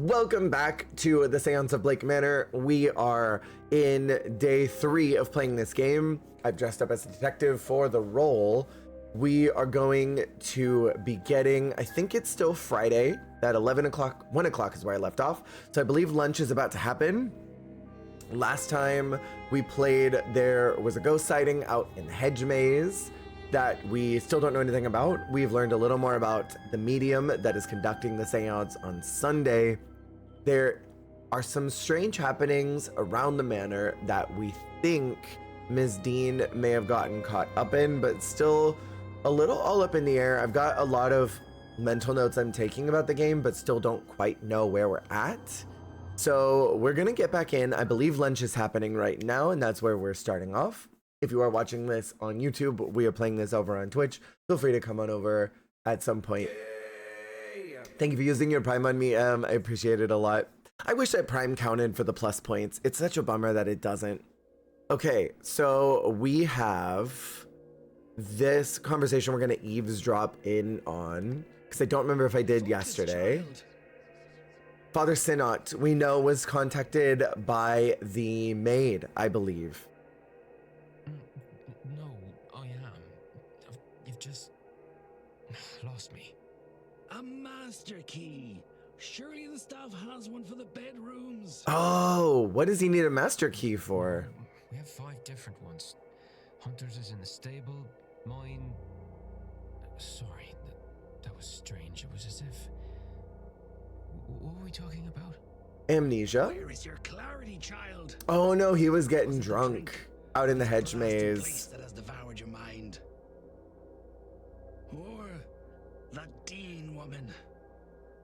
Welcome back to the Seance of Blake Manor. We are in day 3 of playing this game. I've dressed up as a detective for the role. We are going to be getting, I think it's still Friday, at 11 o'clock, 1 o'clock is where I left off. So I believe lunch is about to happen. Last time we played, there was a ghost sighting out in the hedge maze that we still don't know anything about. We've learned a little more about the medium that is conducting the seance on Sunday. There are some strange happenings around the manor that we think Ms. Dean may have gotten caught up in, but still a little all up in the air. I've got a lot of mental notes I'm taking about the game, but still don't quite know where we're at. So we're gonna get back in. I believe lunch is happening right now, and that's where we're starting off. If you are watching this on YouTube, we are playing this over on Twitch. Feel free to come on over at some point. Thank you for using your Prime on me, I appreciate it a lot. I wish that Prime counted for the plus points. It's such a bummer that it doesn't. Okay, so we have this conversation we're gonna eavesdrop in on, because I don't remember if I did yesterday. Father Sinot, we know, was contacted by the maid, I believe. No, I am. You've just lost me. A master key. Surely the staff has one for the bedrooms. Oh, what does he need a master key for? We have 5 different ones. Hunter's is in the stable. Mine. Sorry, that was strange. It was as if. What were we talking about? Amnesia? Where is your clarity, child? Oh no, he was getting drunk out in the hedge Place maze. that has devoured your mind. Or that Dean woman.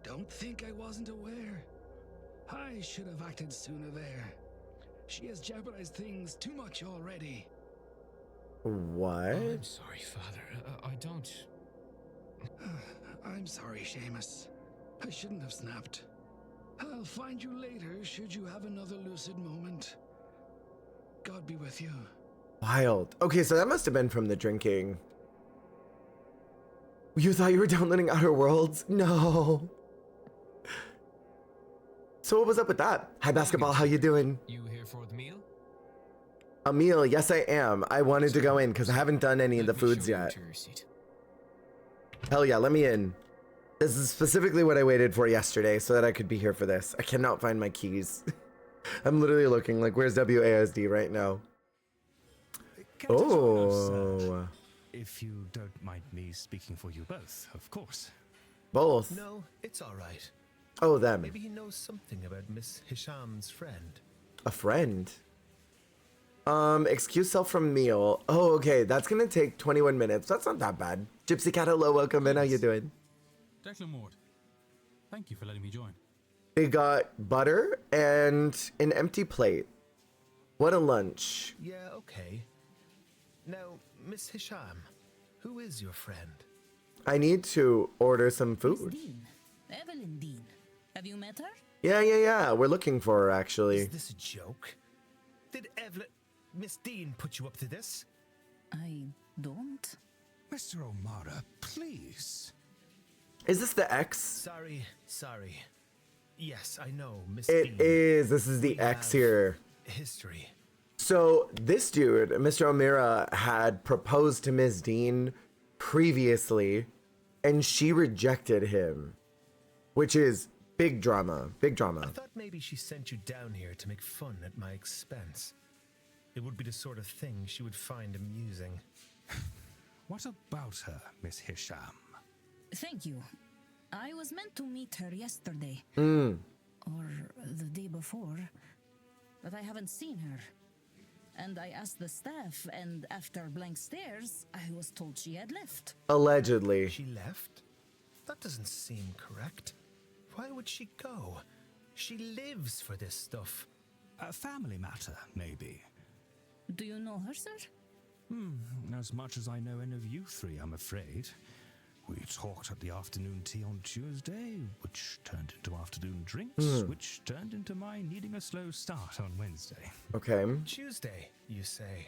Don't think I wasn't aware. I should have acted sooner there. She has jeopardized things too much already. What? Oh, I'm sorry, Father. I don't. I'm sorry, Seamus. I shouldn't have snapped. I'll find you later should you have another lucid moment. God be with you. Wild. Okay, so that must have been from the drinking. You thought you were downloading Outer Worlds? No. So what was up with that? Hi, Basketball, how you doing? You here for the meal? A meal, yes I am. I wanted to go in because I haven't done any of the foods yet. Hell yeah, let me in. This is specifically what I waited for yesterday so that I could be here for this. I cannot find my keys. I'm literally looking like, where's WASD right now? Oh. If you don't mind me speaking for you both, of course. Both. No, it's all right. Oh, them. Maybe he knows something about Miss Hisham's friend. A friend? Excuse self from meal. Oh, okay. That's gonna take 21 minutes. That's not that bad. Gypsy Cat, hello, welcome in. How you doing? Declan Ward, thank you for letting me join. They got butter and an empty plate. What a lunch. Yeah, okay. Now, Miss Hisham, who is your friend? I need to order some Miss food. Dean. Evelyn Dean. Have you met her? Yeah. We're looking for her, actually. Is this a joke? Did Miss Dean put you up to this? I don't. Mr. O'Mara, please. Is this the X? Sorry. Yes, I know, Miss It Dean. is. This is the We X have here. History. So this dude, Mr. O'Mara, had proposed to Ms. Dean previously, and she rejected him, which is big drama. Big drama. I thought maybe she sent you down here to make fun at my expense. It would be the sort of thing she would find amusing. What about her, Miss Hisham? Thank you. I was meant to meet her yesterday. Mm. Or the day before. But I haven't seen her. And I asked the staff, and after blank stares, I was told she had left. Allegedly. She left? That doesn't seem correct. Why would she go? She lives for this stuff. A family matter, maybe. Do you know her, sir? As much as I know any of you three, I'm afraid. We talked at the afternoon tea on Tuesday, which turned into afternoon drinks, which turned into my needing a slow start on Wednesday. Okay. Tuesday, you say?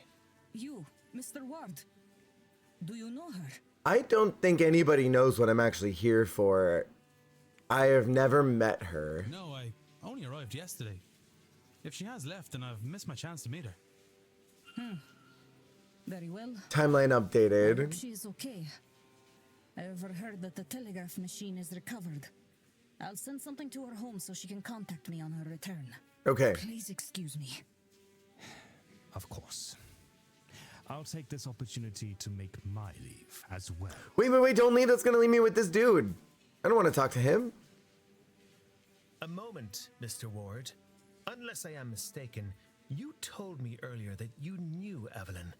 You, Mr. Ward. Do you know her? I don't think anybody knows what I'm actually here for. I have never met her. No, I only arrived yesterday. If she has left, then I've missed my chance to meet her. Very well. Timeline I hope updated. she is okay. I overheard that the telegraph machine is recovered. I'll send something to her home so she can contact me on her return. Okay. Please excuse me. Of course. I'll take this opportunity to make my leave as well. Wait, don't leave. That's gonna leave me with this dude. I don't want to talk to him. A moment, Mr. Ward. Unless I am mistaken, you told me earlier that you knew Evelyn.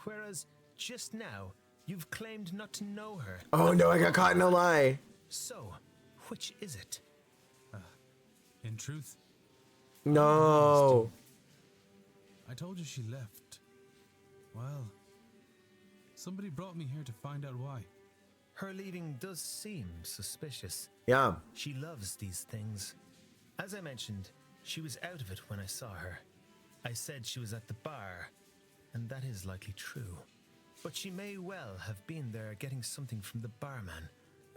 Whereas, just now, you've claimed not to know her. Oh no, I got caught in a lie. So, which is it? In truth, No. I told you she left. Well, somebody brought me here to find out why. Her leaving does seem suspicious. Yeah. She loves these things. As I mentioned, she was out of it when I saw her. I said she was at the bar, and that is likely true. But she may well have been there getting something from the barman.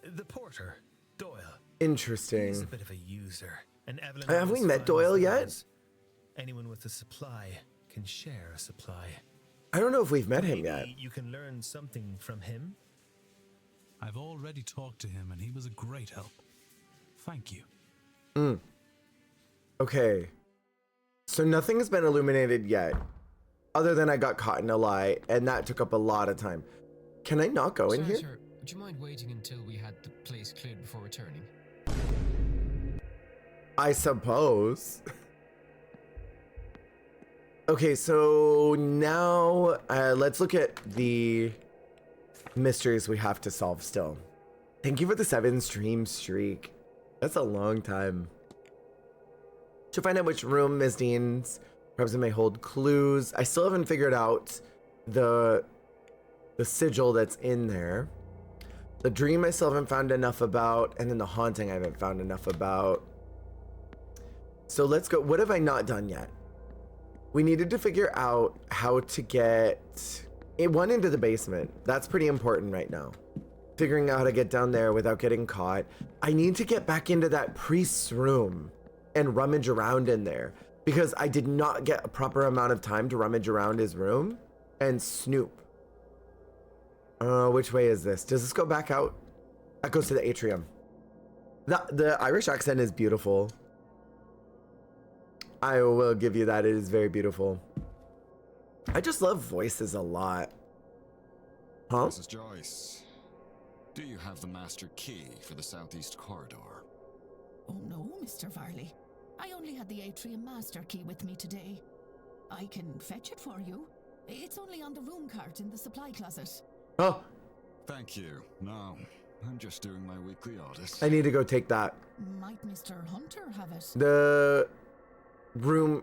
The porter, Doyle. He's Interesting. a bit of a user, and Evelyn... Have we always met finds Doyle those. yet? Anyone with a supply can share a supply. I don't know if we've met him yet. Maybe you can learn something from him? I've already talked to him, and he was a great help. Thank you. Okay. So nothing has been illuminated yet. Other than I got caught in a lie, and that took up a lot of time. Can I not go in Sorry, here? sir, would you mind waiting until we had the place cleared before returning? I suppose. Okay, so now let's look at the mysteries we have to solve still. Thank you for the 7 stream streak. That's a long time. To find out which room Ms. Dean's present may hold clues. I still haven't figured out the sigil that's in there. The dream I still haven't found enough about, and then the haunting I haven't found enough about. So let's go. What have I not done yet? We needed to figure out how to get one into the basement. That's pretty important right now. Figuring out how to get down there without getting caught. I need to get back into that priest's room and rummage around in there because I did not get a proper amount of time to rummage around his room and snoop. Which way is this? Does this go back out? That goes to the atrium. The Irish accent is beautiful. I will give you that. It is very beautiful. I just love voices a lot. Huh? Mrs. Joyce, do you have the master key for the southeast corridor? Oh no, Mr. Varley. I only had the atrium master key with me today. I can fetch it for you. It's only on the room cart in the supply closet. Oh, Thank you. No, I'm just doing my weekly audit. I need to go take that. Might Mr. Hunter have it? The room,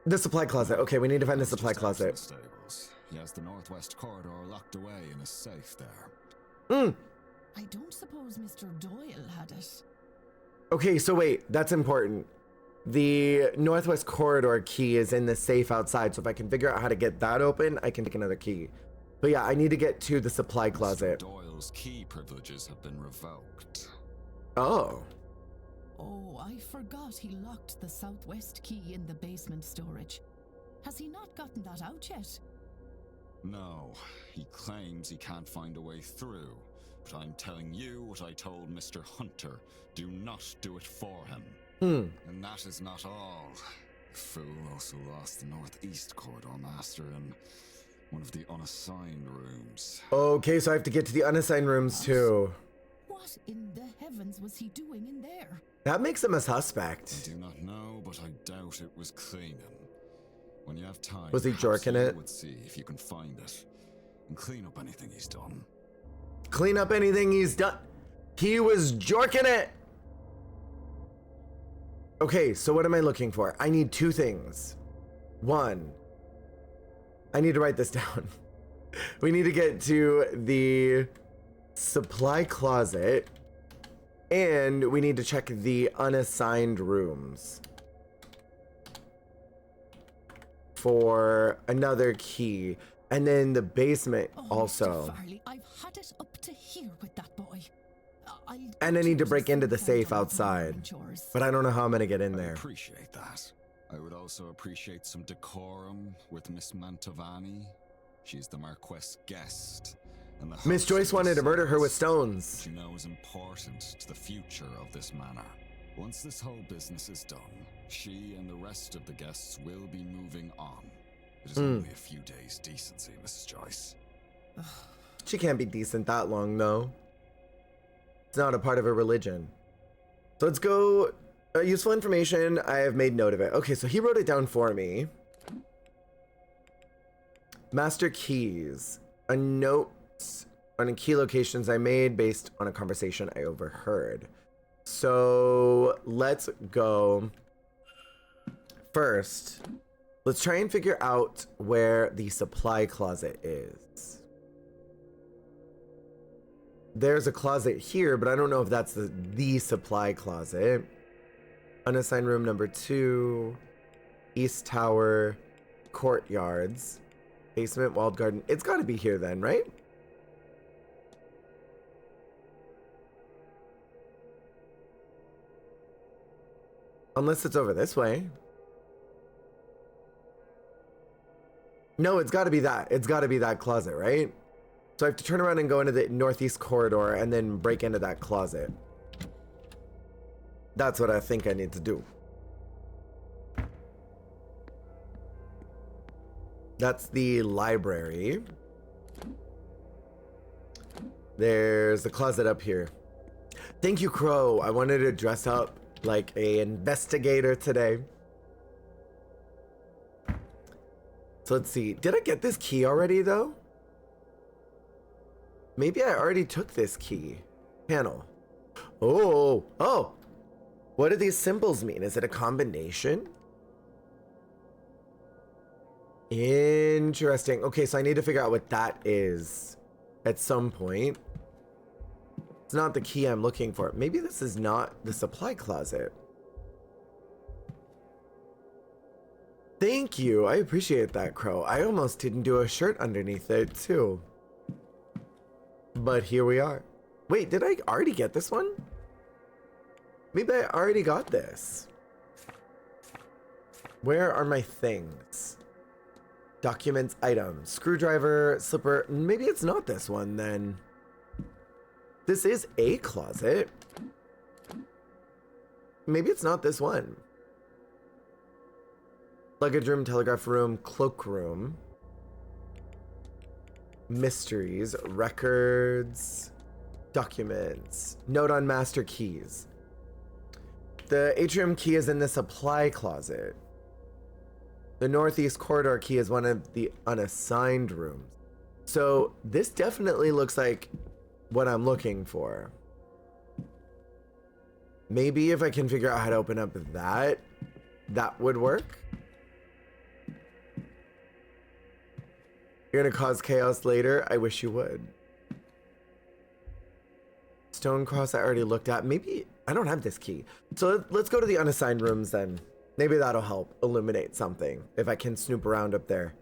the supply closet. Okay, we need to find the It's supply just out from closet. the stables. He has the northwest corridor locked away in a safe there. I don't suppose Mr. Doyle had it. Okay, so wait, that's important. The northwest corridor key is in the safe outside, so if I can figure out how to get that open, I can take another key. But yeah, I need to get to the supply closet. Mr. Doyle's key privileges have been revoked. Oh. Oh, I forgot he locked the southwest key in the basement storage. Has he not gotten that out yet? No, he claims he can't find a way through. But I'm telling you what I told Mr. Hunter. Do not do it for him. And that is not all. The fool also lost the northeast corridor master in one of the unassigned rooms. Okay, so I have to get to the unassigned rooms too. What in the heavens was he doing in there? That makes him a I suspect. do not know, but I doubt it was cleaning. When you have time, Was he perhaps jorking you it? would see if you can find it and clean up anything he's done. Clean up anything he's done. He was jorking it. Okay, so what am I looking for? I need 2 things. 1, I need to write this down. We need to get to the supply closet, and we need to check the unassigned rooms for another key, and then the basement Oh, also. Mr. Farley, I've had it up to here with that boy. And I need to break into the safe Center of outside. Manor chores. But I don't know how I'm gonna get in I there. appreciate that. I would also appreciate some decorum with Miss Mantovani. She's the Marquess guest. And the Miss host Joyce of the wanted to murder her with Seance, stones. which you know is important to the future of this manor. Once this whole business is done, she and the rest of the guests will be moving on. It is only a few days' decency, Mrs. Joyce. She can't be decent that long, though. It's not a part of her religion. So let's go. Useful information. I have made note of it. Okay, so he wrote it down for me. Master keys. A note on key locations I made based on a conversation I overheard. So let's go. First, let's try and figure out where the supply closet is. There's a closet here, but I don't know if that's the supply closet. Unassigned room number 2. East Tower. Courtyards. Basement, walled garden. It's got to be here then, right? Unless it's over this way. No, it's got to be that. It's got to be that closet, right? So I have to turn around and go into the northeast corridor and then break into that closet. That's what I think I need to do. That's the library. There's the closet up here. Thank you, Crow. I wanted to dress up like an investigator today. So let's see. Did I get this key already, though? Maybe I already took this key. Panel. Oh. What do these symbols mean? Is it a combination? Interesting. Okay, so I need to figure out what that is at some point. It's not the key I'm looking for. Maybe this is not the supply closet. Thank you. I appreciate that, Crow. I almost didn't do a shirt underneath it, too. But here we are. Wait, did I already get this one? Maybe I already got this. Where are my things? Documents, items, screwdriver, slipper. Maybe it's not this one then. This is a closet. Maybe it's not this one. Luggage room, telegraph room, cloak room. Mysteries, records, documents. Note on master keys. The atrium key is in the supply closet. The northeast corridor key is one of the unassigned rooms. So this definitely looks like what I'm looking for. Maybe if I can figure out how to open up that would work. You're gonna cause chaos later? I wish you would. Stone cross I already looked at. Maybe I don't have this key. So let's go to the unassigned rooms then. Maybe that'll help illuminate something if I can snoop around up there.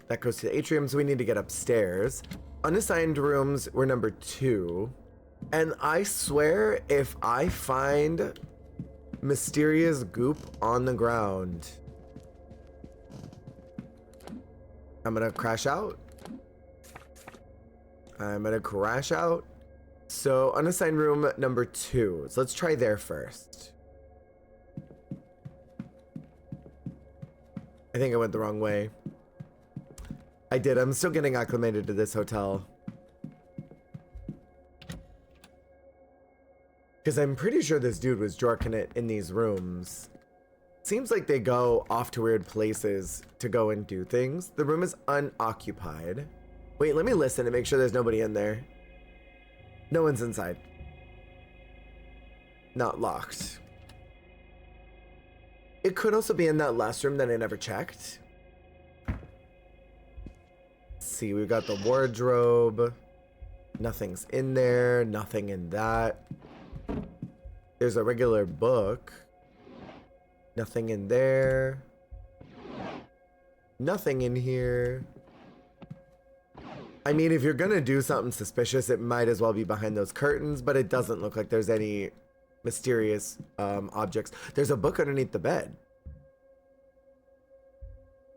That goes to the atrium, so we need to get upstairs. Unassigned rooms were number 2. And I swear if I find mysterious goop on the ground, I'm gonna crash out. I'm gonna crash out. So unassigned room number 2. So let's try there first. I think I went the wrong way. I did. I'm still getting acclimated to this hotel. Because I'm pretty sure this dude was jorking it in these rooms. Seems like they go off to weird places to go and do things. The room is unoccupied. Wait, let me listen to make sure there's nobody in there. No one's inside. Not locked. It could also be in that last room that I never checked. Let's see, we've got the wardrobe. Nothing's in there. Nothing in that. There's a regular book. Nothing in there. Nothing in here. I mean, if you're gonna do something suspicious, it might as well be behind those curtains, but it doesn't look like there's any mysterious objects. There's a book underneath the bed.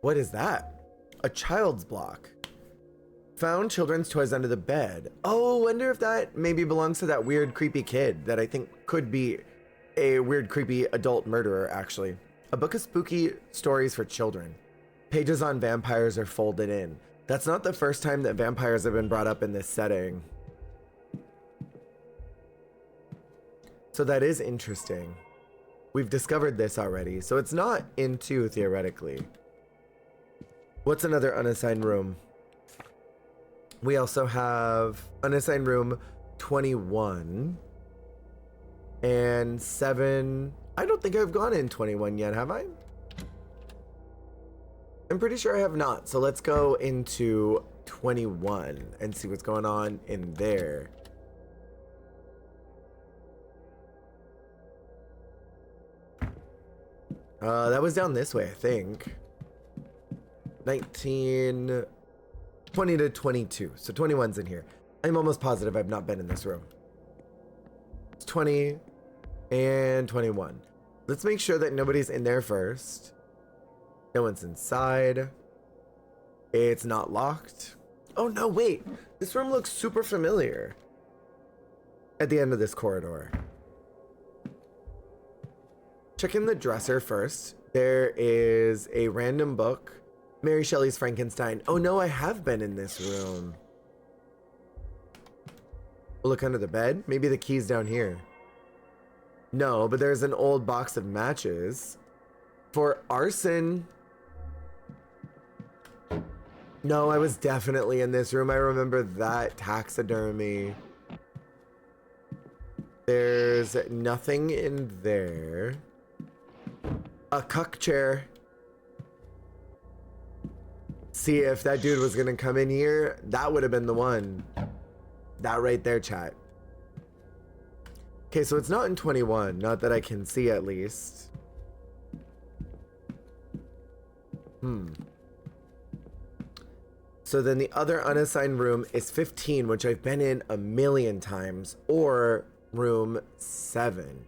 What is that? A child's block. Found children's toys under the bed. Oh, wonder if that maybe belongs to that weird, creepy kid that I think could be a weird, creepy adult murderer, actually. A book of spooky stories for children. Pages on vampires are folded in. That's not the first time that vampires have been brought up in this setting. So that is interesting. We've discovered this already, so it's not in 2, theoretically. What's another unassigned room? We also have unassigned room 21 and 7. I don't think I've gone in 21 yet, have I? I'm pretty sure I have not. So let's go into 21 and see what's going on in there. That was down this way, I think. 20 to 22. So 21's in here. I'm almost positive I've not been in this room. It's 20 and 21. Let's make sure that nobody's in there first. No one's inside. It's not locked. Oh no, wait. This room looks super familiar. At the end of this corridor. Check in the dresser first. There is a random book. Mary Shelley's Frankenstein. Oh no, I have been in this room. We'll look under the bed. Maybe the key's down here. No, but there's an old box of matches. For arson. No, I was definitely in this room. I remember that taxidermy. There's nothing in there. A cuck chair. See, if that dude was gonna come in here, that would have been the one. That right there, chat. Okay, so it's not in 21. Not that I can see, at least. So then the other unassigned room is 15, which I've been in a million times, or room 7.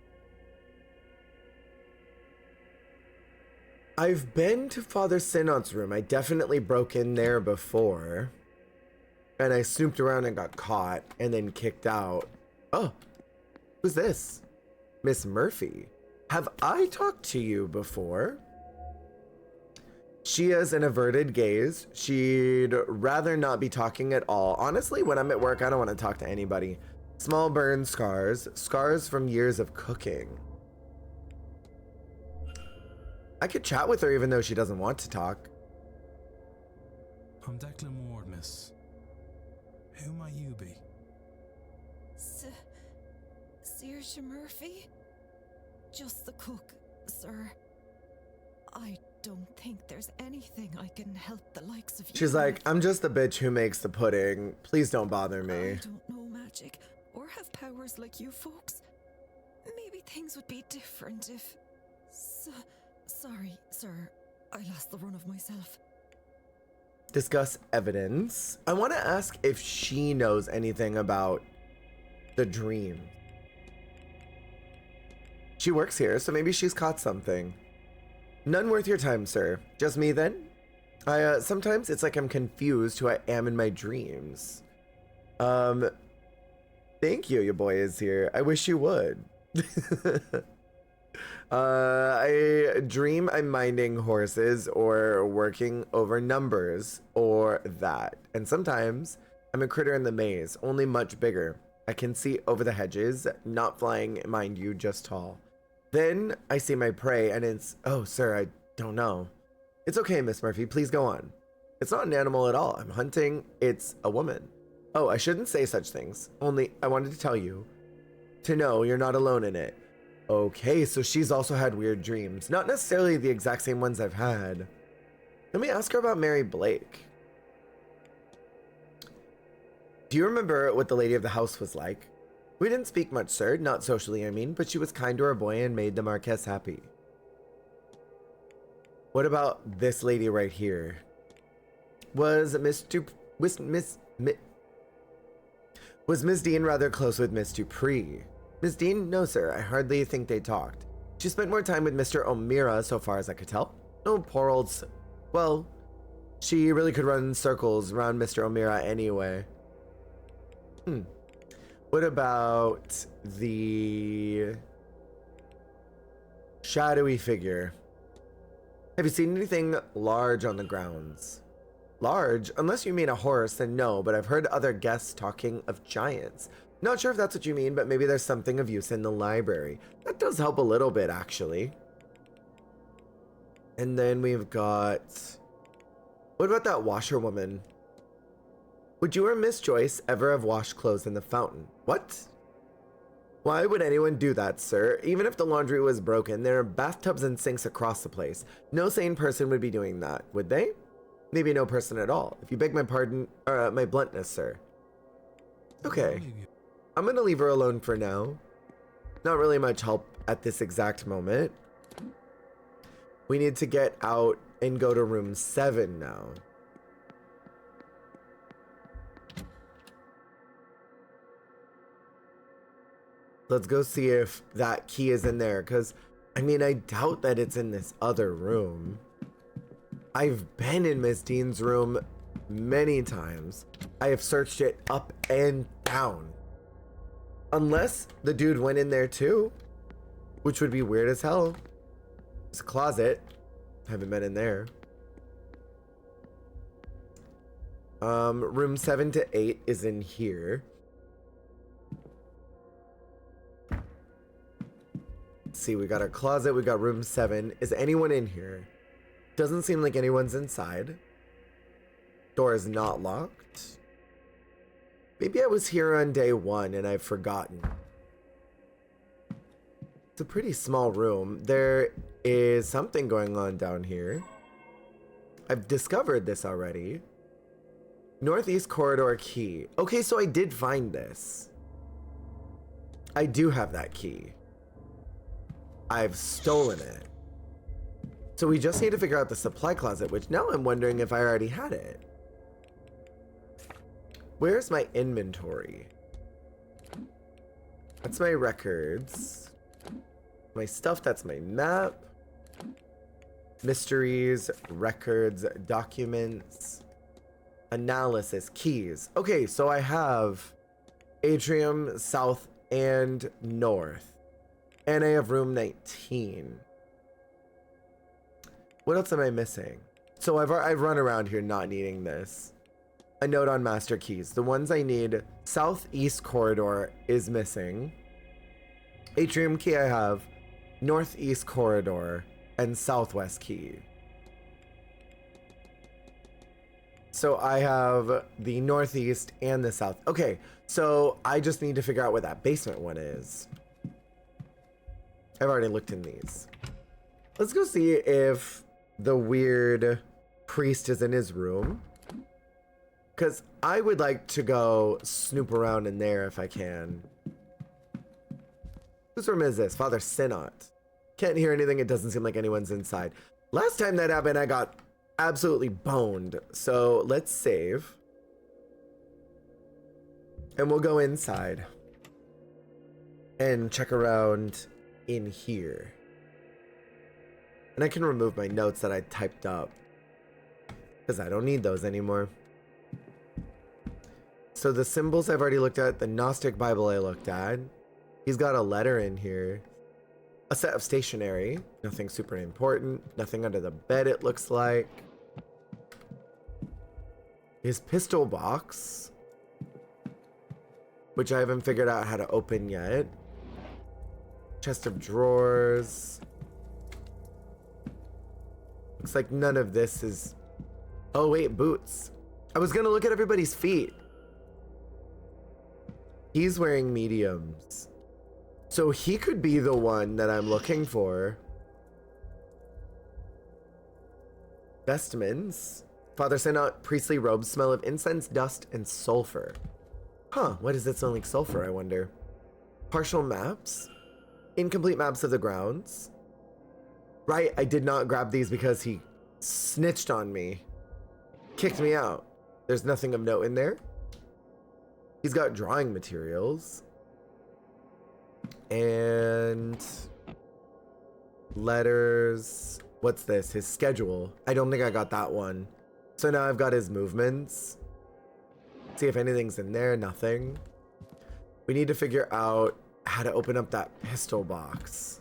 I've been to Father Synod's room. I definitely broke in there before. And I snooped around and got caught and then kicked out. Oh, who's this? Miss Murphy. Have I talked to you before? She has an averted gaze. She'd rather not be talking at all. Honestly, when I'm at work, I don't want to talk to anybody. Small burn scars. Scars from years of cooking. I could chat with her even though she doesn't want to talk. I'm Declan Ward, miss. Who might you be? Saoirse Murphy? Just the cook, sir. I don't think there's anything I can help the likes of you. She's like, I'm just the bitch who makes the pudding. Please don't bother me. I don't know magic or have powers like you folks. Maybe things would be different if... Sorry, sir. I lost the run of myself. Discuss evidence. I want to ask if she knows anything about the dream. She works here, so maybe she's caught something. None worth your time, sir. Just me, then? Sometimes it's like I'm confused who I am in my dreams. Thank you, your boy is here. I wish you would. I dream I'm minding horses or working over numbers or that. And sometimes I'm a critter in the maze, only much bigger. I can see over the hedges, not flying, mind you, just tall. Then I see my prey and it's, oh, sir, I don't know. It's okay, Miss Murphy, please go on. It's not an animal at all. I'm hunting. It's a woman. Oh, I shouldn't say such things. Only I wanted to tell you to know you're not alone in it. Okay, so she's also had weird dreams. Not necessarily the exact same ones I've had. Let me ask her about Mary Blake. Do you remember what the lady of the house was like? We didn't speak much, sir. Not socially, I mean, but she was kind to her boy and made the Marquess happy. What about this lady right here? Was Miss Was Miss Dean rather close with Miss Dupree? Miss Dean? No, sir. I hardly think they talked. She spent more time with Mr. O'Meara, so far as I could tell. Oh, poor old... Well, she really could run circles around Mr. O'Meara anyway. What about the shadowy figure? Have you seen anything large on the grounds? Large? Unless you mean a horse, then no, but I've heard other guests talking of giants. Not sure if that's what you mean, but maybe there's something of use in the library. That does help a little bit, actually. And then we've got... What about that washerwoman? Would you or Miss Joyce ever have washed clothes in the fountain? What? Why would anyone do that, sir? Even if the laundry was broken, there are bathtubs and sinks across the place. No sane person would be doing that, would they? Maybe no person at all. If you beg my pardon, my bluntness, sir. Okay. I'm gonna leave her alone for now. Not really much help at this exact moment. We need to get out and go to room 7 now. Let's go see if that key is in there, because, I mean, I doubt that it's in this other room. I've been in Miss Dean's room many times. I have searched it up and down. Unless the dude went in there too, which would be weird as hell. It's a closet. Haven't been in there. Room 7 to 8 is in here. Let's see, we got our closet, we got room 7. Is anyone in here? Doesn't seem like anyone's inside. Door is not locked. Maybe I was here on day 1 and I've forgotten. It's a pretty small room. There is something going on down here. I've discovered this already. Northeast corridor key. Okay, so I did find this. I do have that key. I've stolen it. So we just need to figure out the supply closet, which now I'm wondering if I already had it. Where's my inventory? That's my records. My stuff, that's my map. Mysteries, records, documents, analysis, keys. Okay, so I have atrium, south, and north. And I have room 19. What else am I missing? So I've run around here not needing this. A note on master keys. The ones I need, southeast corridor is missing. Atrium key I have, northeast corridor, and southwest key. So I have the northeast and the south. Okay, so I just need to figure out where that basement one is. I've already looked in these. Let's go see if the weird priest is in his room. Because I would like to go snoop around in there if I can. Whose room is this? Father Synod. Can't hear anything. It doesn't seem like anyone's inside. Last time that happened, I got absolutely boned. So let's save. And we'll go inside. And check around in here. And I can remove my notes that I typed up. Because I don't need those anymore. So the symbols I've already looked at. The Gnostic Bible I looked at. He's got a letter in here. A set of stationery. Nothing super important. Nothing under the bed, it looks like. His pistol box. Which I haven't figured out how to open yet. Chest of drawers. Looks like none of this is... Oh wait, boots. I was gonna look at everybody's feet. He's wearing mediums. So he could be the one that I'm looking for. Vestments. Father Synod, priestly robes smell of incense, dust, and sulfur. Huh, why does it smell like sulfur, I wonder? Partial maps. Incomplete maps of the grounds. Right, I did not grab these because he snitched on me. Kicked me out. There's nothing of note in there. He's got drawing materials. And letters. What's this? His schedule. I don't think I got that one. So now I've got his movements. See if anything's in there. Nothing. We need to figure out how to open up that pistol box.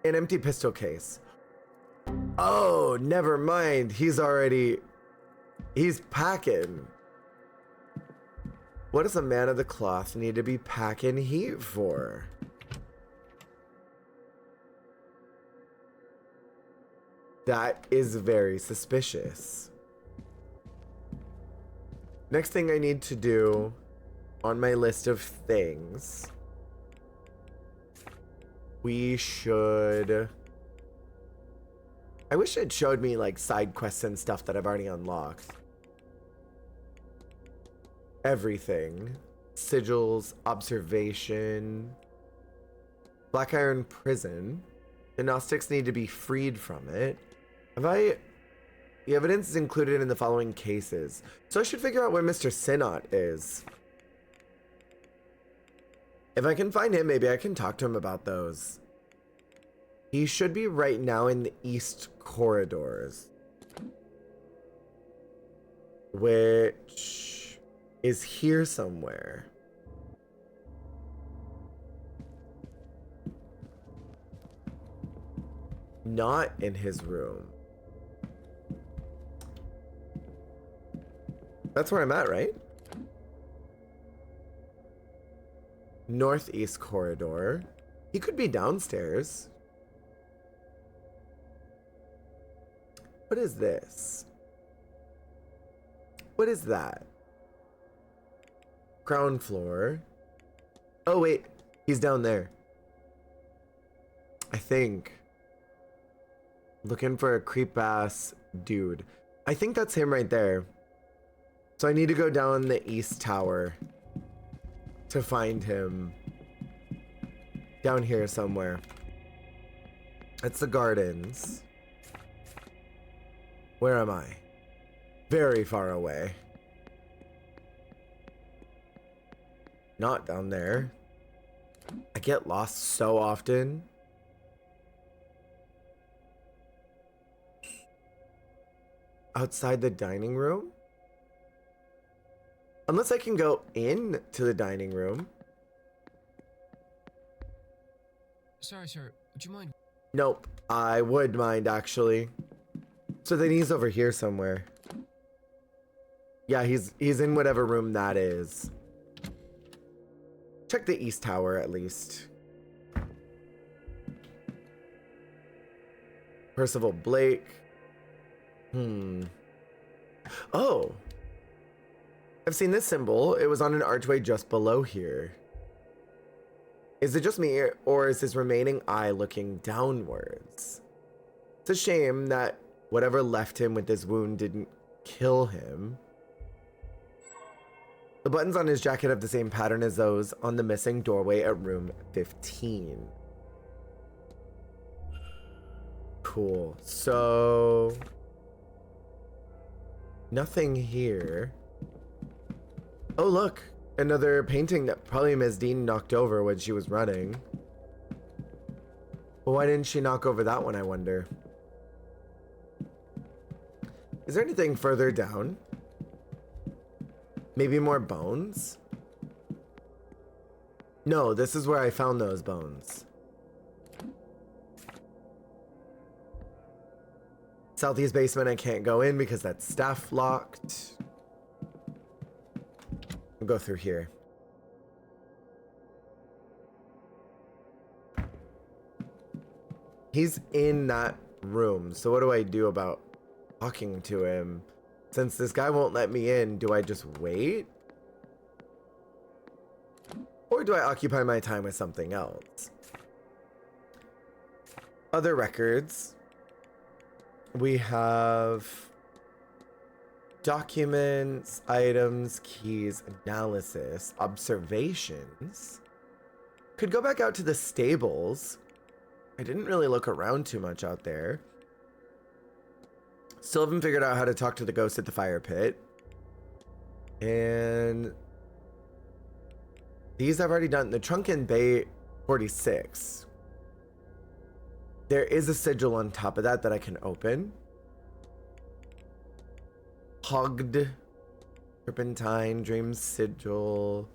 An empty pistol case. Oh, never mind. He's packing. What does a man of the cloth need to be packing heat for? That is very suspicious. Next thing I need to do on my list of things, we should... I wish it showed me like side quests and stuff that I've already unlocked. Everything. Sigils, observation. Black Iron Prison. The Gnostics need to be freed from it. The evidence is included in the following cases. So I should figure out where Mr. Synod is. If I can find him, maybe I can talk to him about those. He should be right now in the east corridors. Which is here somewhere. Not in his room. That's where I'm at, right? Northeast corridor. He could be downstairs. What is this? What is that? Ground floor. Oh, wait. He's down there. I think. Looking for a creep-ass dude. I think that's him right there. So I need to go down the east tower to find him. Down here somewhere. It's the gardens. Where am I? Very far away. Not down there. I get lost so often. Outside the dining room? Unless I can go in to the dining room. Sorry, sir. Would you mind? Nope. I would mind, actually. So then he's over here somewhere. Yeah, he's in whatever room that is. Check the east tower, at least. Percival Blake. Oh. I've seen this symbol. It was on an archway just below here. Is it just me, or is his remaining eye looking downwards? It's a shame that whatever left him with this wound didn't kill him. The buttons on his jacket have the same pattern as those on the missing doorway at room 15. Cool. So... nothing here. Oh, look. Another painting that probably Ms. Dean knocked over when she was running. Well, why didn't she knock over that one, I wonder? Is there anything further down? Maybe more bones? No, this is where I found those bones. Southeast basement I can't go in because that's staff locked. We'll go through here. He's in that room, so what do I do about talking to him? Since this guy won't let me in, do I just wait? Or do I occupy my time with something else? Other records. We have documents, items, keys, analysis, observations. Could go back out to the stables. I didn't really look around too much out there. Still haven't figured out how to talk to the ghost at the fire pit. And These I've already done. The trunk in Bay 46. There is a sigil on top of that I can open. Hugged. Turpentine. Dream sigil.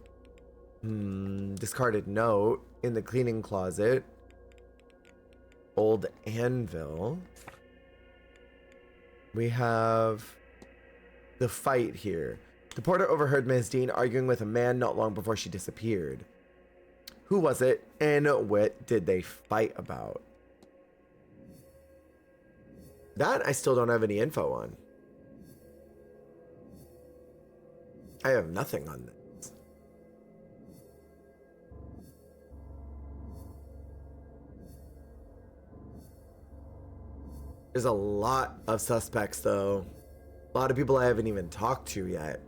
Discarded note in the cleaning closet. Old anvil. We have the fight here. The porter overheard Ms. Dean arguing with a man not long before she disappeared. Who was it, and what did they fight about? That I still don't have any info on. I have nothing on this. There's a lot of suspects, though. A lot of people I haven't even talked to yet.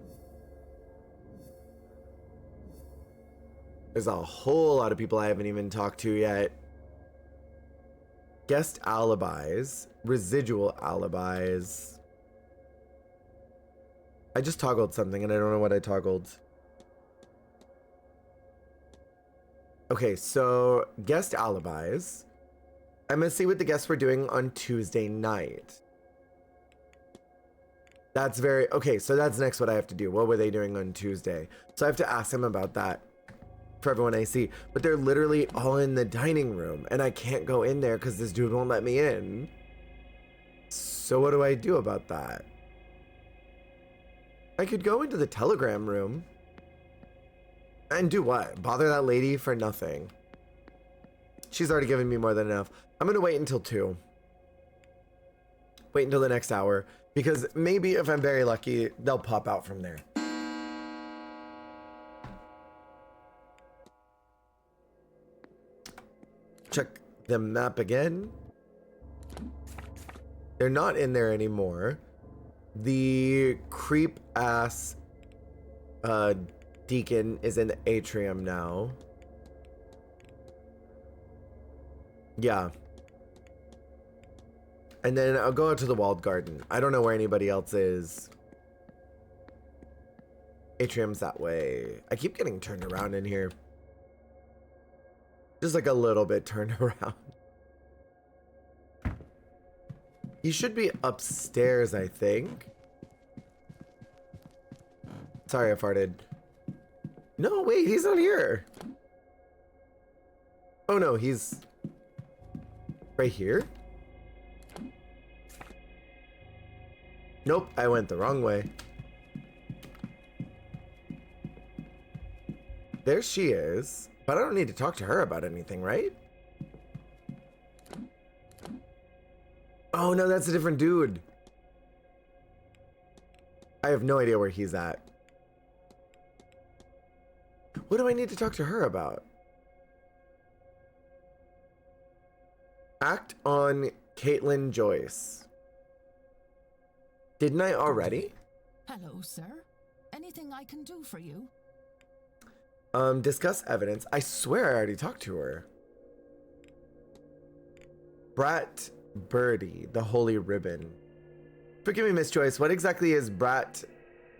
There's a whole lot of people I haven't even talked to yet. Guest alibis, residual alibis. I just toggled something and I don't know what I toggled. Okay, so guest alibis. I'm gonna see what the guests were doing on Tuesday night. That's very, okay, so that's next what I have to do. What were they doing on Tuesday? So I have to ask them about that for everyone I see. But they're literally all in the dining room and I can't go in there because this dude won't let me in. So what do I do about that? I could go into the telegram room. And do what? Bother that lady for nothing. She's already given me more than enough. I'm gonna wait until 2. Wait until the next hour. Because maybe if I'm very lucky, they'll pop out from there. Check the map again. They're not in there anymore. The creep ass deacon is in the atrium now. Yeah. And then I'll go out to the walled garden. I don't know where anybody else is. Atrium's that way. I keep getting turned around in here. Just like a little bit turned around. He should be upstairs, I think. Sorry, I farted. No, wait, he's not here. Oh no, he's right here. Nope, I went the wrong way. There she is. But I don't need to talk to her about anything, right? Oh no, that's a different dude. I have no idea where he's at. What do I need to talk to her about? Act on Caitlin Joyce. Didn't I already? Hello, sir. Anything I can do for you? Discuss evidence. I swear I already talked to her. Brat Birdie, the Holy Ribbon. Forgive me, Miss Joyce. What exactly is Brat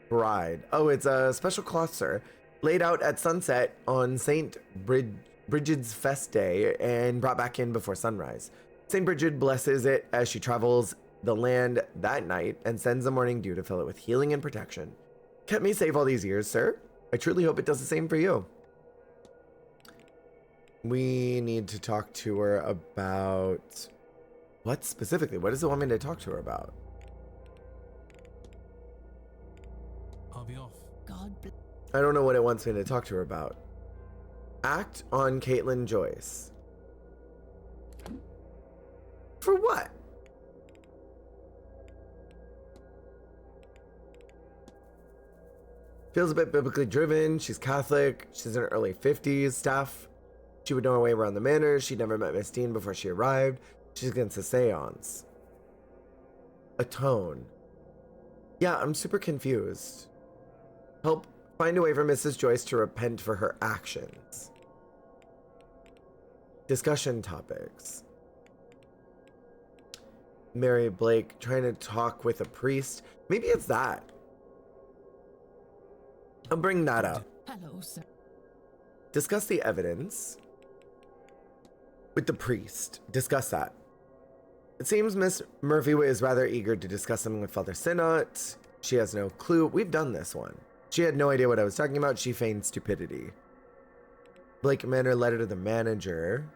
Bride? Oh, it's a special cloth, sir. Laid out at sunset on St. Bridget's Fest Day and brought back in before sunrise. St. Bridget blesses it as she travels the land that night and sends the morning dew to fill it with healing and protection. Kept me safe all these years, sir. I truly hope it does the same for you. We need to talk to her about... What specifically? What does it want me to talk to her about? I'll be off. God bless. I don't know what it wants me to talk to her about. Act on Caitlin Joyce. For what? Feels a bit biblically driven. She's Catholic. She's in her early 50s. Staff. She would know her way around the manor. She'd never met Miss Dean before she arrived. She's against the seance. Atone. Yeah, I'm super confused. Help find a way for Mrs. Joyce to repent for her actions. Discussion topics. Mary Blake trying to talk with a priest. Maybe it's that. I'll bring that up. Hello, sir. Discuss the evidence with the priest. Discuss that. It seems Miss Murphy is rather eager to discuss something with Father Sinnott. She has no clue. We've done this one. She had no idea what I was talking about. She feigned stupidity. Blake Manor letter to the manager.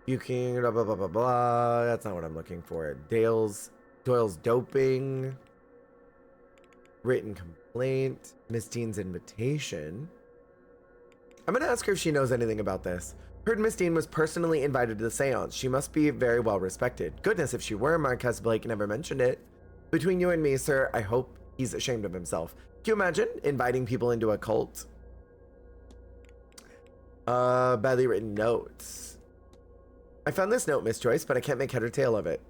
Puking, blah, blah, blah, blah, blah. That's not what I'm looking for. Doyle's doping. Written complaint. Miss Dean's invitation. I'm going to ask her if she knows anything about this. Heard Miss Dean was personally invited to the seance. She must be very well respected. Goodness, if she were, Marquess Blake never mentioned it. Between you and me, sir, I hope he's ashamed of himself. Can you imagine inviting people into a cult? Badly written notes. I found this note, Miss Joyce, but I can't make head or tail of it.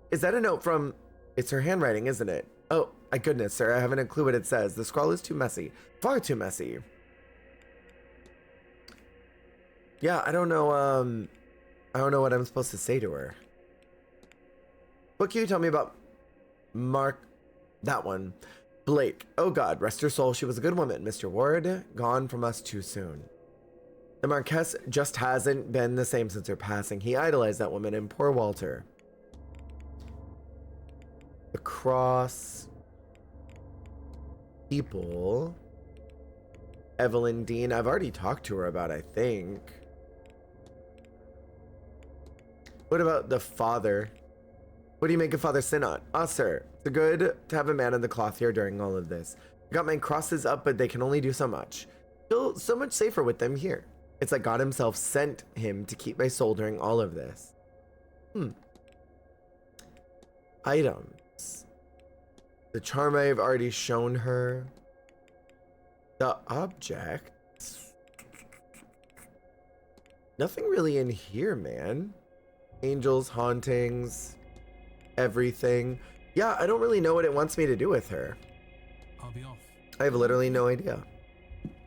Is that a note from... It's her handwriting, isn't it? Oh, my goodness, sir, I haven't a clue what it says. The scrawl is too messy. Far too messy. Yeah, I don't know what I'm supposed to say to her. What can you tell me about that one? Blake. Oh God, rest her soul. She was a good woman. Mr. Ward, gone from us too soon. The Marquess just hasn't been the same since her passing. He idolized that woman, and poor Walter. The cross. People. Evelyn Dean. I've already talked to her about, I think. What about the father? What do you make of Father Sinnott? Ah, sir. It's good to have a man in the cloth here during all of this. I got my crosses up, but they can only do so much. Feel so much safer with them here. It's like God himself sent him to keep my soul during all of this. Items. The charm I've already shown her. The objects. Nothing really in here, man. Angels, hauntings, everything. Yeah, I don't really know what it wants me to do with her. I'll be off. I have literally no idea.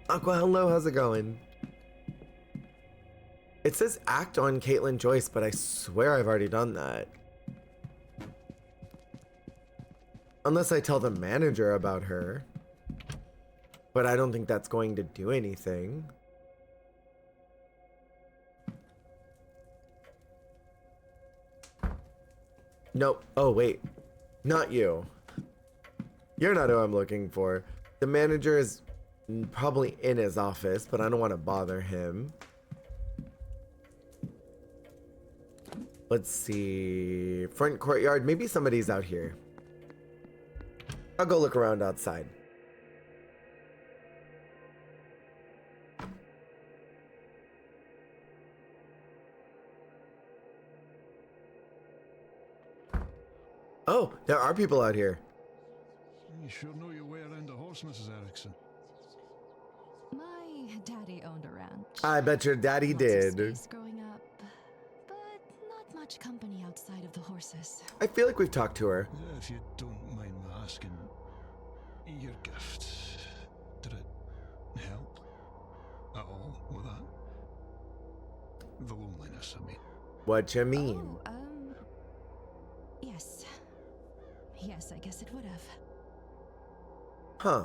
Aqua, hello, how's it going? It says act on Caitlin Joyce, but I swear I've already done that. Unless I tell the manager about her. But I don't think that's going to do anything. Nope. Oh, wait. Not you. You're not who I'm looking for. The manager is probably in his office, but I don't want to bother him. Let's see. Front courtyard. Maybe somebody's out here. I'll go look around outside. Oh, there are people out here. You sure know your way around the horse, Mrs. Erickson. My daddy owned a ranch. I bet your daddy did. Lots of space growing up, but not much company outside of the horses. I feel like we've talked to her. If you don't mind me asking, your gift, did it help at all with that? The loneliness, I mean. What you mean? Oh, yes. Yes, I guess it would have. Huh.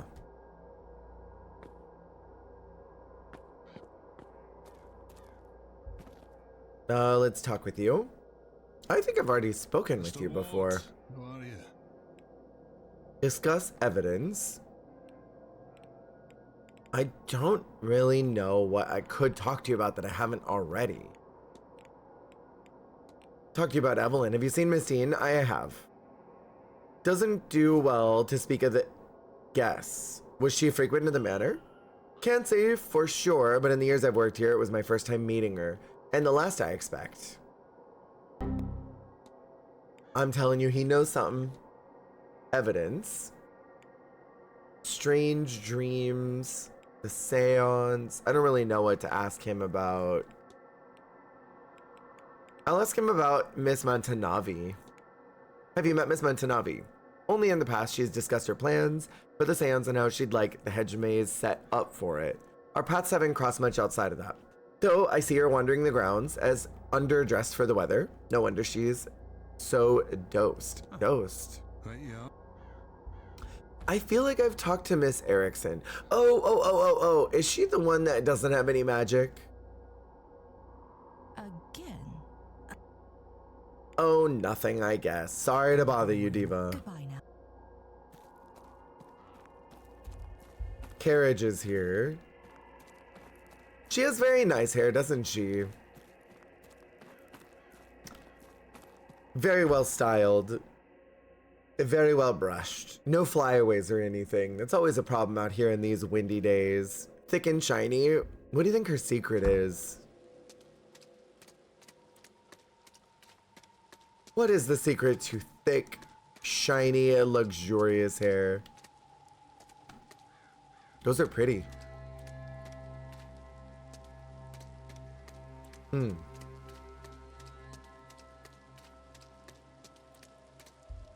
Let's talk with you. I think I've already spoken with you before. Who are you? Discuss evidence. I don't really know what I could talk to you about that I haven't already. Talk to you about Evelyn. Have you seen Miss Dean? I have. Doesn't do well to speak of the guests. Was she frequent in the manor? Can't say for sure, but in the years I've worked here, it was my first time meeting her. And the last I expect. I'm telling you, he knows something. Evidence. Strange dreams. The seance. I don't really know what to ask him about. I'll ask him about Miss Montanavi. Have you met Miss Montanavi? Only in the past she's discussed her plans for the seance and how she'd like the hedge maze set up for it. Our paths haven't crossed much outside of that. Though I see her wandering the grounds as underdressed for the weather. No wonder she's so dosed. Right, yeah. I feel like I've talked to Miss Erickson. Oh. Is she the one that doesn't have any magic? Again? Oh, nothing, I guess. Sorry to bother you, Diva. Goodbye now. Carriage is here. She has very nice hair, doesn't she? Very well styled. Very well brushed. No flyaways or anything. That's always a problem out here in these windy days. Thick and shiny. What do you think her secret is? What is the secret to thick, shiny, luxurious hair? Those are pretty.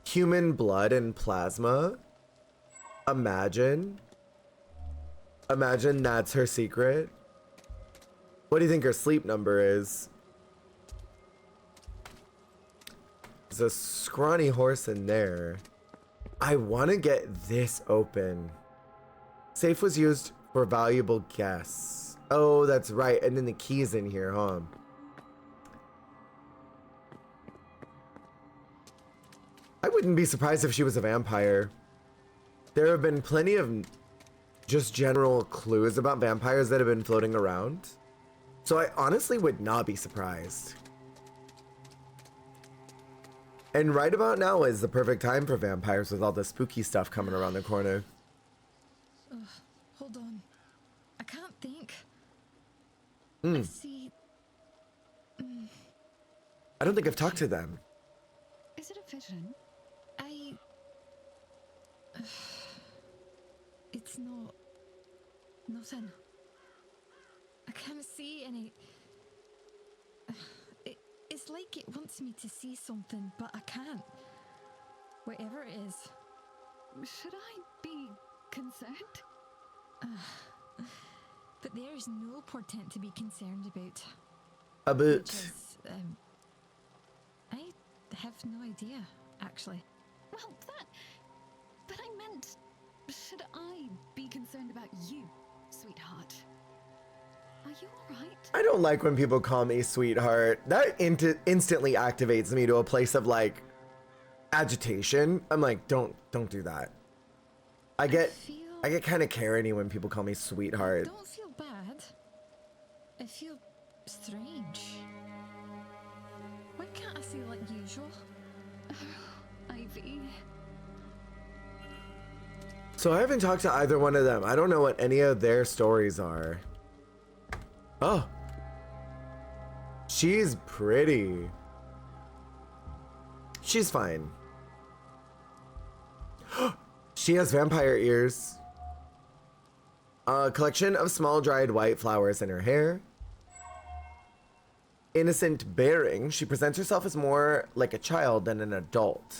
Human blood and plasma? Imagine that's her secret. What do you think her sleep number is? There's a scrawny horse in there. I want to get this open. Safe was used for valuable guests. Oh, that's right. And then the key's in here, huh? I wouldn't be surprised if she was a vampire. There have been plenty of just general clues about vampires that have been floating around. So I honestly would not be surprised. And right about now is the perfect time for vampires with all the spooky stuff coming around the corner. Hold on. I can't think. Hmm. I see. I don't think I've talked to them. Is it a vision? It's not. Nothing. I can't see any. It's like it wants me to see something, but I can't. Whatever it is. Should I be concerned? But there is no portent to be concerned about. About? Which is, I have no idea, actually. Well, that. But I meant, should I be concerned about you, sweetheart? Are you alright? I don't like when people call me sweetheart. That instantly activates me to a place of like agitation. I'm like, don't do that. I get kind of carany when people call me sweetheart. I don't feel bad. I feel strange. Why can't I see like usual? Ivy. So I haven't talked to either one of them. I don't know what any of their stories are. Oh. She's pretty. She's fine. She has vampire ears. A collection of small dried white flowers in her hair. Innocent bearing. She presents herself as more like a child than an adult.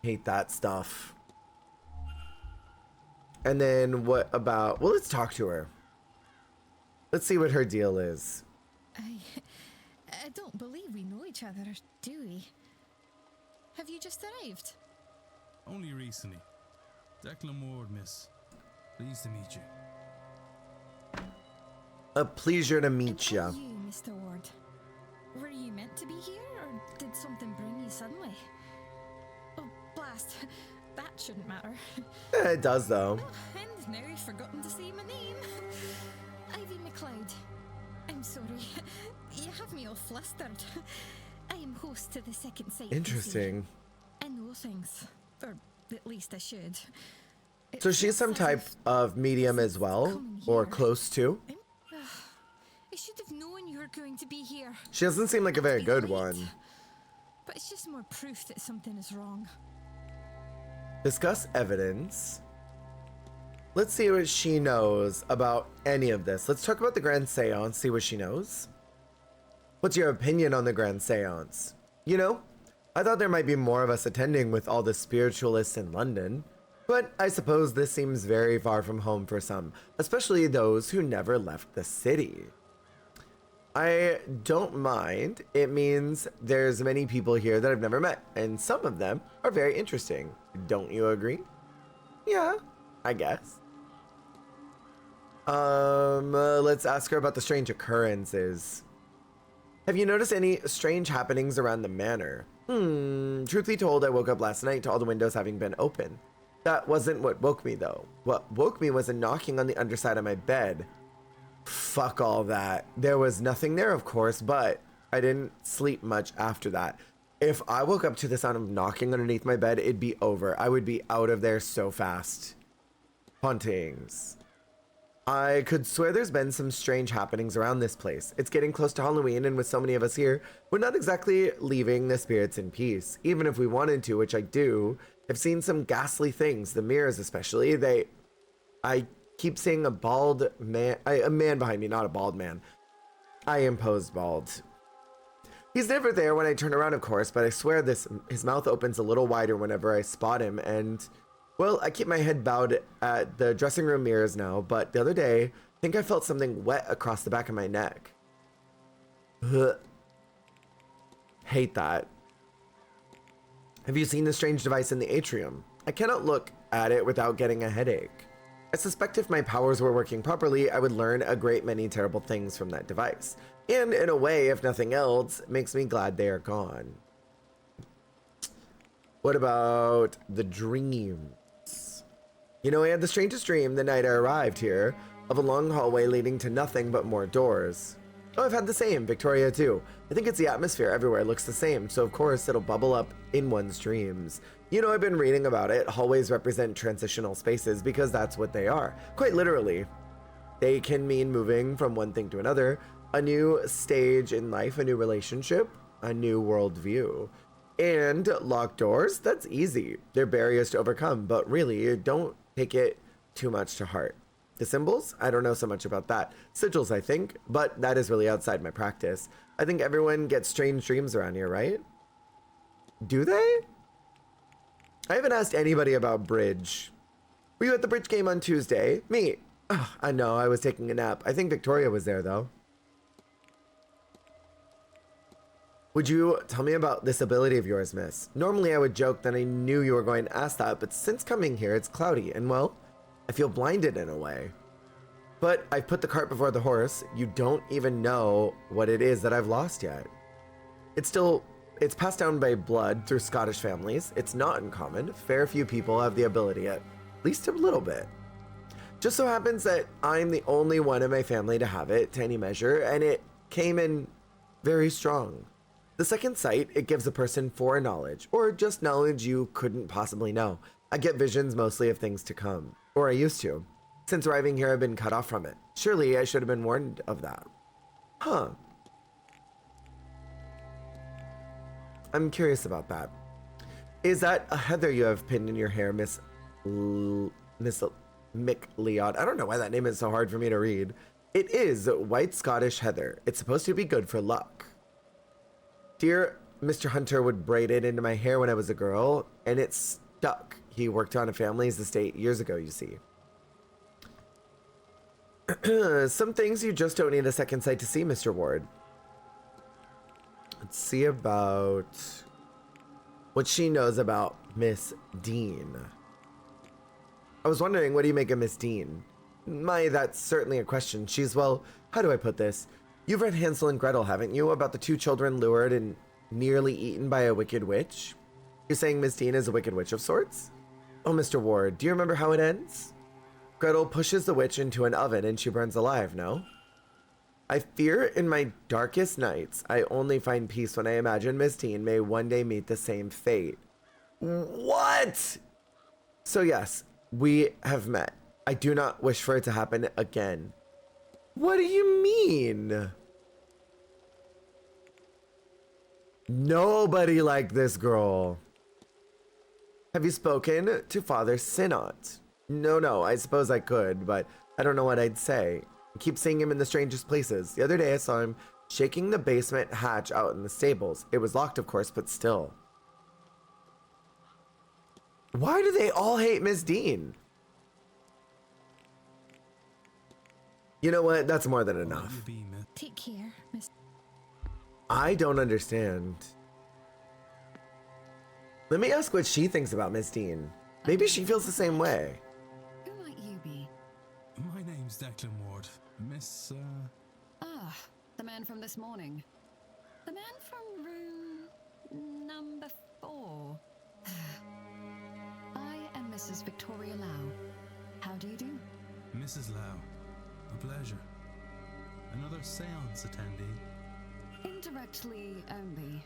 Hate that stuff. And then what about... Well, let's talk to her. Let's see what her deal is. I don't believe we know each other, do we? Have you just arrived? Only recently. Declan Ward, miss. Pleased to meet you. A pleasure to meet And ya. are you, Mr. Ward? Were you meant to be here, or did something bring you suddenly? Oh, blast. That shouldn't matter. It does, though. Oh, and now you've forgotten to say my name. Ivy McLeod. I'm sorry. You have me all flustered. I am host to the Second Sight. Interesting. I know things. Or at least I should. It So she's some feels type as if of medium as well, coming or here. close to. I should have known you were going to be here. She doesn't seem like a very Be good late. one. But it's just more proof that something is wrong. Discuss evidence. Let's see what she knows about any of this. Let's talk about the Grand Seance, see what she knows. What's your opinion on the Grand Seance? You know, I thought there might be more of us attending with all the spiritualists in London, but I suppose this seems very far from home for some, especially those who never left the city. I don't mind. It means there's many people here that I've never met, and some of them are very interesting. Don't you agree? Yeah, I guess. Let's ask her about the strange occurrences. Have you noticed any strange happenings around the manor? Truth be told, I woke up last night to all the windows having been open. That wasn't what woke me, though. What woke me was a knocking on the underside of my bed. Fuck all that. There was nothing there, of course, but I didn't sleep much after that. If I woke up to the sound of knocking underneath my bed, it'd be over. I would be out of there so fast. Hauntings. I could swear there's been some strange happenings around this place. It's getting close to Halloween, and with so many of us here, we're not exactly leaving the spirits in peace. Even if we wanted to, which I do, I've seen some ghastly things, the mirrors especially. I keep seeing a bald man, a man behind me, not a bald man. I imposed bald. He's never there when I turn around, of course, but I swear his mouth opens a little wider whenever I spot him, and... well, I keep my head bowed at the dressing room mirrors now, but the other day, I think I felt something wet across the back of my neck. Ugh. Hate that. Have you seen the strange device in the atrium? I cannot look at it without getting a headache. I suspect if my powers were working properly, I would learn a great many terrible things from that device. And in a way, if nothing else, it makes me glad they are gone. What about the dreams? You know, I had the strangest dream the night I arrived here, of a long hallway leading to nothing but more doors. Oh, I've had the same, Victoria too. I think it's the atmosphere everywhere looks the same, so of course it'll bubble up in one's dreams. You know, I've been reading about it. Hallways represent transitional spaces because that's what they are. Quite literally. They can mean moving from one thing to another, a new stage in life, a new relationship, a new worldview. And locked doors, that's easy. They're barriers to overcome, but really, don't take it too much to heart. The symbols? I don't know so much about that. Sigils, I think, but that is really outside my practice. I think everyone gets strange dreams around here, right? Do they? I haven't asked anybody about bridge. Were you at the bridge game on Tuesday? Me. Ugh, I know, I was taking a nap. I think Victoria was there, though. Would you tell me about this ability of yours, miss? Normally I would joke that I knew you were going to ask that, but since coming here, it's cloudy, and well, I feel blinded in a way. But I've put the cart before the horse. You don't even know what it is that I've lost yet. It's passed down by blood through Scottish families. It's not uncommon. Fair few people have the ability, at least a little bit. Just so happens that I'm the only one in my family to have it, to any measure, and it came in very strong. The second sight, it gives a person foreknowledge, or just knowledge you couldn't possibly know. I get visions mostly of things to come, or I used to. Since arriving here, I've been cut off from it. Surely I should have been warned of that. Huh. I'm curious about that. Is that a heather you have pinned in your hair, Miss McLeod? I don't know why that name is so hard for me to read. It is white Scottish heather. It's supposed to be good for luck. Dear Mr. Hunter would braid it into my hair when I was a girl, and it stuck. He worked on a family's estate years ago, you see. Some things you just don't need a second sight to see, Mr. Ward. Let's see about what she knows about Miss Dean. I was wondering, what do you make of Miss Dean? That's certainly a question. She's, well, how do I put this? You've read Hansel and Gretel, haven't you? About the two children lured and nearly eaten by a wicked witch? You're saying Miss Dean is a wicked witch of sorts? Oh, Mr. Ward, do you remember how it ends? Gretel pushes the witch into an oven and she burns alive, no? I fear in my darkest nights, I only find peace when I imagine Miss Dean may one day meet the same fate. What? So yes, we have met. I do not wish for it to happen again. What do you mean? Nobody liked this girl. Have you spoken to Father Synod? No, I suppose I could, but I don't know what I'd say. I keep seeing him in the strangest places. The other day I saw him shaking the basement hatch out in the stables. It was locked, of course, but still. Why do they all hate Miss Dean? You know what? That's more than enough. Take care, Miss. I don't understand. Let me ask what she thinks about Miss Dean. Maybe she feels the same way. Who might you be? My name's Declan Ward. Miss, Ah, the man from this morning. The man from room number 4. I am Mrs. Victoria Lau. How do you do? Mrs. Lau. A pleasure. Another seance attendee. Indirectly only.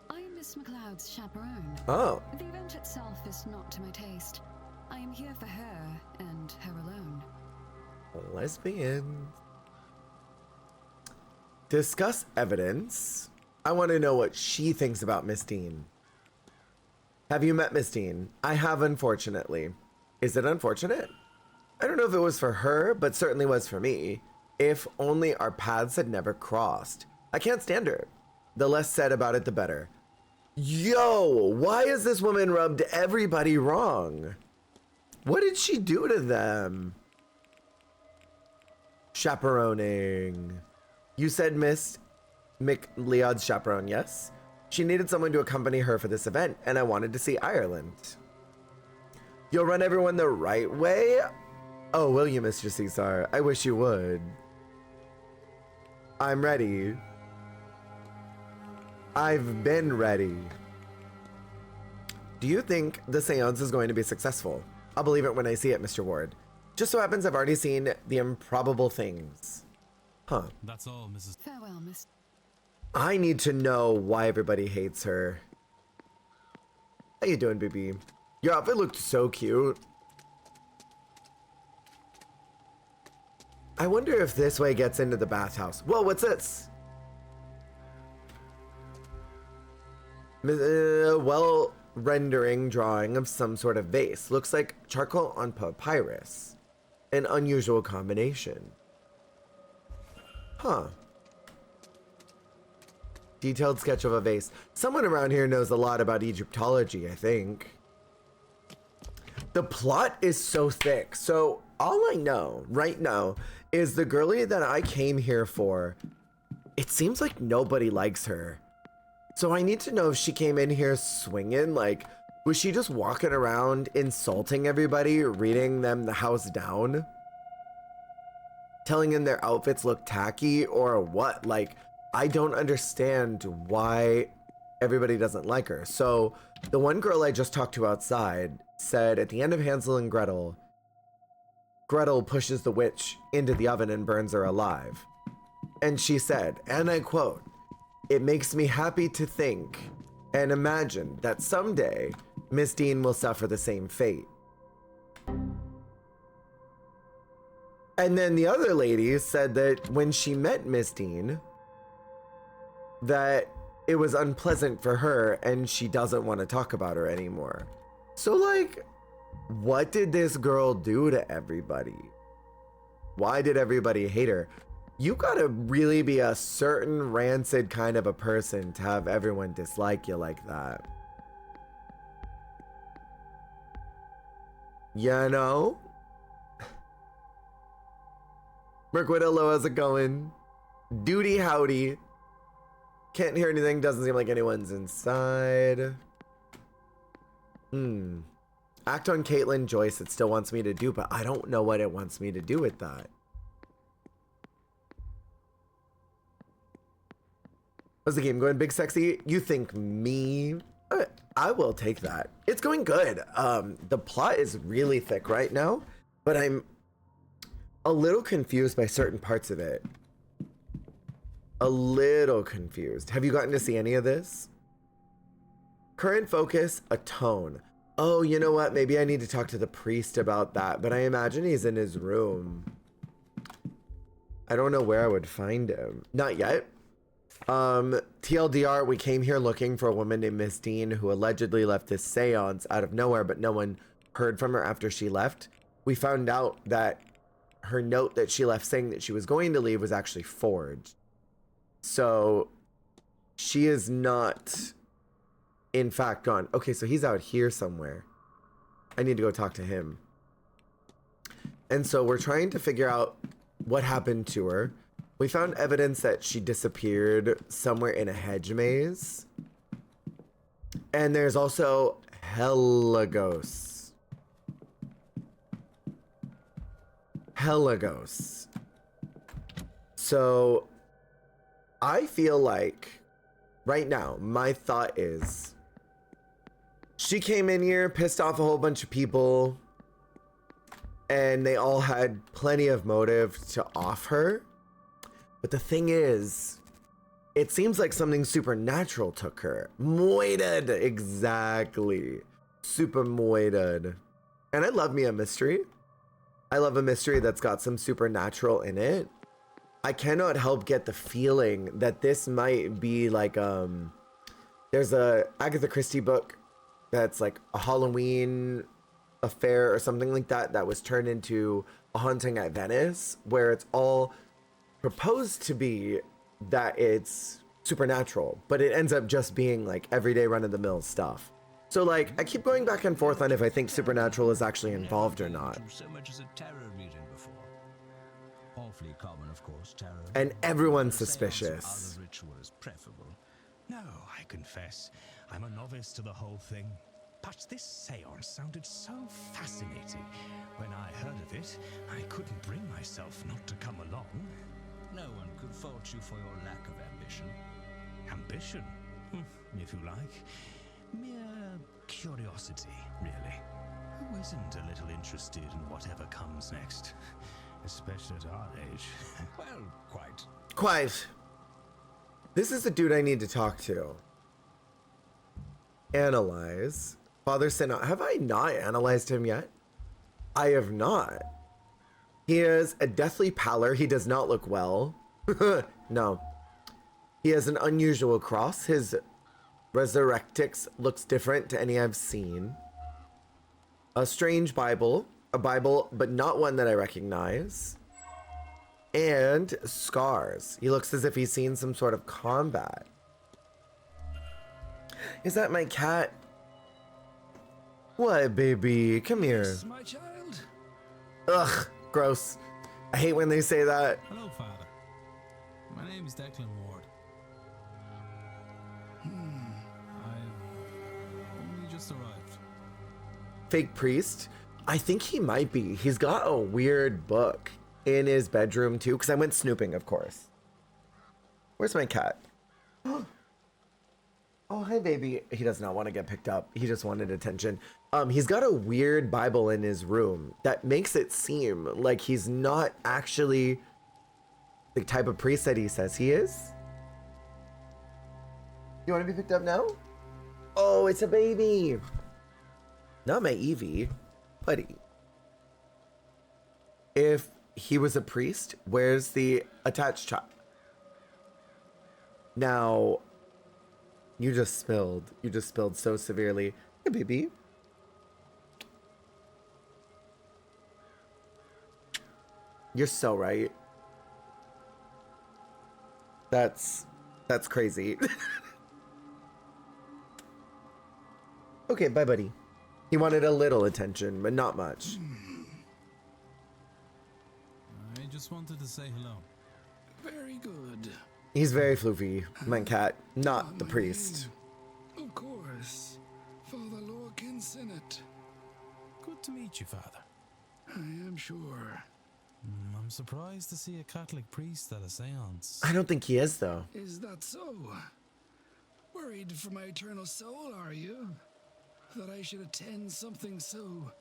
I am Miss McLeod's chaperone. Oh. The event itself is not to my taste. I am here for her and her alone. Lesbian. Discuss evidence. I want to know what she thinks about Miss Dean. Have you met Miss Dean? I have, unfortunately. Is it unfortunate? I don't know if it was for her, but certainly was for me. If only our paths had never crossed. I can't stand her. The less said about it, the better. Yo, why has this woman rubbed everybody wrong? What did she do to them? Chaperoning. You said Miss McLeod's chaperone, yes? She needed someone to accompany her for this event, and I wanted to see Ireland. You'll run everyone the right way? Oh, will you, Mr. Caesar? I wish you would. I'm ready. I've been ready. Do you think the seance is going to be successful? I'll believe it when I see it, Mr. Ward. Just so happens I've already seen the improbable things. Huh. That's all, Mrs. Farewell, Miss. I need to know why everybody hates her. How you doing, baby? Your outfit looked so cute. I wonder if this way gets into the bathhouse. Whoa, what's this? Well, rendering drawing of some sort of vase. Looks like charcoal on papyrus. An unusual combination. Huh. Detailed sketch of a vase. Someone around here knows a lot about Egyptology, I think. The plot is so thick. So all I know right now is the girlie that I came here for, it seems like nobody likes her. So I need to know if she came in here swinging, like, was she just walking around insulting everybody, reading them the house down? Telling them their outfits look tacky or what? Like, I don't understand why everybody doesn't like her. So the one girl I just talked to outside said at the end of Hansel and Gretel, Gretel pushes the witch into the oven and burns her alive. And she said, and I quote, "It makes me happy to think and imagine that someday Miss Dean will suffer the same fate." And then the other lady said that when she met Miss Dean, that it was unpleasant for her and she doesn't want to talk about her anymore. So like, what did this girl do to everybody? Why did everybody hate her? You gotta really be a certain rancid kind of a person to have everyone dislike you like that. You know? Mirkwood, hello, how's it going? Duty howdy. Can't hear anything, doesn't seem like anyone's inside. Act on Caitlin Joyce, it still wants me to do, but I don't know what it wants me to do with that. How's the game going, Big Sexy? You think me? I will take that. It's going good. The plot is really thick right now, but I'm a little confused by certain parts of it. A little confused. Have you gotten to see any of this? Current focus, a tone. Oh, you know what? Maybe I need to talk to the priest about that, but I imagine he's in his room. I don't know where I would find him. Not yet. TLDR, we came here looking for a woman named Miss Dean who allegedly left this seance out of nowhere, but no one heard from her after she left. We found out that her note that she left saying that she was going to leave was actually forged. So she is not, in fact, gone. Okay, so he's out here somewhere. I need to go talk to him. And so we're trying to figure out what happened to her. We found evidence that she disappeared somewhere in a hedge maze. And there's also hella ghosts. hella ghosts. So I feel like right now, my thought is she came in here, pissed off a whole bunch of people, and they all had plenty of motive to off her. But the thing is, it seems like something supernatural took her. Moited, exactly. Super moited. And I love me a mystery. I love a mystery that's got some supernatural in it. I cannot help get the feeling that this might be like, there's a Agatha Christie book that's like a Halloween affair or something like that that was turned into A Haunting at Venice, where it's all proposed to be that it's supernatural, but it ends up just being like everyday run-of-the-mill stuff. So like, I keep going back and forth on if I think supernatural is actually involved or not. So much as a tarot reading before. Awfully common, of course, tarot. And everyone's The seance of suspicious. other ritual is preferable. No, I confess, I'm a novice to the whole thing. But this seance sounded so fascinating. When I heard of it, I couldn't bring myself not to come along. No one could fault you for your lack of ambition. Ambition? If you like. Mere curiosity, really. Who isn't a little interested in whatever comes next? Especially at our age. Well, quite. Quite. This is the dude I need to talk to. Analyze. Father Sinat. Have I not analyzed him yet? I have not. He has a deathly pallor. He does not look well. No. He has an unusual cross. His Resurrectix looks different to any I've seen. A strange Bible. A Bible, but not one that I recognize. And scars. He looks as if he's seen some sort of combat. Is that my cat? What, baby? Come here. Yes, my child. Ugh, gross. I hate when they say that. Hello, Father. My name is Declan Ward. I've only just arrived. Fake priest? I think he might be. He's got a weird book in his bedroom too, because I went snooping, of course. Where's my cat? Oh, hi, baby. He does not want to get picked up. He just wanted attention. He's got a weird Bible in his room that makes it seem like he's not actually the type of priest that he says he is. You want to be picked up now? Oh, it's a baby. Not my Evie, buddy. If he was a priest, where's the attached child? Now, you just spilled. You just spilled so severely. Hey, baby. You're so right. That's crazy. Okay, bye, buddy. He wanted a little attention, but not much. I just wanted to say hello. Very good. He's very floofy, my cat, not the priest. Of course. Father Lorcan Sinnott. Good to meet you, Father. I am sure. I'm surprised to see a Catholic priest at a seance. I don't think he is, though. Is that so? Worried for my eternal soul, are you? That I should attend something so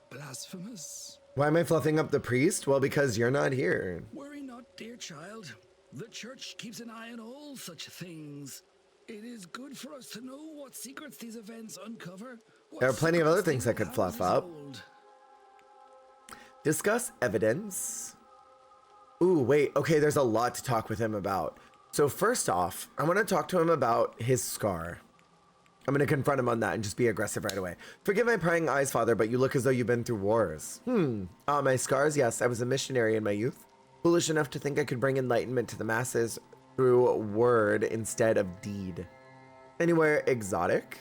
blasphemous? Why am I fluffing up the priest? Well, because you're not here. Worry not, dear child. The church keeps an eye on all such things. It is good for us to know what secrets these events uncover. There are plenty of other things I could fluff up. Discuss evidence. Ooh, wait. Okay, there's a lot to talk with him about. So first off, I want to talk to him about his scar. I'm going to confront him on that and just be aggressive right away. Forgive my prying eyes, Father, but you look as though you've been through wars. My scars? Yes, I was a missionary in my youth. Foolish enough to think I could bring enlightenment to the masses through word instead of deed. Anywhere exotic?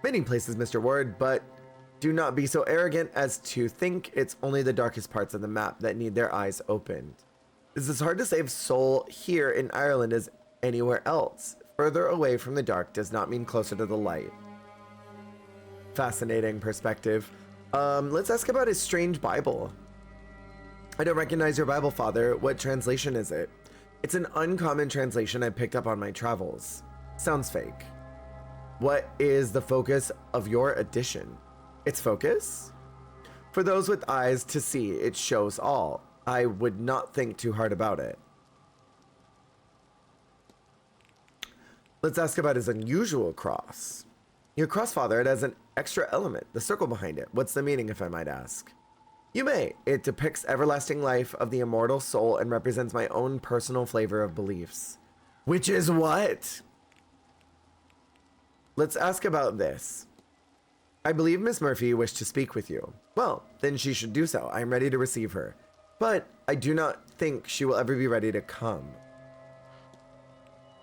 Many places, Mr. Ward, but do not be so arrogant as to think it's only the darkest parts of the map that need their eyes opened. It's as hard to save soul here in Ireland as anywhere else. Further away from the dark does not mean closer to the light. Fascinating perspective. Let's ask about his strange Bible. I don't recognize your Bible, Father. What translation is it? It's an uncommon translation I picked up on my travels. Sounds fake. What is the focus of your edition? Its focus? For those with eyes to see, it shows all. I would not think too hard about it. Let's ask about his unusual cross. Your cross, Father, it has an extra element, the circle behind it. What's the meaning, if I might ask? You may. It depicts everlasting life of the immortal soul and represents my own personal flavor of beliefs. Which is what? Let's ask about this. I believe Miss Murphy wished to speak with you. Well, then she should do so. I am ready to receive her. But I do not think she will ever be ready to come.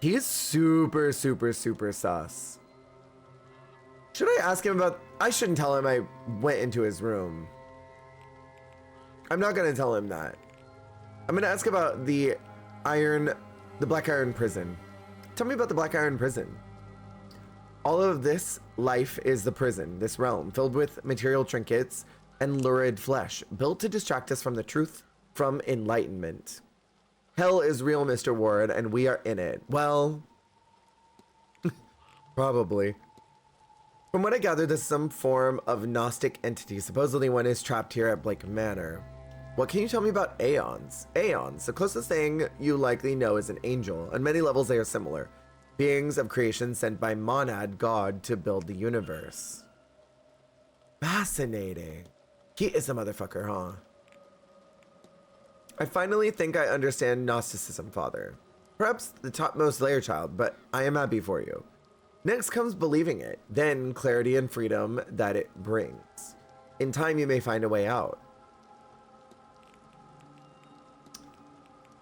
He is super, super, super sus. Should I ask him about... I shouldn't tell him I went into his room. I'm not going to tell him that. I'm going to ask about the Black Iron Prison. Tell me about the Black Iron Prison. All of this life is the prison, this realm, filled with material trinkets and lurid flesh, built to distract us from the truth, from enlightenment. Hell is real, Mr. Ward, and we are in it. Well, probably. From what I gather, this is some form of Gnostic entity. Supposedly one is trapped here at Blake Manor. What can you tell me about Aeons? Aeons, the closest thing you likely know is an angel. On many levels they are similar. Beings of creation sent by Monad, God, to build the universe. Fascinating. He is a motherfucker, huh? I finally think I understand Gnosticism, Father. Perhaps the topmost layer, child, but I am happy for you. Next comes believing it, then clarity and freedom that it brings. In time, you may find a way out.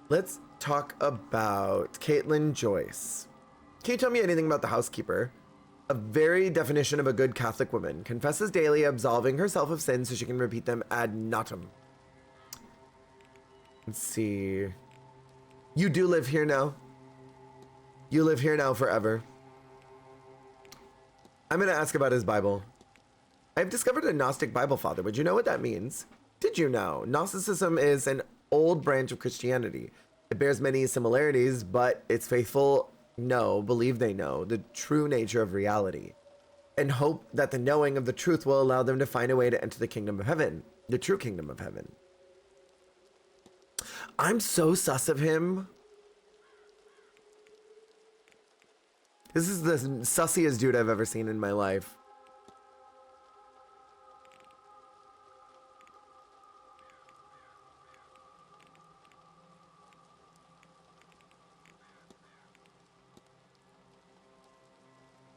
Let's talk about Caitlin Joyce. Can you tell me anything about the housekeeper? A very definition of a good Catholic woman. Confesses daily, absolving herself of sins so she can repeat them ad nauseam. Let's see. You do live here now? You live here now forever? I'm going to ask about his Bible. I've discovered a Gnostic Bible, Father. Would you know what that means? Did you know? Gnosticism is an old branch of Christianity. It bears many similarities, but its faithful believe they know the true nature of reality, and hope that the knowing of the truth will allow them to find a way to enter the kingdom of heaven, the true kingdom of heaven. I'm so sus of him. This is the sussiest dude I've ever seen in my life.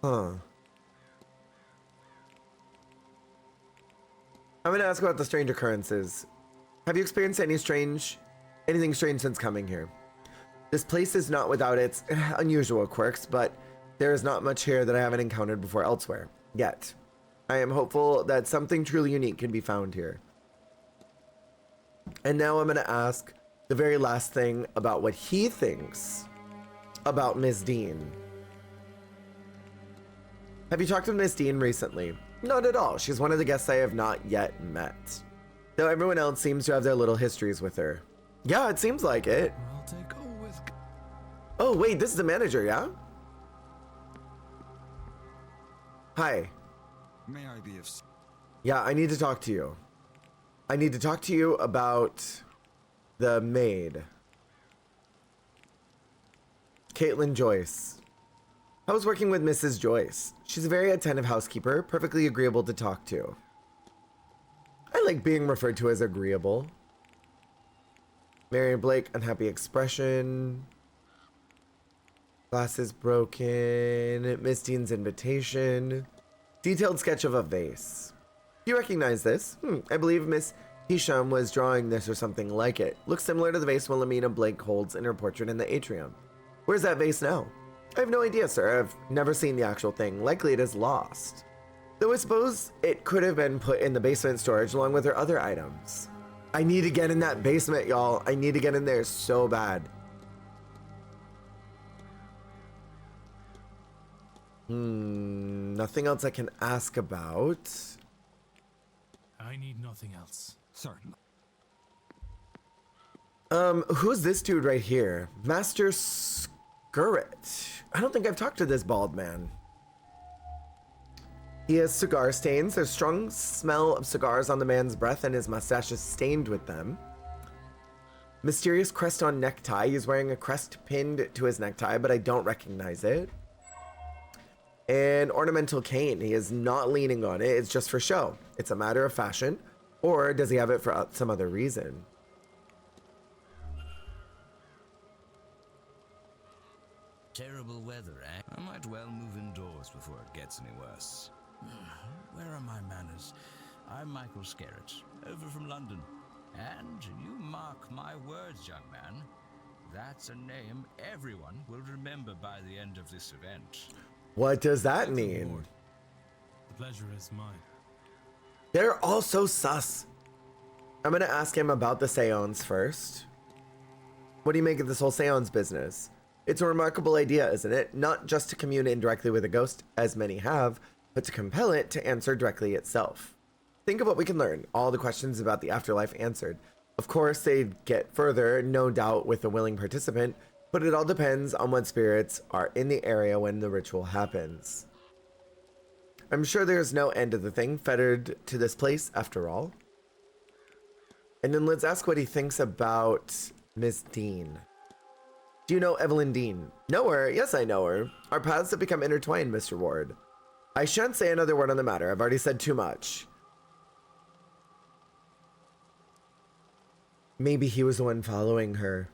Huh. I'm gonna ask about the strange occurrences. Have you experienced anything strange since coming here? This place is not without its unusual quirks, but there is not much here that I haven't encountered before elsewhere, yet. I am hopeful that something truly unique can be found here. And now I'm gonna ask the very last thing about what he thinks about Miss Dean. Have you talked to Miss Dean recently? Not at all. She's one of the guests I have not yet met. Though everyone else seems to have their little histories with her. Yeah, it seems like it. I'll take with. Oh, wait, this is the manager, yeah? Hi. May I be of... Yeah, I need to talk to you. I need to talk to you about the maid. Caitlin Joyce. I was working with Mrs. Joyce. She's a very attentive housekeeper, perfectly agreeable to talk to. I like being referred to as agreeable. Marion Blake, unhappy expression. Glasses broken. Miss Dean's invitation. Detailed sketch of a vase. Do you recognize this? I believe Miss Hisham was drawing this or something like it. Looks similar to the vase Wilhelmina Blake holds in her portrait in the atrium. Where's that vase now? I have no idea, sir. I've never seen the actual thing. Likely it is lost. Though I suppose it could have been put in the basement storage along with her other items. I need to get in that basement, y'all. I need to get in there so bad. Nothing else I can ask about. I need nothing else. Certainly. Who's this dude right here? Master Skirret. I don't think I've talked to this bald man. He has cigar stains. There's strong smell of cigars on the man's breath and his mustache is stained with them. Mysterious crest on necktie. He's wearing a crest pinned to his necktie, but I don't recognize it. An ornamental cane. He is not leaning on it. It's just for show. It's a matter of fashion. Or does he have it for some other reason? Terrible weather, eh? I might well move indoors before it gets any worse. Where are my manners? I'm Michael Skerritt, over from London. And you mark my words, young man, that's a name everyone will remember by the end of this event. What does that mean? The pleasure is mine. They're all so sus. I'm gonna ask him about the seance first. What do you make of this whole seance business? It's a remarkable idea, isn't it? Not just to commune indirectly with a ghost, as many have, but to compel it to answer directly itself. Think of what we can learn. All the questions about the afterlife answered. Of course, they'd get further, no doubt, with a willing participant, but it all depends on what spirits are in the area when the ritual happens. I'm sure there's no end to the thing, fettered to this place, after all. And then let's ask what he thinks about Miss Dean. Do you know Evelyn Dean? Know her? Yes, I know her. Our paths have become intertwined, Mr. Ward. I shan't say another word on the matter. I've already said too much. Maybe he was the one following her.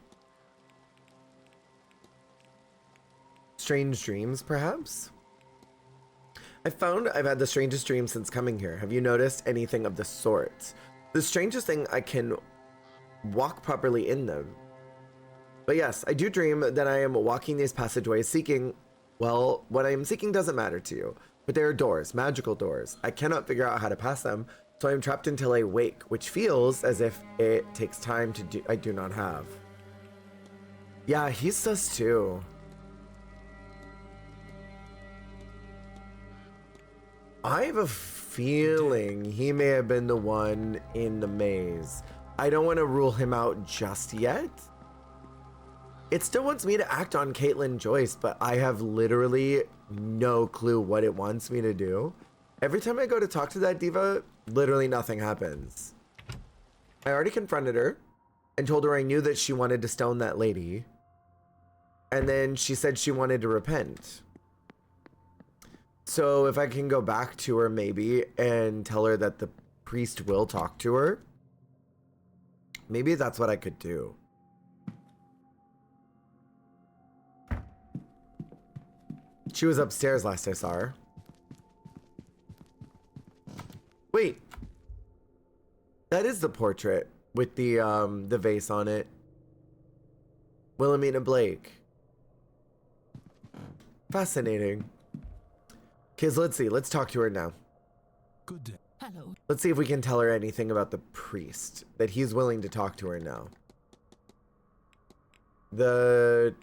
Strange dreams, perhaps? I found I've had the strangest dreams since coming here. Have you noticed anything of the sort? The strangest thing, I can walk properly in them. But yes, I do dream that I am walking these passageways seeking, well, what I am seeking doesn't matter to you. But there are doors, magical doors. I cannot figure out how to pass them, so I am trapped until I wake, which feels as if it takes time to do. I do not have. Yeah, he's sus too. I have a feeling he may have been the one in the maze. I don't want to rule him out just yet. It still wants me to act on Caitlin Joyce, but I have literally no clue what it wants me to do. Every time I go to talk to that diva, literally nothing happens. I already confronted her and told her I knew that she wanted to stone that lady. And then she said she wanted to repent. So if I can go back to her maybe and tell her that the priest will talk to her, maybe that's what I could do. She was upstairs last I saw her. Wait. That is the portrait with the vase on it. Wilhelmina Blake. Fascinating. Kids, let's see. Let's talk to her now. Good day. Hello. Let's see if we can tell her anything about the priest. That he's willing to talk to her now. The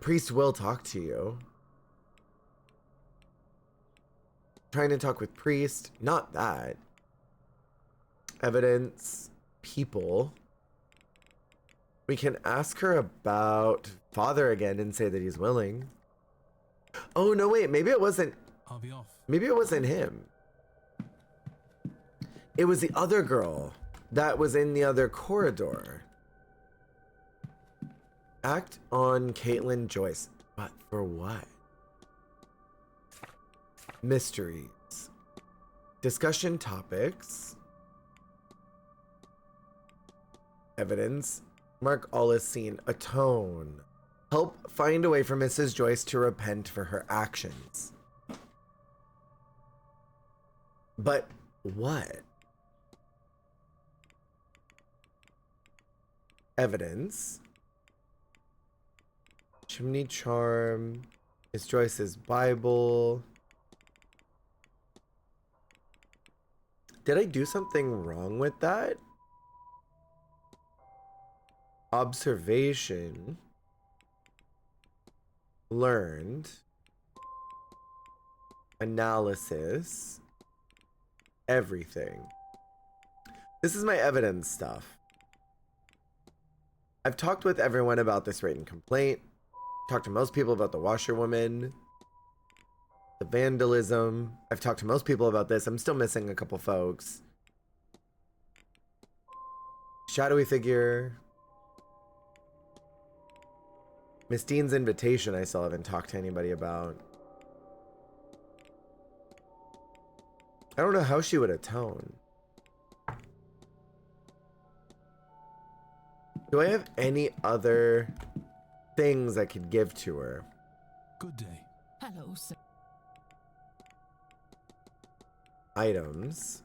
priest will talk to you. Trying to talk with priest. Not that. Evidence. People. We can ask her about father again and say that he's willing. Oh, no, wait. Maybe it wasn't. I'll be off. Maybe it wasn't him. It was the other girl that was in the other corridor. Act on Caitlin Joyce. But for what? Mysteries. Discussion topics. Evidence. Mark all is seen. Atone. Help find a way for Mrs. Joyce to repent for her actions. But what? Evidence. Chimney charm. Miss Joyce's Bible. Did I do something wrong with that? Observation. Learned. Analysis. Everything. This is my evidence stuff. I've talked with everyone about this written complaint. Talked to most people about the washerwoman. The vandalism. I've talked to most people about this. I'm still missing a couple folks. Shadowy figure. Miss Dean's invitation I still haven't talked to anybody about. I don't know how she would atone. Do I have any other things I could give to her? Good day. Hello, sir. Items.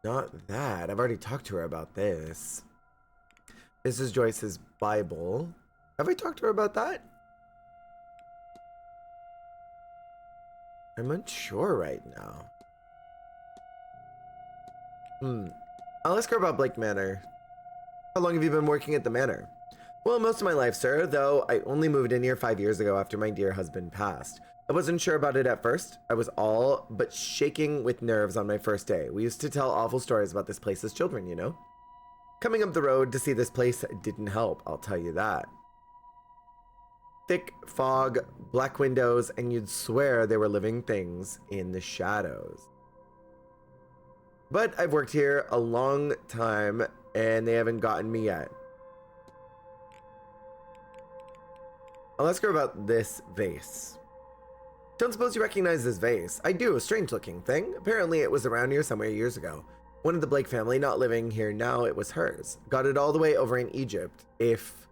Not that. I've already talked to her about this. Mrs. Joyce's Bible. Have I talked to her about that? I'm unsure right now. I'll ask her about Blake Manor. How long have you been working at the Manor? Well, most of my life, sir, though I only moved in here 5 years ago after my dear husband passed. I wasn't sure about it at first. I was all but shaking with nerves on my first day. We used to tell awful stories about this place as children, you know? Coming up the road to see this place didn't help, I'll tell you that. Thick fog, black windows, and you'd swear they were living things in the shadows. But I've worked here a long time, and they haven't gotten me yet. I'll ask her about this vase. Don't suppose you recognize this vase? I do, a strange looking thing. Apparently it was around here somewhere years ago. One of the Blake family, not living here now, it was hers. Got it all the way over in Egypt, if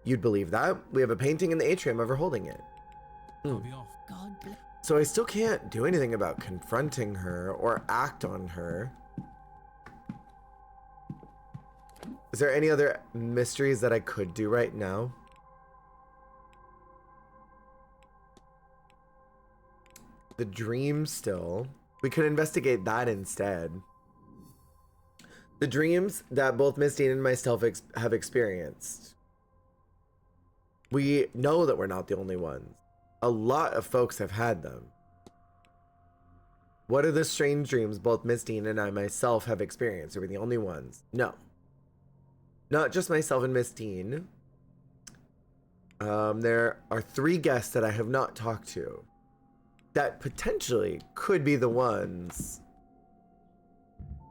you'd believe that. We have a painting in the atrium of her holding it. I'll be off. God bless. So I still can't do anything about confronting her or act on her. Is there any other mysteries that I could do right now? The dream still. We could investigate that instead. The dreams that both Miss Dean and myself have experienced. We know that we're not the only ones. A lot of folks have had them. What are the strange dreams both Miss Dean and I myself have experienced? Are we the only ones? No. Not just myself and Miss Dean. There are 3 guests that I have not talked to that potentially could be the ones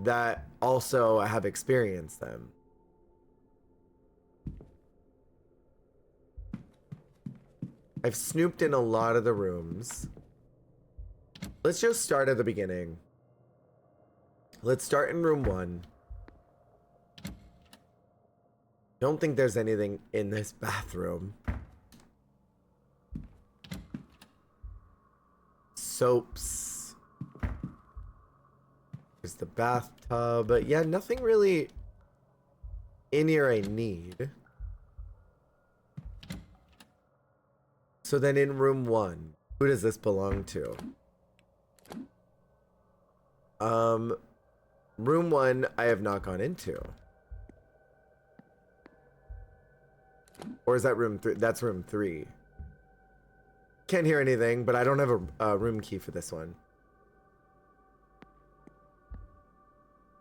that also have experienced them. I've snooped in a lot of the rooms. Let's just start at the beginning. Let's start in room 1. Don't think there's anything in this bathroom. Soaps. There's the bathtub. But yeah, nothing really in here I need. So then in room 1, who does this belong to? Room 1 I have not gone into. Or is that room 3? That's room 3. Can't hear anything, but I don't have a room key for this one.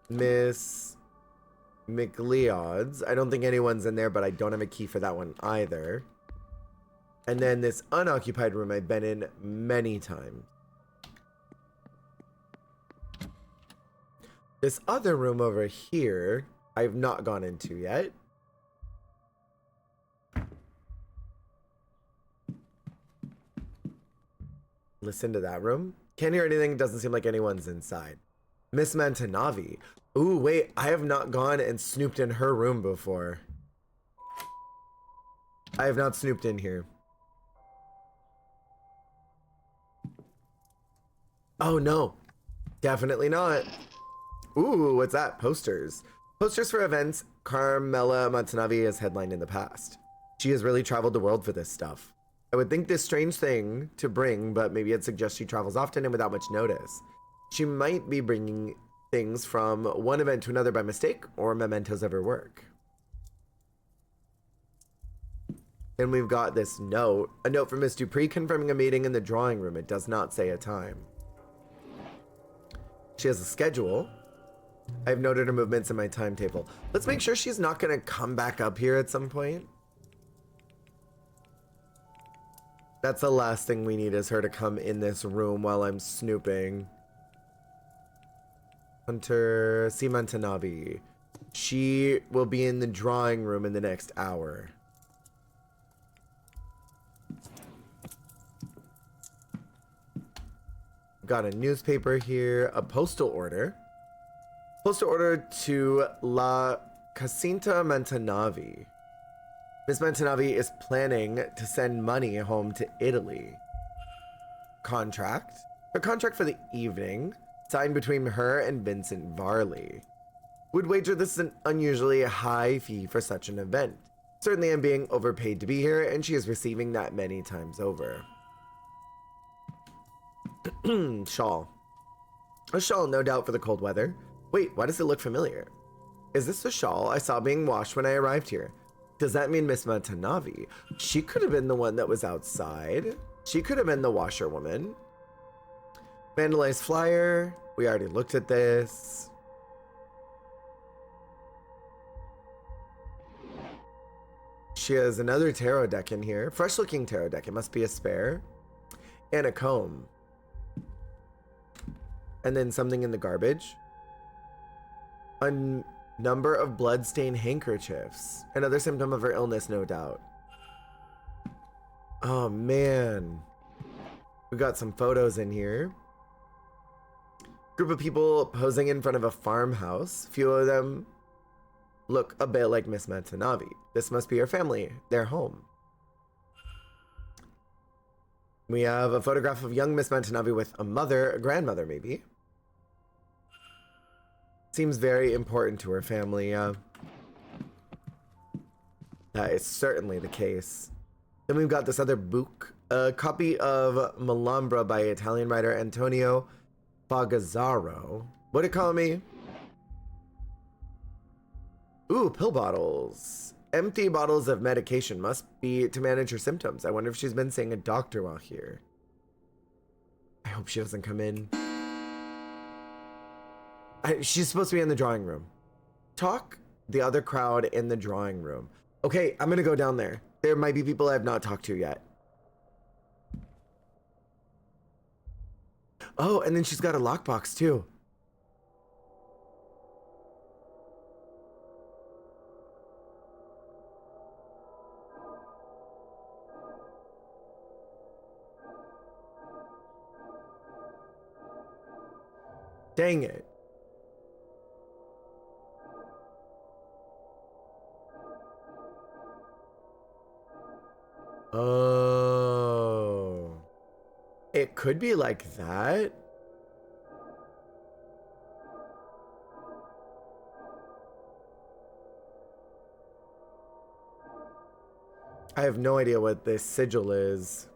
Miss McLeod's. I don't think anyone's in there, but I don't have a key for that one either. And then this unoccupied room I've been in many times. This other room over here, I've not gone into yet. Listen to that room. Can't hear anything. Doesn't seem like anyone's inside. Miss Mantanavi. Ooh, wait. I have not gone and snooped in her room before. I have not snooped in here. Oh, no. Definitely not. Ooh, what's that? Posters. Posters for events Carmela Mantanavi has headlined in the past. She has really traveled the world for this stuff. I would think this strange thing to bring, but maybe it suggests she travels often and without much notice. She might be bringing things from one event to another by mistake or mementos of her work. Then we've got this note. A note from Miss Dupree confirming a meeting in the drawing room. It does not say a time. She has a schedule. I've noted her movements in my timetable. Let's make sure she's not gonna come back up here at some point. That's the last thing we need, is her to come in this room while I'm snooping. Hunter Simantanavi. She will be in the drawing room in the next hour. Got a newspaper here, a postal order. Postal order to La Casinta Mantanavi. Miss Mantanavi is planning to send money home to Italy. Contract. A contract for the evening, signed between her and Vincent Varley. Would wager this is an unusually high fee for such an event. Certainly I'm being overpaid to be here, and she is receiving that many times over. Shawl. A shawl, no doubt, for the cold weather. Wait, why does it look familiar? Is this the shawl I saw being washed when I arrived here? Does that mean Miss Mantanavi? She could have been the one that was outside. She could have been the washerwoman. Vandalized flyer. We already looked at this. She has another tarot deck in here. Fresh looking tarot deck. It must be a spare. And a comb. And then something in the garbage. A number of blood-stained handkerchiefs. Another symptom of her illness, no doubt. Oh, man. We got some photos in here. Group of people posing in front of a farmhouse. Few of them look a bit like Miss Mantanavi. This must be her family, their home. We have a photograph of young Miss Mantanavi with a mother, a grandmother maybe. Seems very important to her family. That is certainly the case. Then we've got this other book, a copy of Malambra by Italian writer Antonio Fagazzaro. What'd it call me? Ooh, pill bottles. Empty bottles of medication must be to manage her symptoms. I wonder if she's been seeing a doctor while here. I hope she doesn't come in. She's supposed to be in the drawing room. Talk the other crowd in the drawing room. Okay, I'm gonna go down there. There might be people I have not talked to yet. Oh, and then she's got a lockbox too. Dang it. Oh. It could be like that. I have no idea what this sigil is.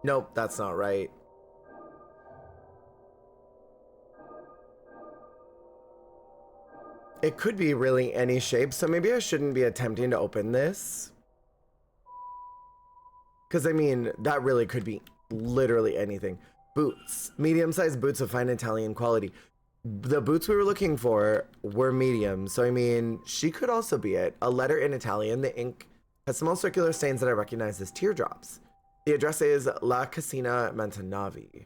Nope, that's not right. It could be really any shape, so maybe I shouldn't be attempting to open this. Because, I mean, that really could be literally anything. Boots. Medium-sized boots of fine Italian quality. The boots we were looking for were medium, so, I mean, she could also be it. A letter in Italian. The ink has small circular stains that I recognize as teardrops. The address is La Casina Mantanavi.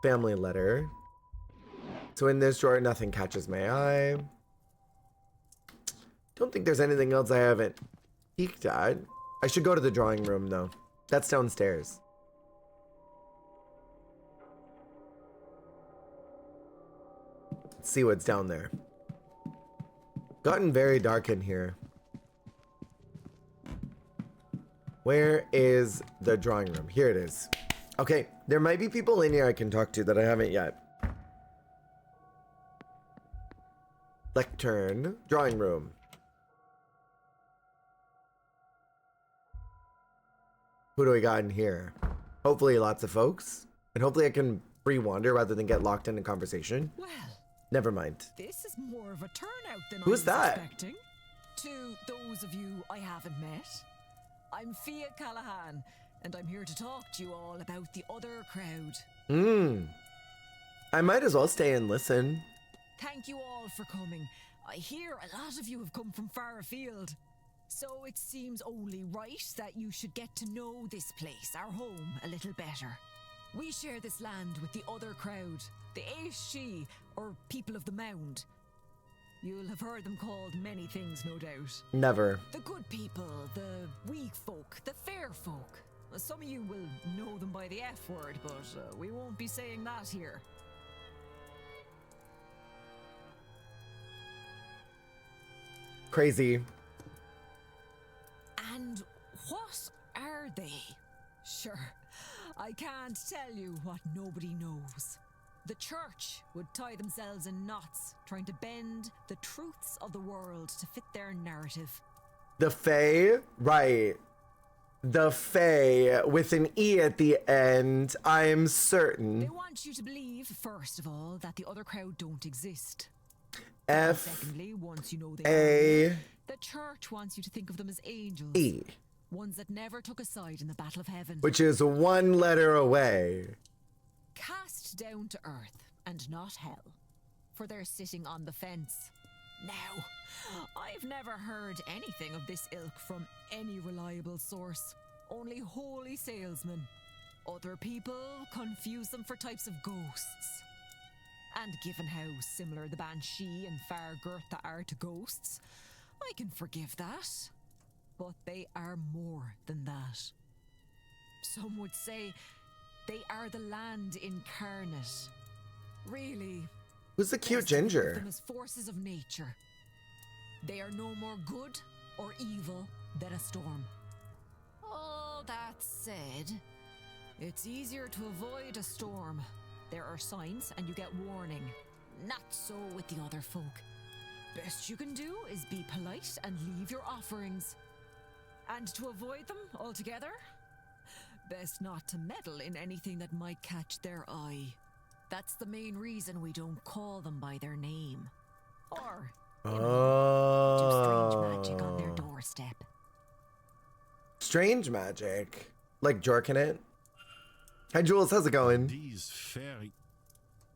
Family letter. So in this drawer, nothing catches my eye. Don't think there's anything else I haven't peeked at. I should go to the drawing room, though. That's downstairs. Let's see what's down there. Gotten very dark in here. Where is the drawing room? Here it is. Okay, there might be people in here I can talk to that I haven't yet. Lectern, drawing room. Who do we got in here? Hopefully lots of folks. And hopefully I can free wander rather than get locked in a conversation. Well, never mind. This is more of a turnout than Who's I was that? expecting. To those of you I haven't met, I'm Fia Callahan, and I'm here to talk to you all about the other crowd. I might as well stay and listen. Thank you all for coming. I hear a lot of you have come from far afield. So it seems only right that you should get to know this place, our home, a little better. We share this land with the other crowd, the Aishi, or people of the Mound. You'll have heard them called many things, no doubt. Never. The good people, the weak folk, the fair folk. Some of you will know them by the F word, but we won't be saying that here. Crazy. And what are they? Sure, I can't tell you what nobody knows. The church would tie themselves in knots, trying to bend the truths of the world to fit their narrative. The Fae? Right. The Fae with an E at the end, I'm certain. They want you to believe, first of all, that the other crowd don't exist. Secondly, once you know they are, the church wants you to think of them as angels. E. Ones that never took a side in the battle of heaven. Which is one letter away. Cast down to earth and not hell, for they're sitting on the fence. Now, I've never heard anything of this ilk from any reliable source. Only holy salesmen. Other people confuse them for types of ghosts. And given how similar the Banshee and Fargurtha are to ghosts, I can forgive that. But they are more than that. Some would say they are the land incarnate. Really. Who's the cute ginger? Them as forces of nature. They are no more good or evil than a storm. All that said, it's easier to avoid a storm. There are signs and you get warning. Not so with the other folk. Best you can do is be polite and leave your offerings. And to avoid them altogether, best not to meddle in anything that might catch their eye. That's the main reason we don't call them by their name. Or do strange magic on their doorstep. Strange magic? Like jorking it? Hi Jules, how's it going? These fairy...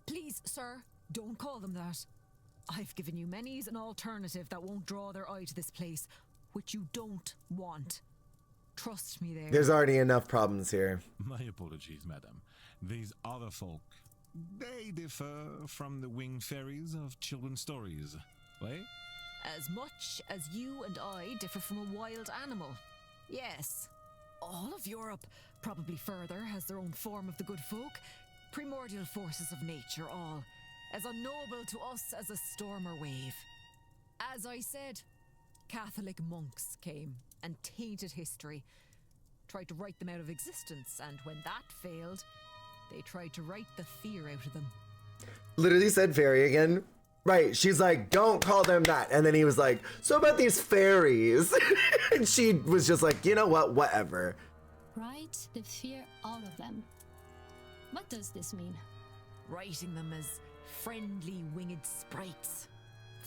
Please, sir, don't call them that. I've given you many's an alternative that won't draw their eye to this place, which you don't want. Trust me there. There's already enough problems here. My apologies, madam. These other folk, they differ from the winged fairies of children's stories, right? As much as you and I differ from a wild animal. Yes. All of Europe, probably further, has their own form of the good folk. Primordial forces of nature, all. As unknowable to us as a storm or wave. As I said, Catholic monks came and tainted history. Tried to write them out of existence, and when that failed, they tried to write the fear out of them. Literally said fairy again. Right, she's like, don't call them that. And then he was like, so about these fairies? And she was just like, you know what, whatever. Write the fear out of them. What does this mean? Writing them as friendly winged sprites.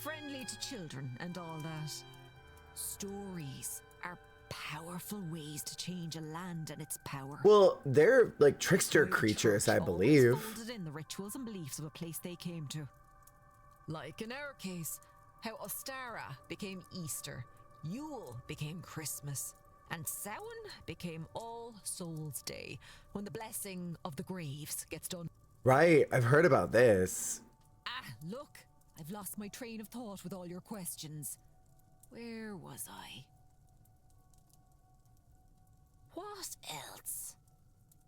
Friendly to children and all that. Stories are powerful ways to change a land and its power. Well, they're like trickster creatures, I believe. Folded in the rituals and beliefs of a place they came to. Like in our case, how Ostara became Easter, Yule became Christmas, and Samhain became All Souls Day, when the blessing of the graves gets done. Right, I've heard about this. Ah, look, I've lost my train of thought with all your questions. Where was I? What else?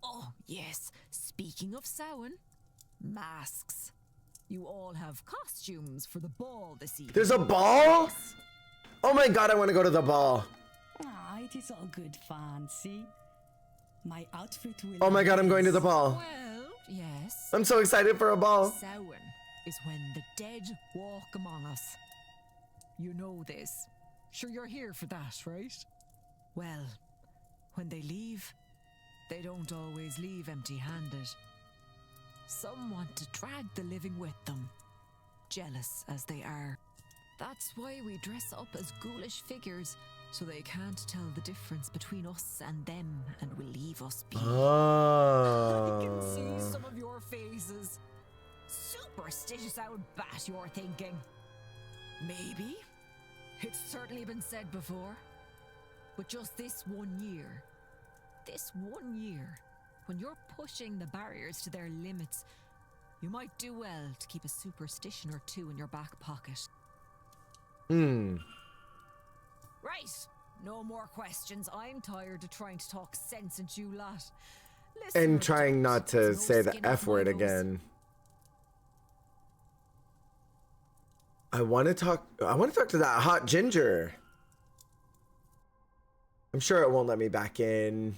Oh, yes, speaking of Samhain, masks. You all have costumes for the ball this evening. There's a ball? Oh my god, I want to go to the ball. Ah, it is all good fun, see? My outfit will... Oh my god, I'm going to the ball. Well, yes. I'm so excited for a ball. Samhain is when the dead walk among us. You know this. Sure you're here for that, right? Well, when they leave, they don't always leave empty-handed. Some want to drag the living with them, jealous as they are. That's why we dress up as ghoulish figures, so they can't tell the difference between us and them and will leave us be. Oh. I can see some of your faces. Superstitious old bat, you're thinking. Maybe. It's certainly been said before. But just this 1 year, when you're pushing the barriers to their limits, you might do well to keep a superstition or two in your back pocket. Hmm. Right. No more questions. I'm tired of trying to talk sense into you lot. Listen, And trying not to no say the skin F off my word nose. again. I want to talk to that hot ginger. I'm sure it won't let me back in.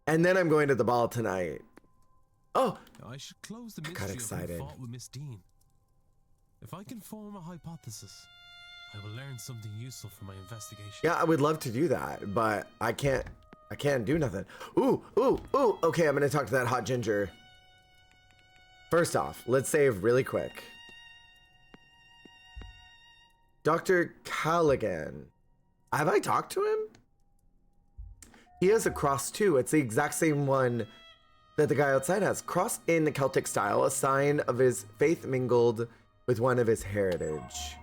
And then I'm going to the ball tonight. Oh, I should close the got mystery excited. of who fought with Miss Dean. If I can form a hypothesis, I will learn something useful for my investigation. yeah, I would love to do that, but I can't do nothing. Ooh. Okay, I'm going to talk to that hot ginger. First off, let's save really quick. Dr. Callaghan. Have I talked to him? He has a cross too. It's the exact same one that the guy outside has. Cross in the Celtic style, a sign of his faith mingled with one of his heritage.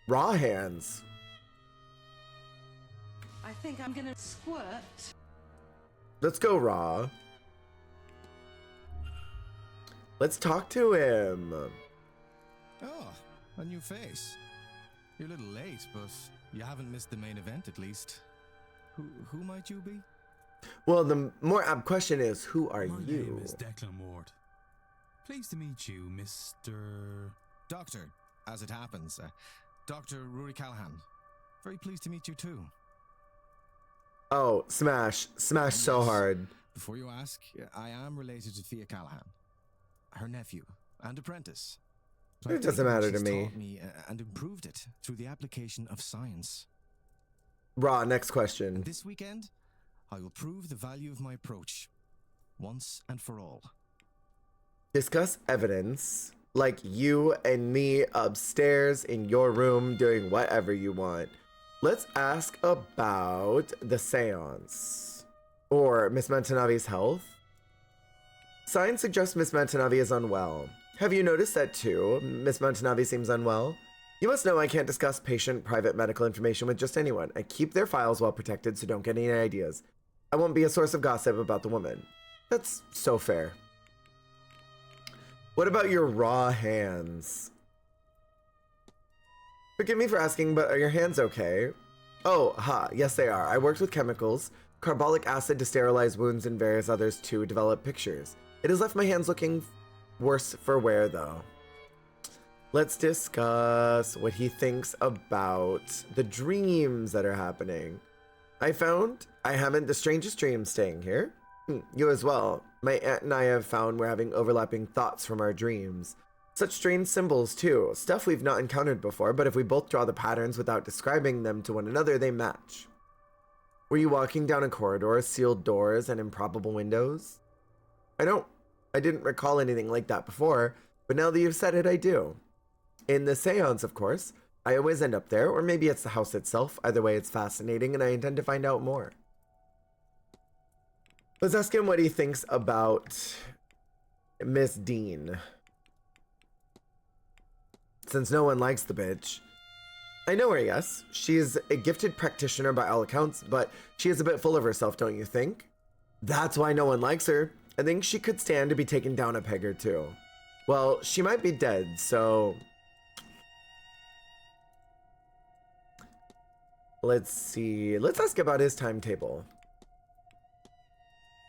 Raw hands. I think I'm gonna squirt. Let's go, Raw. Let's talk to him. Oh, a new face. You're a little late, but you haven't missed the main event at least. Who might you be? Well, the more apt question is, who are My you? name is Declan Ward. Pleased to meet you, Mr. Doctor, as it happens. Dr. Rory Callahan. Very pleased to meet you too. Oh, smash so hard. Before you ask, I am related to Thea Callahan, her nephew and apprentice. So It doesn't matter to she's me. taught me and improved it through the application of science. Raw, next question. This weekend, I will prove the value of my approach, once and for all. Discuss evidence, like you and me upstairs in your room doing whatever you want. Let's ask about the seance. Or Miss Mantanavi's health. Signs suggest Miss Mantanavi is unwell. Have you noticed that too? Miss Mantanavi seems unwell. You must know I can't discuss patient private medical information with just anyone. I keep their files well protected, so don't get any ideas. I won't be a source of gossip about the woman. That's so fair. What about your raw hands? Forgive me for asking, but are your hands okay? Oh, yes they are. I worked with chemicals, carbolic acid to sterilize wounds and various others to develop pictures. It has left my hands looking worse for wear though. Let's discuss what he thinks about the dreams that are happening. I found I haven't the strangest dream staying here. You as well. My aunt and I have found we're having overlapping thoughts from our dreams. Such strange symbols too, stuff we've not encountered before, but if we both draw the patterns without describing them to one another, they match. Were you walking down a corridor, sealed doors, and improbable windows? I didn't recall anything like that before, but now that you've said it, I do. In the seance, of course, I always end up there, or maybe it's the house itself. Either way, it's fascinating, and I intend to find out more. Let's ask him what he thinks about Miss Dean. Since no one likes the bitch. I know her, yes. She's a gifted practitioner by all accounts, but she is a bit full of herself, don't you think? That's why no one likes her. I think she could stand to be taken down a peg or two. Well, she might be dead, so... Let's see. Let's ask about his timetable.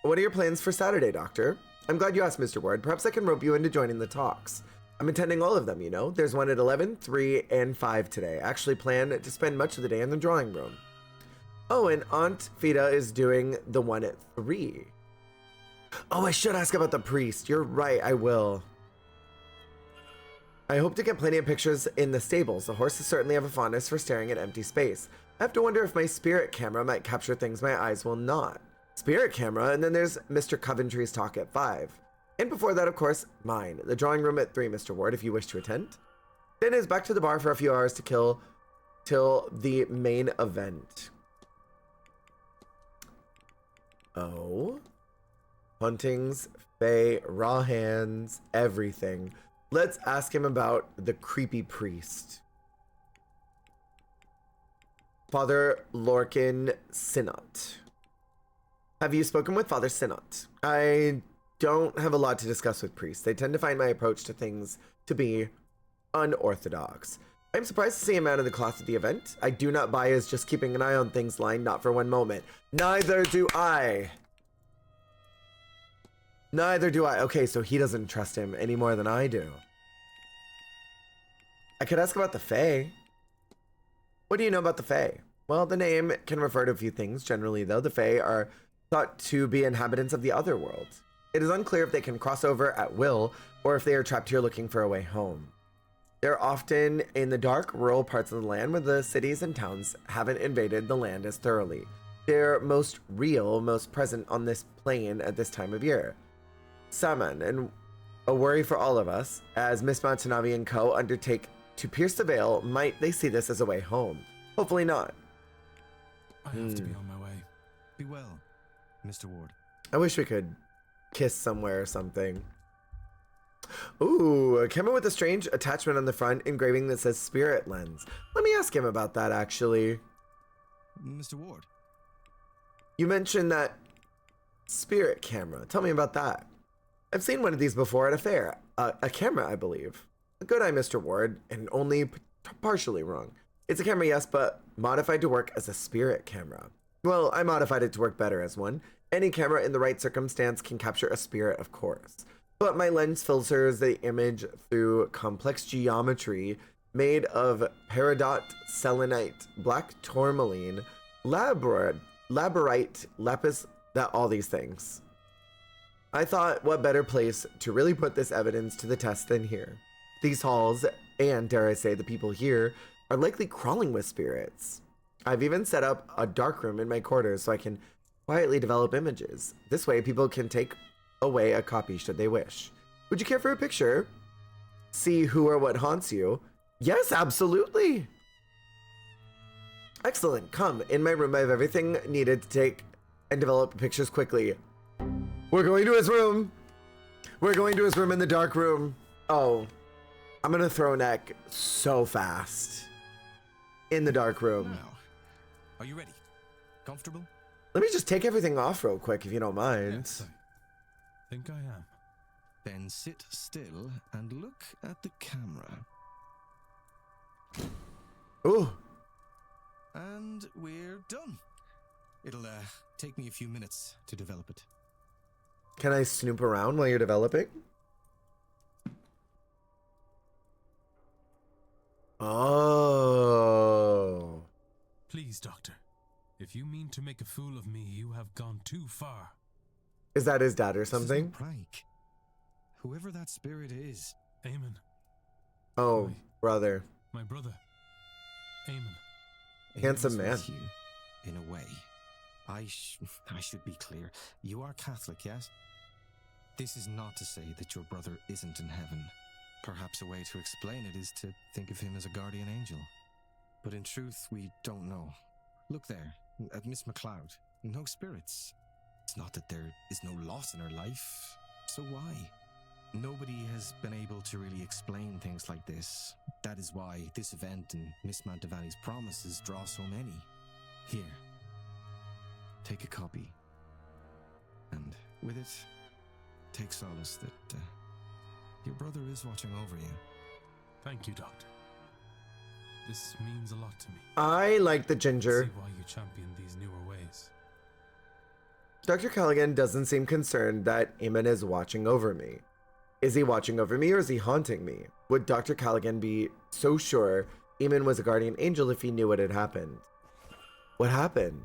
What are your plans for Saturday, Doctor? I'm glad you asked, Mr. Ward. Perhaps I can rope you into joining the talks. I'm attending all of them, you know. There's one at 11, 3, and 5 today. I actually plan to spend much of the day in the drawing room. Oh, and Aunt Fida is doing the one at 3. Oh, I should ask about the priest. You're right, I will. I hope to get plenty of pictures in the stables. The horses certainly have a fondness for staring at empty space. I have to wonder if my spirit camera might capture things my eyes will not. spirit camera, and then there's Mr. Coventry's talk at 5. And before that, of course, mine. The drawing room at 3, Mr. Ward, if you wish to attend. Then is back to the bar for a few hours to kill till the main event. Oh. Hauntings, fae, raw hands, everything. Let's ask him about the creepy priest. Father Lorcan Sinnott. Have you spoken with Father Sinnott? I don't have a lot to discuss with priests. They tend to find my approach to things to be unorthodox. I'm surprised to see him out of the cloth at the event. I do not buy his just keeping an eye on things line, not for one moment. Neither do I. Neither do I. Okay, so he doesn't trust him any more than I do. I could ask about the Fae. What do you know about the Fae? Well, the name can refer to a few things. Generally, though, the Fae are thought to be inhabitants of the other world. It is unclear if they can cross over at will or if they are trapped here looking for a way home. They're often in the dark, rural parts of the land where the cities and towns haven't invaded the land as thoroughly. They're most real, most present on this plane at this time of year. Saman, and a worry for all of us, as Miss Montanavi and co. undertake to pierce the veil, might they see this as a way home? Hopefully not. I have to be on my way. Be well, Mr. Ward. I wish we could kiss somewhere or something. Ooh, a camera with a strange attachment on the front, engraving that says Spirit Lens. Let me ask him about that, actually. Mr. Ward. You mentioned that spirit camera. Tell me about that. I've seen one of these before at a fair. A camera, I believe. Good eye, Mr. Ward, and only partially wrong. It's a camera, yes, but modified to work as a spirit camera. Well, I modified it to work better as one. Any camera in the right circumstance can capture a spirit, of course. But my lens filters the image through complex geometry made of peridot, selenite, black tourmaline, labradorite, lapis, all these things. I thought, what better place to really put this evidence to the test than here? These halls, and dare I say the people here, are likely crawling with spirits. I've even set up a darkroom in my quarters so I can quietly develop images. This way people can take away a copy should they wish. Would you care for a picture? See who or what haunts you? Yes, absolutely. Excellent. Come, in my room I have everything needed to take and develop pictures quickly. We're going to his room. We're going to his room in the dark room. Oh, I'm gonna throw neck so fast. In the dark room. Now, are you ready? Comfortable? Let me just take everything off real quick if you don't mind. Yes, I think I am. Then sit still and look at the camera. Ooh. And we're done. It'll take me a few minutes to develop it. Can I snoop around while you're developing? Oh. Please, Doctor. If you mean to make a fool of me, you have gone too far. Is that his dad or something? This is no prank. Whoever that spirit is. Eamon. Oh, brother. My brother. Eamon. Handsome man. With you, in a way. I should be clear. You are Catholic, yes? This is not to say that your brother isn't in heaven. Perhaps a way to explain it is to think of him as a guardian angel. But in truth, we don't know. Look there, at Miss MacLeod. No spirits. It's not that there is no loss in her life. So why? Nobody has been able to really explain things like this. That is why this event and Miss Montavani's promises draw so many. Here. Take a copy. And with it, take solace that your brother is watching over you. Thank you, Doctor. This means a lot to me. I like the ginger. I see why you champion these newer ways. Dr. Callaghan doesn't seem concerned that Eamon is watching over me. Is he watching over me or is he haunting me? Would Dr. Callaghan be so sure Eamon was a guardian angel if he knew what had happened? What happened?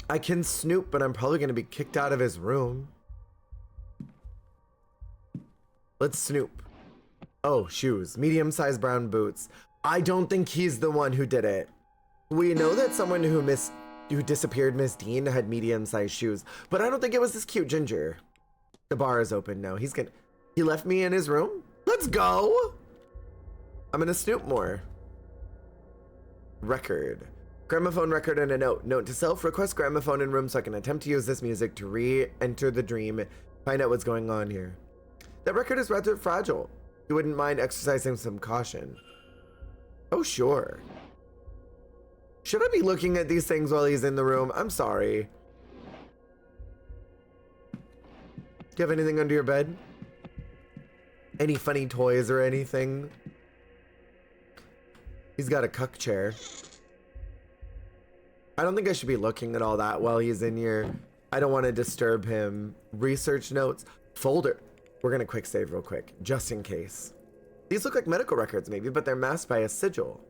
I can snoop, but I'm probably going to be kicked out of his room. Let's snoop. Oh, shoes. Medium-sized brown boots. I don't think he's the one who did it. We know that someone who who disappeared, Miss Dean, had medium-sized shoes, but I don't think it was this cute ginger. The bar is open now. He left me in his room? Let's go! I'm gonna snoop more. Record. Gramophone record and a note. Note to self, request gramophone in room so I can attempt to use this music to re-enter the dream, find out what's going on here. That record is rather fragile. You wouldn't mind exercising some caution. Oh, sure. Should I be looking at these things while he's in the room? I'm sorry. Do you have anything under your bed? Any funny toys or anything? He's got a cuck chair. I don't think I should be looking at all that while he's in here. I don't want to disturb him. Research notes. Folder. We're going to quick save real quick, just in case. These look like medical records maybe, but they're masked by a sigil.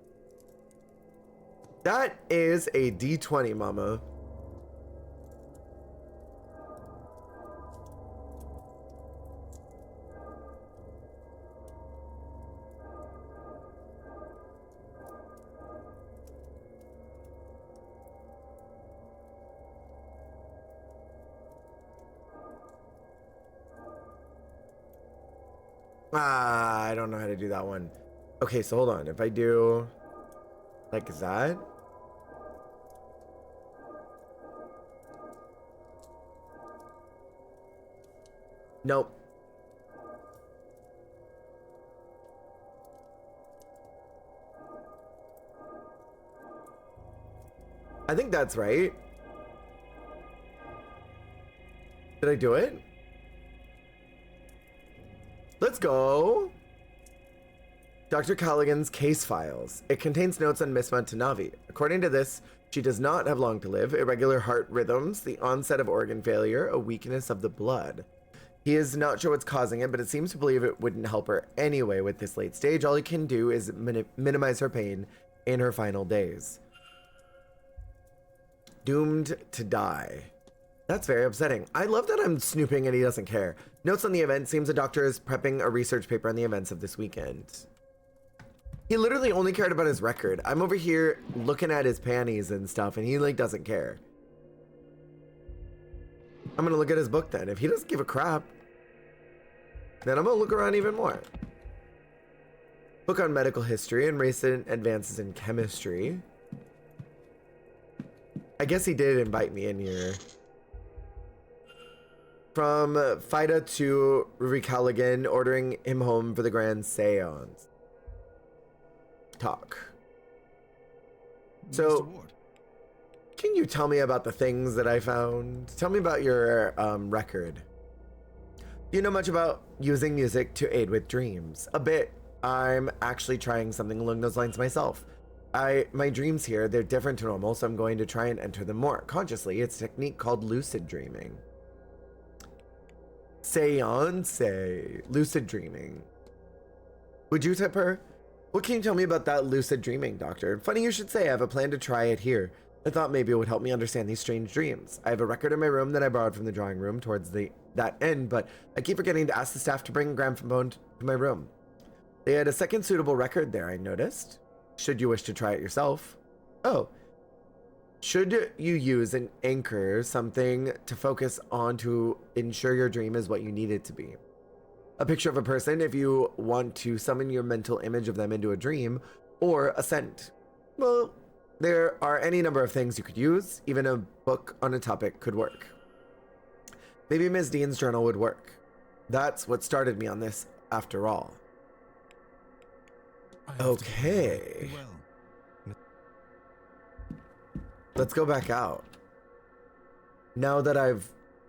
That is a D20, mama. I don't know how to do that one. Okay, so hold on. If I do like that. Nope. I think that's right. Did I do it? Let's go. Dr. Callaghan's case files. It contains notes on Miss Montanavi. According to this, she does not have long to live. Irregular heart rhythms, the onset of organ failure, a weakness of the blood. He is not sure what's causing it, but it seems to believe it wouldn't help her anyway with this late stage. All he can do is minimize her pain in her final days. Doomed to die. That's very upsetting. I love that I'm snooping and he doesn't care. Notes on the event. Seems the doctor is prepping a research paper on the events of this weekend. He literally only cared about his record. I'm over here looking at his panties and stuff and he like doesn't care. I'm gonna look at his book then. If he doesn't give a crap, then I'm gonna look around even more. Book on medical history and recent advances in chemistry. I guess he did invite me in here. From Fida to Ruby Callaghan, ordering him home for the grand seance. Talk. So, can you tell me about the things that I found? Tell me about your record. Do you know much about using music to aid with dreams? A bit. I'm actually trying something along those lines myself. My dreams here, they're different to normal, so I'm going to try and enter them more consciously. It's a technique called lucid dreaming. Seance, lucid dreaming. Would you tip her? What can you tell me about that lucid dreaming, doctor? Funny you should say. I have a plan to try it here. I thought maybe it would help me understand these strange dreams. I have a record in my room that I borrowed from the drawing room towards that end, but I keep forgetting to ask the staff to bring a gramophone to my room. They had a second suitable record there, I noticed. Should you wish to try it yourself. Oh. Should you use an anchor, something to focus on to ensure your dream is what you need it to be? A picture of a person if you want to summon your mental image of them into a dream, or a scent. Well, there are any number of things you could use. Even a book on a topic could work. Maybe Ms. Dean's journal would work. That's what started me on this, after all. Okay. Let's go back out. Now that I've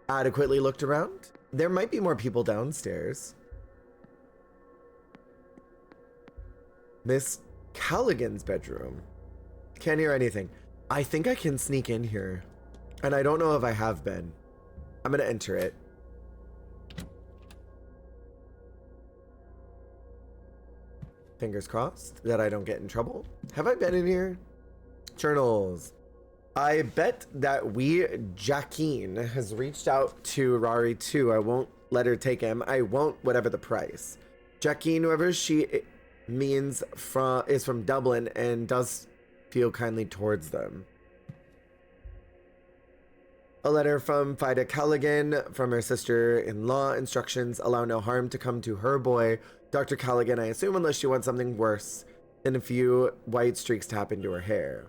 adequately looked around, there might be more people downstairs. Miss Callaghan's bedroom. Can't hear anything. I think I can sneak in here. And I don't know if I have been. I'm gonna enter it. Fingers crossed that I don't get in trouble. Have I been in here? Journals. I bet that Jacqueline has reached out to Rari too. I won't let her take him. I won't, whatever the price. Jacqueline, whoever she means is from Dublin and does feel kindly towards them. A letter from Vida Callaghan from her sister-in-law. Instructions: allow no harm to come to her boy, Dr. Callaghan, I assume, unless she wants something worse than a few white streaks to happen to her hair.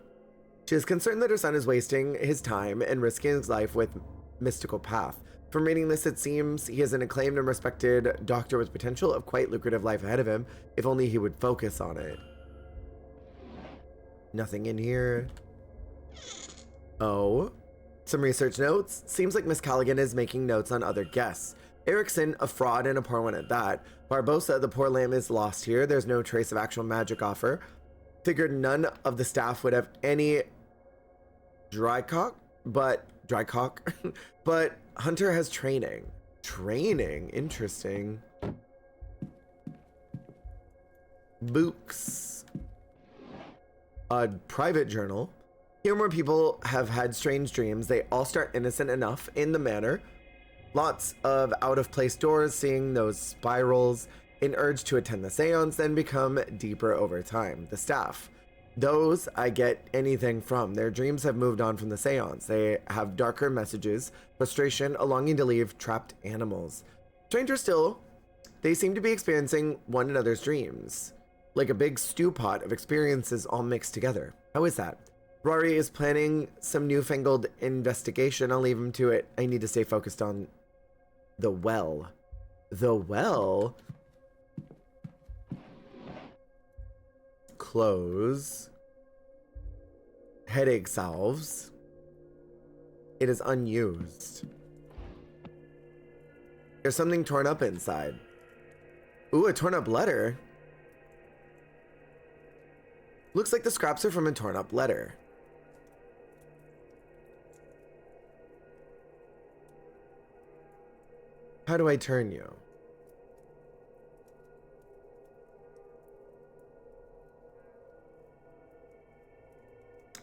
She is concerned that her son is wasting his time and risking his life with mystical path. From reading this, it seems he is an acclaimed and respected doctor with potential of quite lucrative life ahead of him, if only he would focus on it. Nothing in here. Oh. Some research notes. Seems like Miss Callaghan is making notes on other guests. Erickson, a fraud and a poor one at that. Barbosa, the poor lamb, is lost here. There's no trace of actual magic offer. Figured none of the staff would have any drycock, but Hunter has training. Training? Interesting. Books. A private journal. Here more people have had strange dreams. They all start innocent enough in the manor. Lots of out-of-place doors, seeing those spirals. An urge to attend the seance, then become deeper over time. The staff. Those I get anything from. Their dreams have moved on from the seance. They have darker messages, frustration, a longing to leave, trapped animals. Stranger still, they seem to be experiencing one another's dreams. Like a big stew pot of experiences all mixed together. How is that? Rory is planning some newfangled investigation. I'll leave him to it. I need to stay focused on the well. The well? Close. Headache salves. It is unused. There's something torn up inside. Ooh, a torn up letter. Looks like the scraps are from a torn up letter. How do I turn you?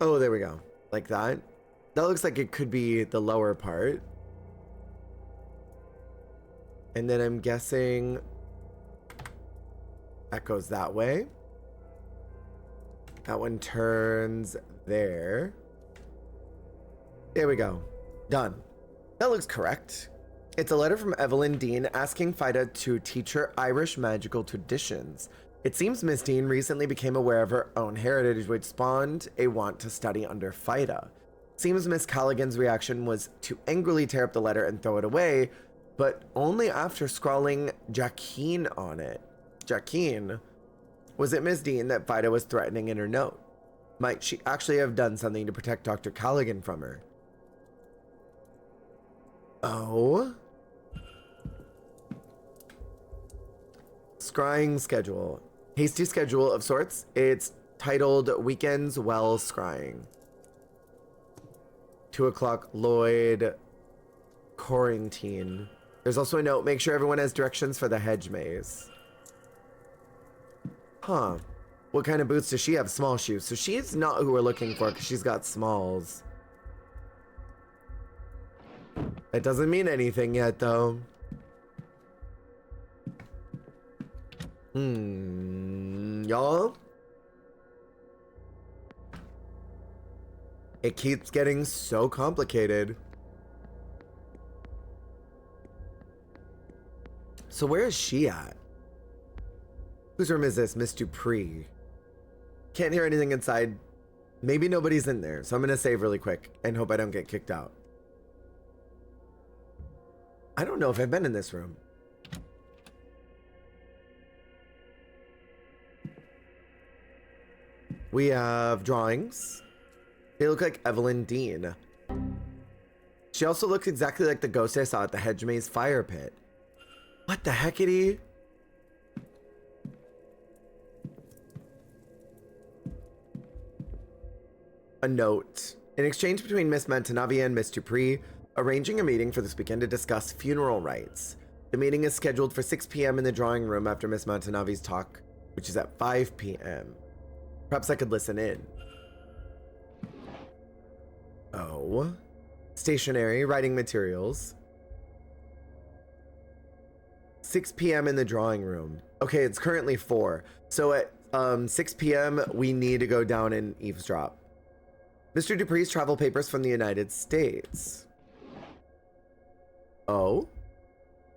Oh, there we go. Like that. That looks like it could be the lower part. And then I'm guessing that goes that way. That one turns there. There we go. Done. That looks correct. It's a letter from Evelyn Dean asking Vida to teach her Irish magical traditions. It seems Miss Dean recently became aware of her own heritage, which spawned a want to study under Vida. Seems Miss Callaghan's reaction was to angrily tear up the letter and throw it away, but only after scrawling Jacqueline on it. Jacqueline? Was it Miss Dean that Vida was threatening in her note? Might she actually have done something to protect Dr. Callaghan from her? Oh? Scrying schedule. Hasty schedule of sorts. It's titled Weekends Well Scrying. 2 o'clock Lloyd quarantine. There's also a note. Make sure everyone has directions for the hedge maze. Huh. What kind of boots does she have? Small shoes. So she's not who we're looking for because she's got smalls. That doesn't mean anything yet, though. Y'all? It keeps getting so complicated. So where is she at? Whose room is this? Miss Dupree. Can't hear anything inside. Maybe nobody's in there, so I'm gonna save really quick and hope I don't get kicked out. I don't know if I've been in this room. We have drawings. They look like Evelyn Dean. She also looks exactly like the ghost I saw at the hedge maze fire pit. What the heckity? A note. An exchange between Miss Mantanavi and Miss Dupree, arranging a meeting for this weekend to discuss funeral rites. The meeting is scheduled for 6 p.m. in the drawing room after Miss Mantanavi's talk, which is at 5 p.m. Perhaps I could listen in. Oh. Stationery, writing materials. 6 p.m. in the drawing room. Okay, it's currently 4. So at 6 p.m. we need to go down and eavesdrop. Mr. Dupree's travel papers from the United States. Oh?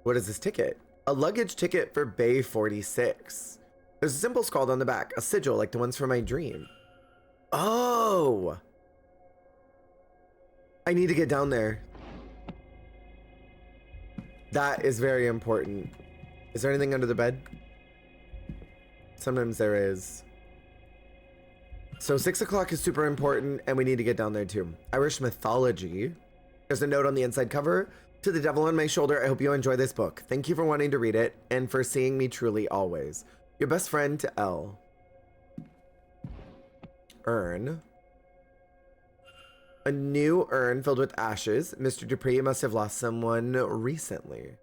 What is this ticket? A luggage ticket for Bay 46. There's a symbol scrawled on the back, a sigil like the ones from my dream. Oh! I need to get down there. That is very important. Is there anything under the bed? Sometimes there is. So 6 o'clock is super important, and we need to get down there too. Irish mythology. There's a note on the inside cover. To the devil on my shoulder, I hope you enjoy this book. Thank you for wanting to read it, and for seeing me truly always. Your best friend to L. Urn. A new urn filled with ashes. Mr. Dupree must have lost someone recently.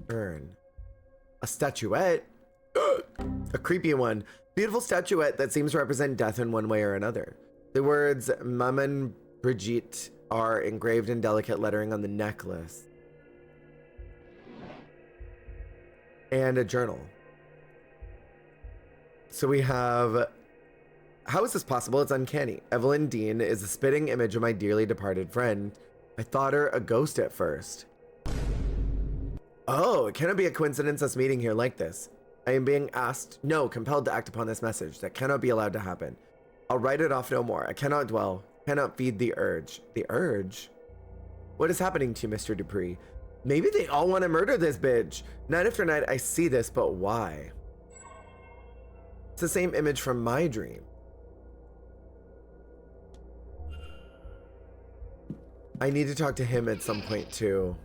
Urn. A statuette. A creepy one. Beautiful statuette that seems to represent death in one way or another. The words Maman Brigitte are engraved in delicate lettering on the necklace. And a journal. So we have... How is this possible? It's uncanny. Evelyn Dean is a spitting image of my dearly departed friend. I thought her a ghost at first. Oh, it cannot be a coincidence us meeting here like this. I am being asked, no, compelled to act upon this message. That cannot be allowed to happen. I'll write it off no more. I cannot dwell, cannot feed the urge. The urge? What is happening to you, Mr. Dupree? Maybe they all want to murder this bitch. Night after night, I see this, but why? It's the same image from my dream. I need to talk to him at some point too.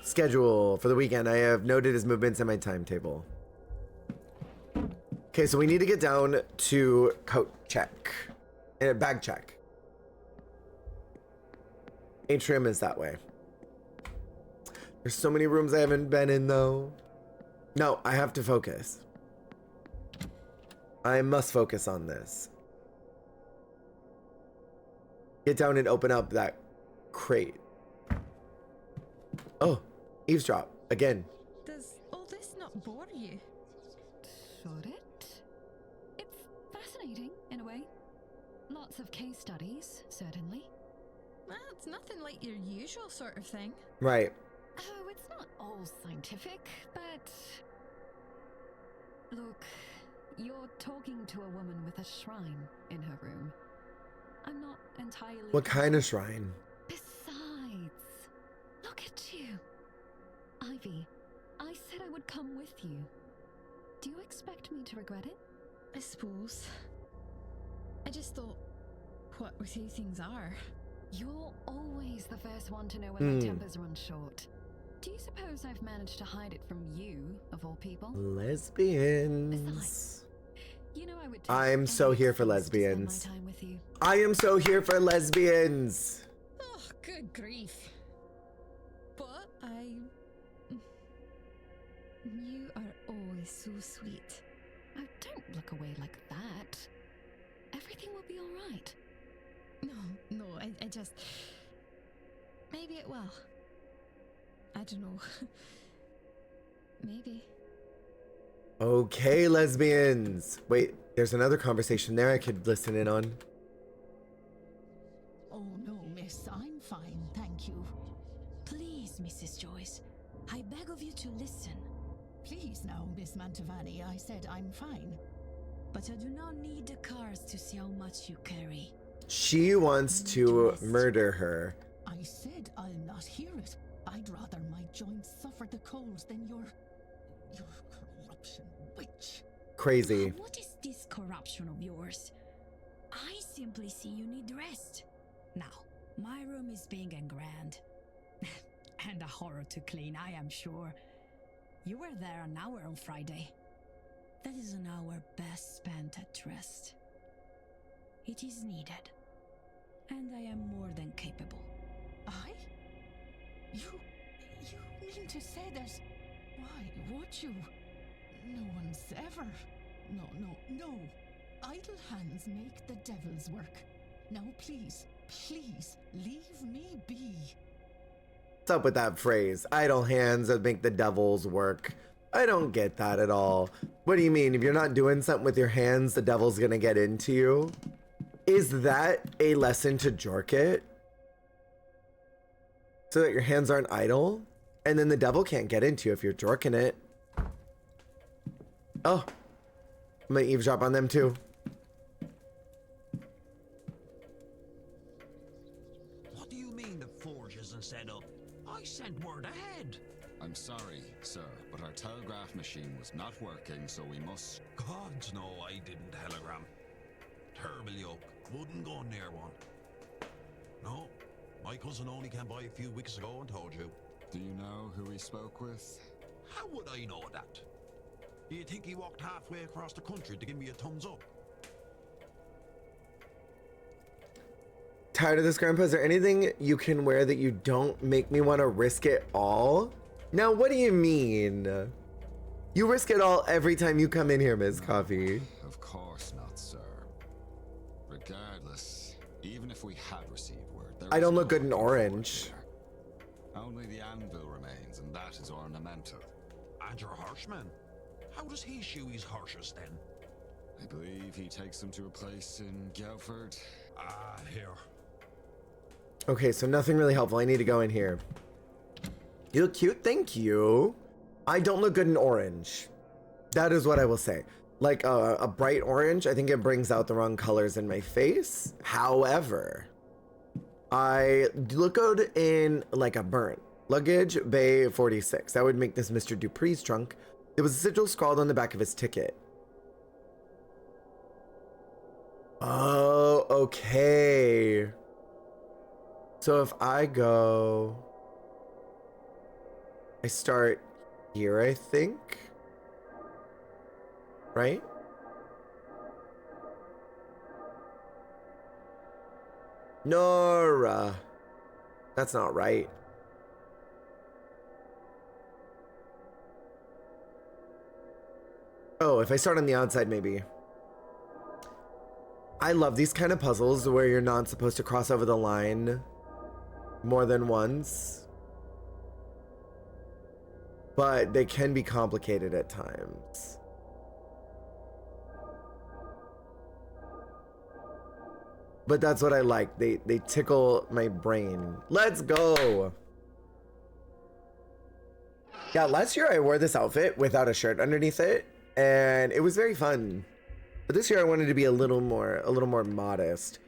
Schedule for the weekend. I have noted his movements in my timetable. Okay, so we need to get down to coat check. And bag check. Atrium is that way. There's so many rooms I haven't been in though. No, I have to focus. I must focus on this. Get down and open up that crate. Oh, eavesdrop again. Does all this not bore you? Should it? It's fascinating, in a way. Lots of case studies, certainly. Well, it's nothing like your usual sort of thing. Right. Oh, it's not all scientific, but... Look, you're talking to a woman with a shrine in her room. I'm not entirely... What kind of shrine? Besides, look at you. Ivy, I said I would come with you. Do you expect me to regret it? I suppose. I just thought, what with how things are. You're always the first one to know when my tempers run short. Do you suppose I've managed to hide it from you, of all people? Lesbians. Besides, you know I would I'm so here for lesbians. I am so here for lesbians. Oh, good grief. But you are always so sweet. Oh, don't look away like that. Everything will be all right. No, I just... Maybe it will. I don't know. Maybe. Okay, lesbians. Wait, there's another conversation there I could listen in on. Oh no, miss, I'm fine, thank you. Please, Mrs. Joyce, I beg of you to listen. Please now, Miss Mantovani, I said I'm fine. But I do not need the cars to see how much you carry. She wants to murder her. I said I'll not hear it. I'd rather my joints suffer the cold than your corruption witch. Crazy. What is this corruption of yours? I simply see you need rest. Now, my room is big and grand. And a horror to clean, I am sure. You were there an hour on Friday. That is an hour best spent at rest. It is needed. And I am more than capable. I? You mean to say there's... Why would you? No one's ever... No. Idle hands make the devil's work. Now please, leave me be. What's up with that phrase? Idle hands that make the devil's work. I don't get that at all. What do you mean? If you're not doing something with your hands, the devil's gonna get into you? Is that a lesson to Jorkit? so that your hands aren't idle, and then the devil can't get into you if you're jorking it. Oh, I'm gonna eavesdrop on them too. What do you mean the forge isn't set up? I sent word ahead. I'm sorry, sir, but our telegraph machine was not working, so we must... God, no, I didn't telegram. Terrible yoke. Wouldn't go near one. No, my cousin only came by a few weeks ago and told you. Do you know who he spoke with? How would I know that? Do you think he walked halfway across the country to give me a thumbs up? Tired of this, Grandpa? Is there anything you can wear that you don't make me want to risk it all? Now, what do you mean? You risk it all every time you come in here, Ms. Coffee. Of course not, sir. Regardless, even if we had received word, I don't look good in orange. Only the anvil remains, and that is ornamental. And your horseman? How does he shoe his horses then? I believe he takes them to a place in Guildford. Ah, here. Okay, so nothing really helpful. I need to go in here. You look cute, thank you. I don't look good in orange. That is what I will say. Like a bright orange, I think it brings out the wrong colors in my face. However, I look good in like a burnt. Luggage Bay 46. That would make this Mr. Dupree's trunk. There was a sigil scrawled on the back of his ticket. Oh, okay. So if I go... I start here, I think. Right? Nora. That's not right. Oh, if I start on the outside, maybe. I love these kind of puzzles where you're not supposed to cross over the line more than once. But they can be complicated at times. But that's what I like. They tickle my brain. Let's go. Yeah, last year I wore this outfit without a shirt underneath it, and it was very fun. But this year I wanted to be a little more modest.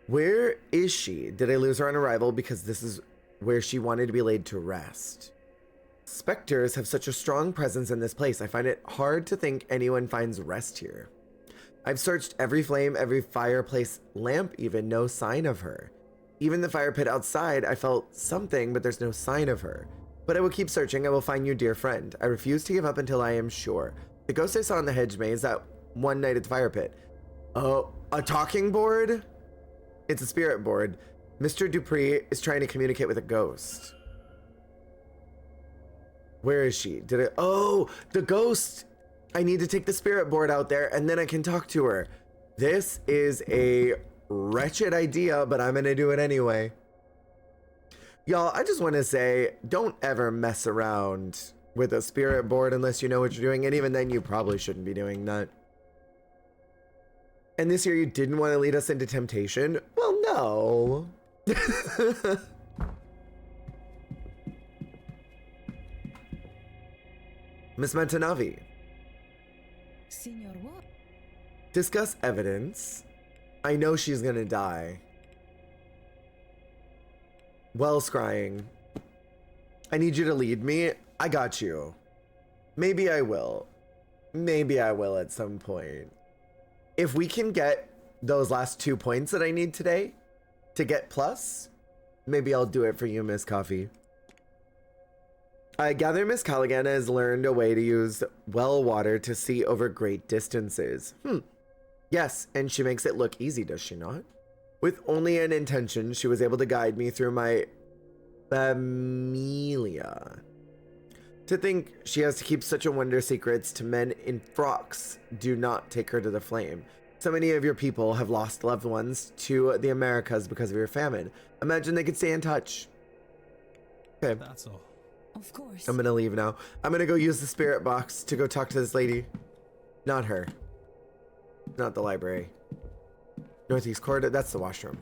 Where is she? Did I lose her on arrival? Because this is where she wanted to be laid to rest. Specters have such a strong presence in this place. I find it hard to think anyone finds rest here. I've searched every flame, every fireplace lamp, even no sign of her. Even the fire pit outside, I felt something, but there's no sign of her. But I will keep searching. I will find you, dear friend. I refuse to give up until I am sure. The ghost I saw in the hedge maze that one night at the fire pit. Oh, a talking board? It's a spirit board. Mr. Dupree is trying to communicate with a ghost. Where is she? Did it? Oh, the ghost. I need to take the spirit board out there and then I can talk to her. This is a wretched idea, but I'm going to do it anyway. Y'all, I just want to say, don't ever mess around with a spirit board unless you know what you're doing. And even then, you probably shouldn't be doing that. And this year, you didn't want to lead us into temptation? Well, no. Miss Mentanavi. Senor what? Discuss evidence. I know she's gonna die. Well, scrying. I need you to lead me. I got you. Maybe I will. Maybe I will at some point. If we can get those last 2 points that I need today to get plus, maybe I'll do it for you, Miss Coffee. I gather Miss Callaghan has learned a way to use well water to see over great distances. Yes, and she makes it look easy, does she not? With only an intention, she was able to guide me through my familia. To think she has to keep such a wonder secrets to men in frocks do not take her to the flame. So many of your people have lost loved ones to the Americas because of your famine. Imagine they could stay in touch. Okay. That's all. Of course. I'm gonna leave now. I'm gonna go use the spirit box to go talk to this lady. Not her. Not the library. Northeast corridor, that's the washroom.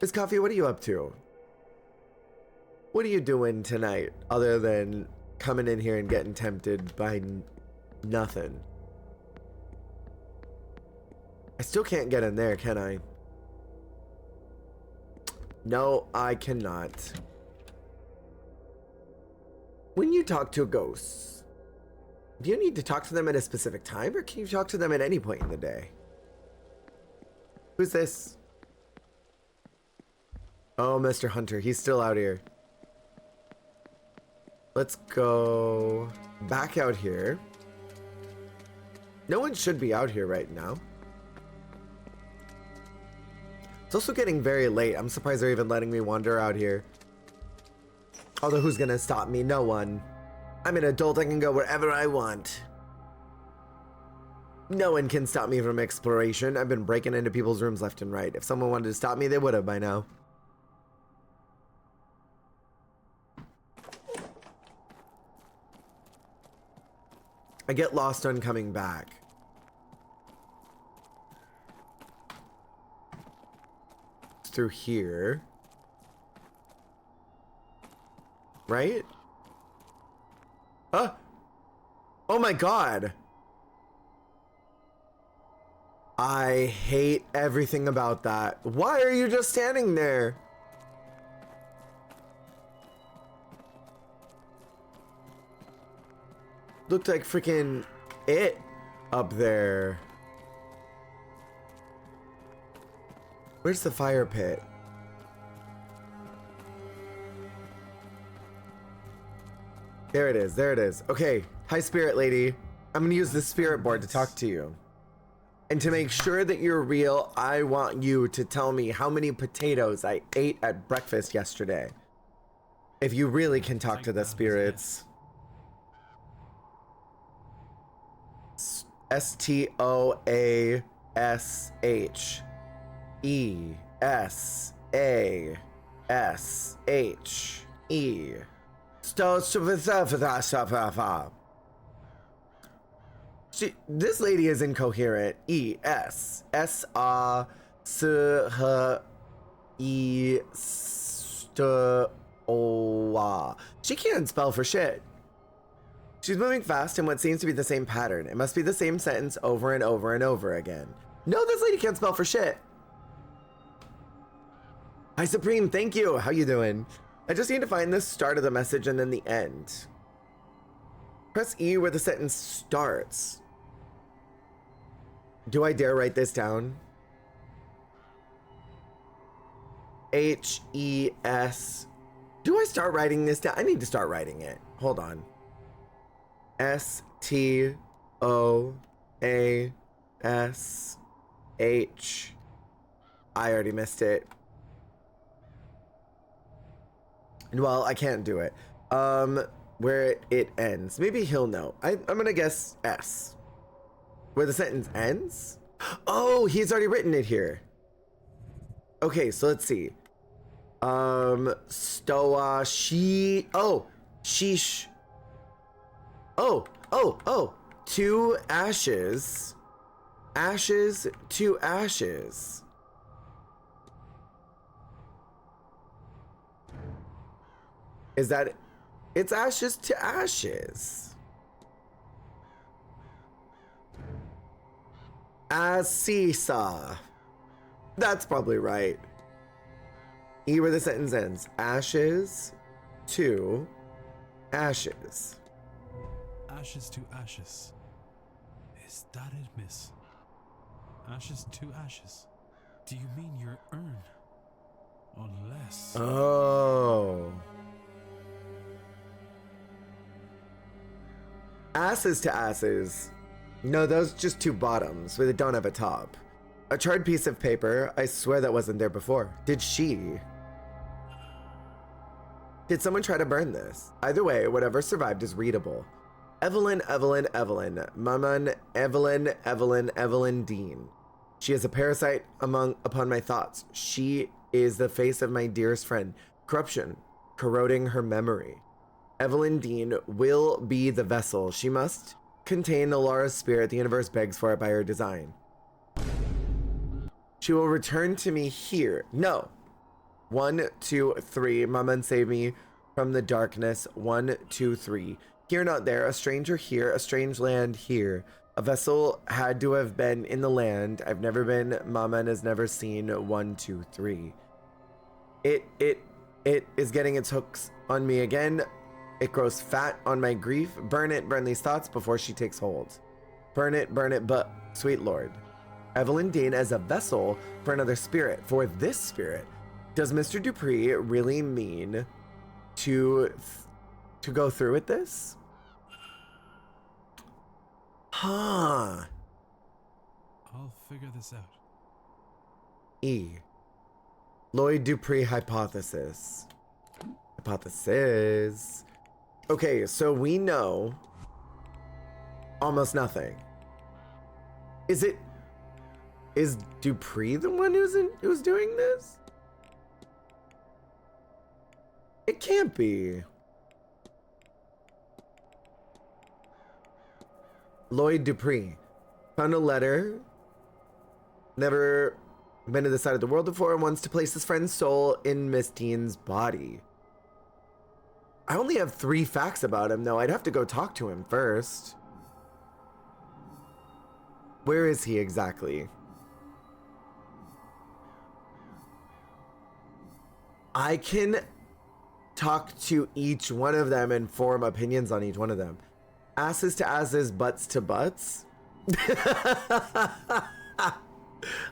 Miss Coffee, what are you up to? What are you doing tonight other than coming in here and getting tempted by nothing? I still can't get in there, can I? No, I cannot. When you talk to ghosts, do you need to talk to them at a specific time, or can you talk to them at any point in the day? Who's this? Oh, Mr. Hunter, he's still out here. Let's go back out here. No one should be out here right now. It's also getting very late. I'm surprised they're even letting me wander out here. Although who's gonna stop me? No one. I'm an adult. I can go wherever I want. No one can stop me from exploration. I've been breaking into people's rooms left and right. If someone wanted to stop me, they would have by now. I get lost on coming back. It's through here. Right? Oh my god. I hate everything about that. Why are you just standing there? Looked like freaking it up there. Where's the fire pit? There it is, there it is. Okay, hi spirit lady. I'm gonna use the spirit board to talk to you. And to make sure that you're real, I want you to tell me how many potatoes I ate at breakfast yesterday. If you really can talk to the spirits. S-T-O-A-S-H-E-S-A-S-H-E. This lady is incoherent. E-S-S-H-E-S-T-O-A. She can't spell for shit. She's moving fast in what seems to be the same pattern. It must be the same sentence over and over and over again. No, this lady can't spell for shit. Hi, Supreme. Thank you. How you doing? I just need to find the start of the message and then the end. Press E where the sentence starts. Do I dare write this down? H-E-S. Do I start writing this down? I need to start writing it. Hold on. S-T-O-A-S-H. I already missed it. Well, I can't do it. Where it ends. Maybe he'll know. I'm gonna guess S. Where the sentence ends? Oh, he's already written it here. Okay, so let's see. Stoa, she... Oh, sheesh. Oh. To ashes. Ashes to ashes. Is that it? It's ashes to ashes. As seesaw. That's probably right. E where the sentence ends. Ashes to ashes. Ashes to ashes. Is that it, miss? Ashes to ashes. Do you mean your urn? Unless... Oh. Asses to asses. No, those just two bottoms where they don't have a top. A charred piece of paper. I swear that wasn't there before. Did she? Did someone try to burn this? Either way, whatever survived is readable. Evelyn, Maman, Evelyn Dean. She is a parasite upon my thoughts. She is the face of my dearest friend. Corruption, corroding her memory. Evelyn Dean will be the vessel. She must contain Alara's spirit. The universe begs for it by her design. She will return to me here. No. 1, 2, 3. Maman save me. from the darkness. 1, 2, 3. Here, not there. A stranger here. A strange land here. A vessel had to have been in the land. I've never been. Mama has never seen. 1, 2, 3. It is getting its hooks on me again. It grows fat on my grief. Burn it, burn these thoughts before she takes hold. Burn it, but sweet Lord. Evelyn Dean as a vessel for another spirit, for this spirit. Does Mr. Dupree really mean to go through with this? Huh. I'll figure this out. E. Lloyd Dupree hypothesis. Hypothesis. Okay, so we know almost nothing. Is Dupree the one who's doing this? It can't be. Lloyd Dupree found a letter. Never been to the side of the world before and wants to place his friend's soul in Miss Dean's body. I only have 3 facts about him, though. I'd have to go talk to him first. Where is he exactly? I can talk to each one of them and form opinions on each one of them. Asses to asses, butts to butts.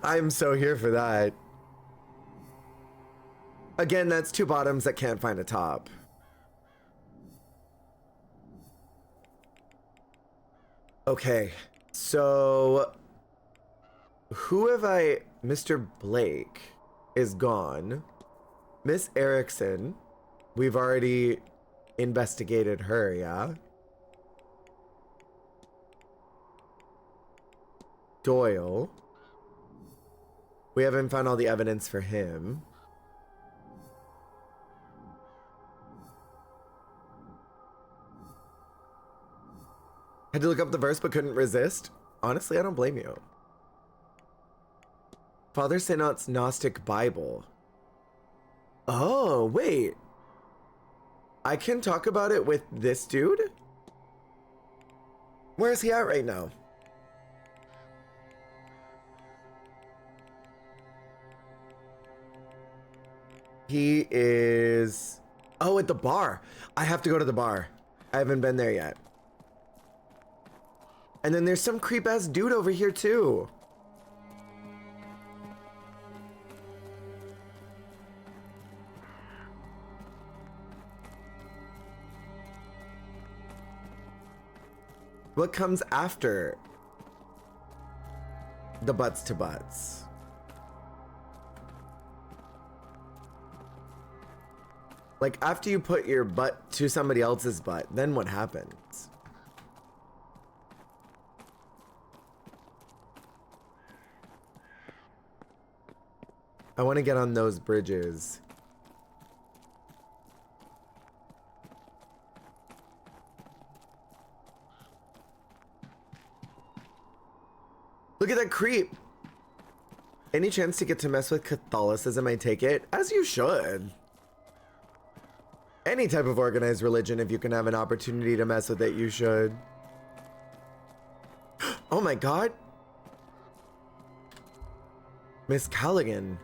I'm so here for that. Again, that's 2 bottoms that can't find a top. Okay, so who have I... Mr. Blake is gone. Miss Erickson, we've already investigated her, yeah? Doyle. We haven't found all the evidence for him. Had to look up the verse but couldn't resist. Honestly, I don't blame you. Father Synod's Gnostic Bible. Oh, wait. I can talk about it with this dude? Where is he at right now? He is... Oh, at the bar. I have to go to the bar. I haven't been there yet. And then there's some creep-ass dude over here, too. What comes after the butts to butts? Like, after you put your butt to somebody else's butt, then what happens? I want to get on those bridges. Look at that creep. Any chance to get to mess with Catholicism, I take it? As you should. Any type of organized religion, if you can have an opportunity to mess with it, you should. Oh my god. Miss Callaghan.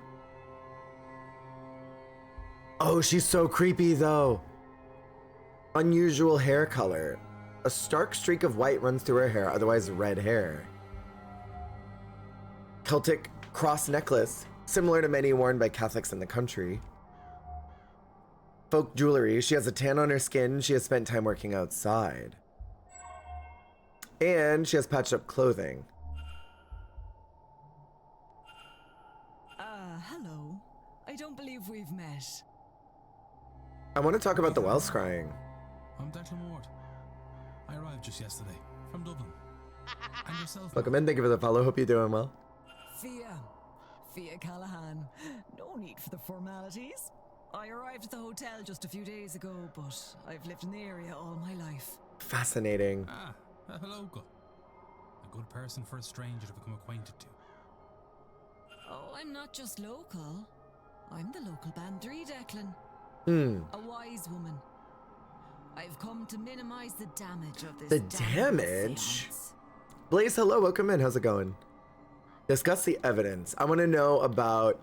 Oh, she's so creepy though. Unusual hair color. A stark streak of white runs through her hair, otherwise red hair. Celtic cross necklace, similar to many worn by Catholics in the country. Folk jewelry. She has a tan on her skin. She has spent time working outside. And she has patched up clothing. Hello. I don't believe we've met. I want to talk about the well scrying. I'm Declan Ward. I arrived just yesterday from Dublin. And yourself? Welcome in. Thank you for the follow. Hope you're doing well. Fia Callahan. No need for the formalities. I arrived at the hotel just a few days ago, but I've lived in the area all my life. Fascinating. Ah, hello. A good person for a stranger to become acquainted to. Oh, I'm not just local. I'm the local band 3, Declan. A wise woman. I've come to minimize the damage of this. The damnable damage? seance. Blaze, hello, welcome in. How's it going? Discuss the evidence. I want to know about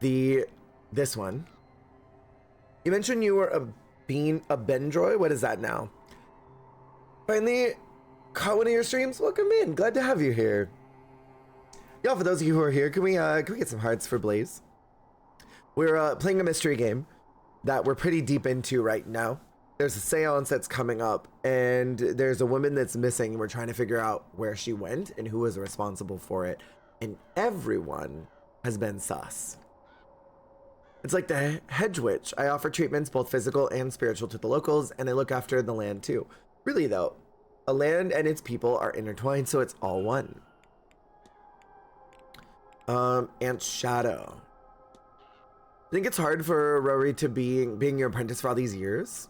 this one. You mentioned you were a Bendroy. What is that now? Finally caught one of your streams. Welcome in. Glad to have you here. Y'all, for those of you who are here, can we get some hearts for Blaze? We're playing a mystery game that we're pretty deep into right now. There's a seance that's coming up, and there's a woman that's missing. We're trying to figure out where she went and who was responsible for it. And everyone has been sus. It's like the hedge witch. I offer treatments, both physical and spiritual, to the locals, and I look after the land too. Really though, a land and its people are intertwined, so it's all one. Aunt Shadow. I think it's hard for Rory to being your apprentice for all these years.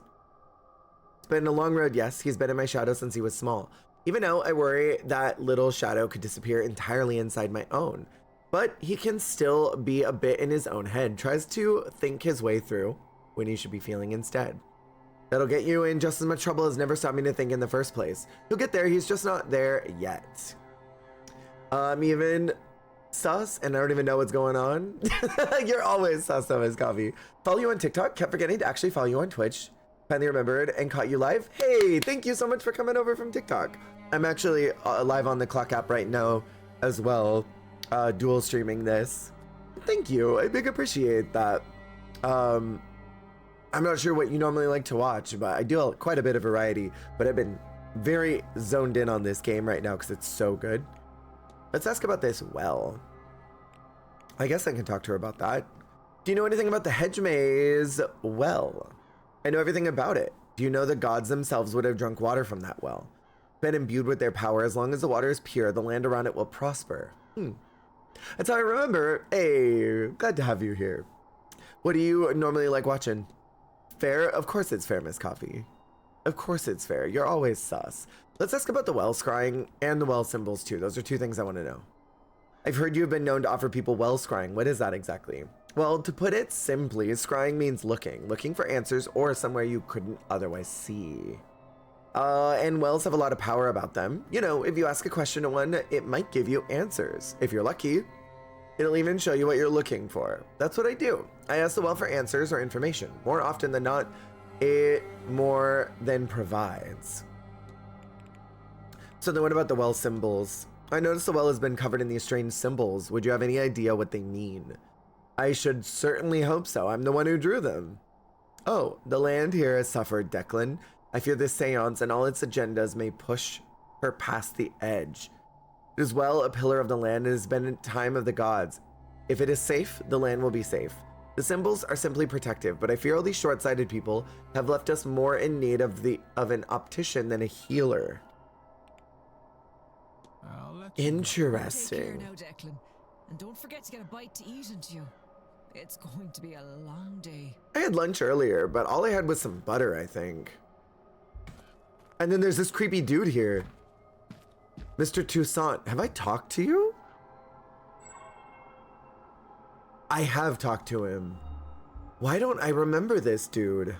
It's been a long road, yes. He's been in my shadow since he was small. Even now, I worry that little shadow could disappear entirely inside my own. But he can still be a bit in his own head, tries to think his way through when he should be feeling instead. That'll get you in just as much trouble as never stopping to think in the first place. He'll get there, he's just not there yet. Even sus, and I don't even know what's going on. You're always sus, Thomas Coffee. Follow you on TikTok, kept forgetting to actually follow you on Twitch. Finally remembered and caught you live. Hey, thank you so much for coming over from TikTok. I'm actually live on the Clock app right now as well, dual streaming this. Thank you, I big appreciate that. I'm not sure what you normally like to watch, but I do quite a bit of variety, but I've been very zoned in on this game right now because it's so good. Let's ask about this well. I guess I can talk to her about that. Do you know anything about the hedge maze well? I know everything about it. Do you know the gods themselves would have drunk water from that well? Been imbued with their power. As long as the water is pure, the land around it will prosper. That's how I remember. Hey, glad to have you here. What do you normally like watching? Fair? Of course it's fair, Miss Coffee. Of course it's fair. You're always sus. Let's ask about the well scrying and the well symbols too. Those are two things I want to know. I've heard you have been known to offer people well scrying. What is that exactly? Well, to put it simply, scrying means looking for answers or somewhere you couldn't otherwise see. And wells have a lot of power about them. You know, if you ask a question to one, it might give you answers. If you're lucky, it'll even show you what you're looking for. That's what I do. I ask the well for answers or information. More often than not, it more than provides. So then what about the well symbols? I noticed the well has been covered in these strange symbols. Would you have any idea what they mean? I should certainly hope so. I'm the one who drew them. Oh, the land here has suffered, Declan. I fear this seance and all its agendas may push her past the edge. It is well a pillar of the land and has been a time of the gods. If it is safe, the land will be safe. The symbols are simply protective, but I fear all these short-sighted people have left us more in need of an optician than a healer. Interesting. Take care now, Declan. And don't forget to get a bite to eat into you. It's going to be a long day. I had lunch earlier, but all I had was some butter, I think. And then there's this creepy dude here. Mr. Toussaint, have I talked to you? I have talked to him. Why don't I remember this dude?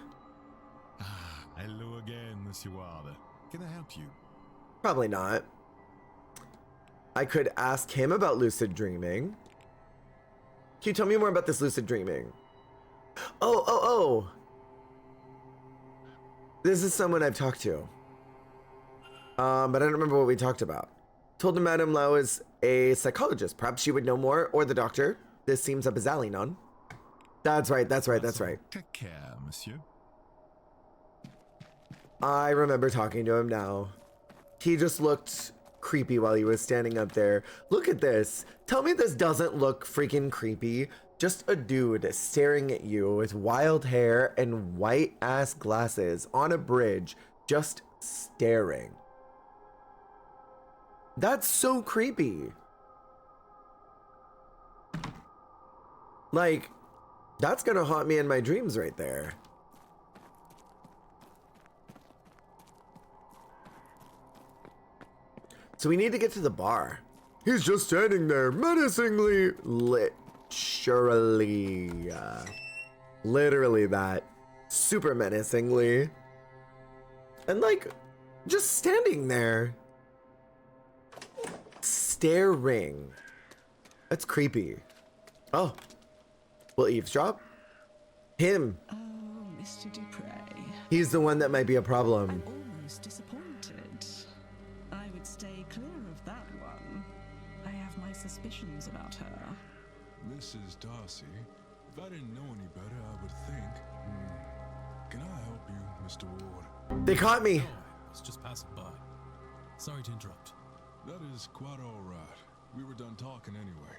Hello again, Monsieur Ward. Can I help you? Probably not. I could ask him about lucid dreaming. Can you tell me more about this lucid dreaming? Oh. This is someone I've talked to. But I don't remember what we talked about. Told him Madame Lau is a psychologist. Perhaps she would know more, or the doctor. This seems up his alley, non? That's right. Take care, monsieur. I remember talking to him now. He just looked creepy while he was standing up there. Look at this. Tell me this doesn't look freaking creepy. Just a dude staring at you with wild hair and white ass glasses on a bridge, just staring. That's so creepy. Like, that's gonna haunt me in my dreams right there. So we need to get to the bar. He's just standing there menacingly, literally that. super menacingly. And like, just standing there. Staring. That's creepy. Oh. We'll eavesdrop? Him. Oh, Mr. Dupre. He's the one that might be a problem. Almost disappointed. I would stay clear of that one. I have my suspicions about her. Mrs. Darcy, if I didn't know any better, I would think. Can I help you, Mr. Ward? They caught me. No, I was just passing by. Sorry to interrupt. That is quite all right. We were done talking anyway.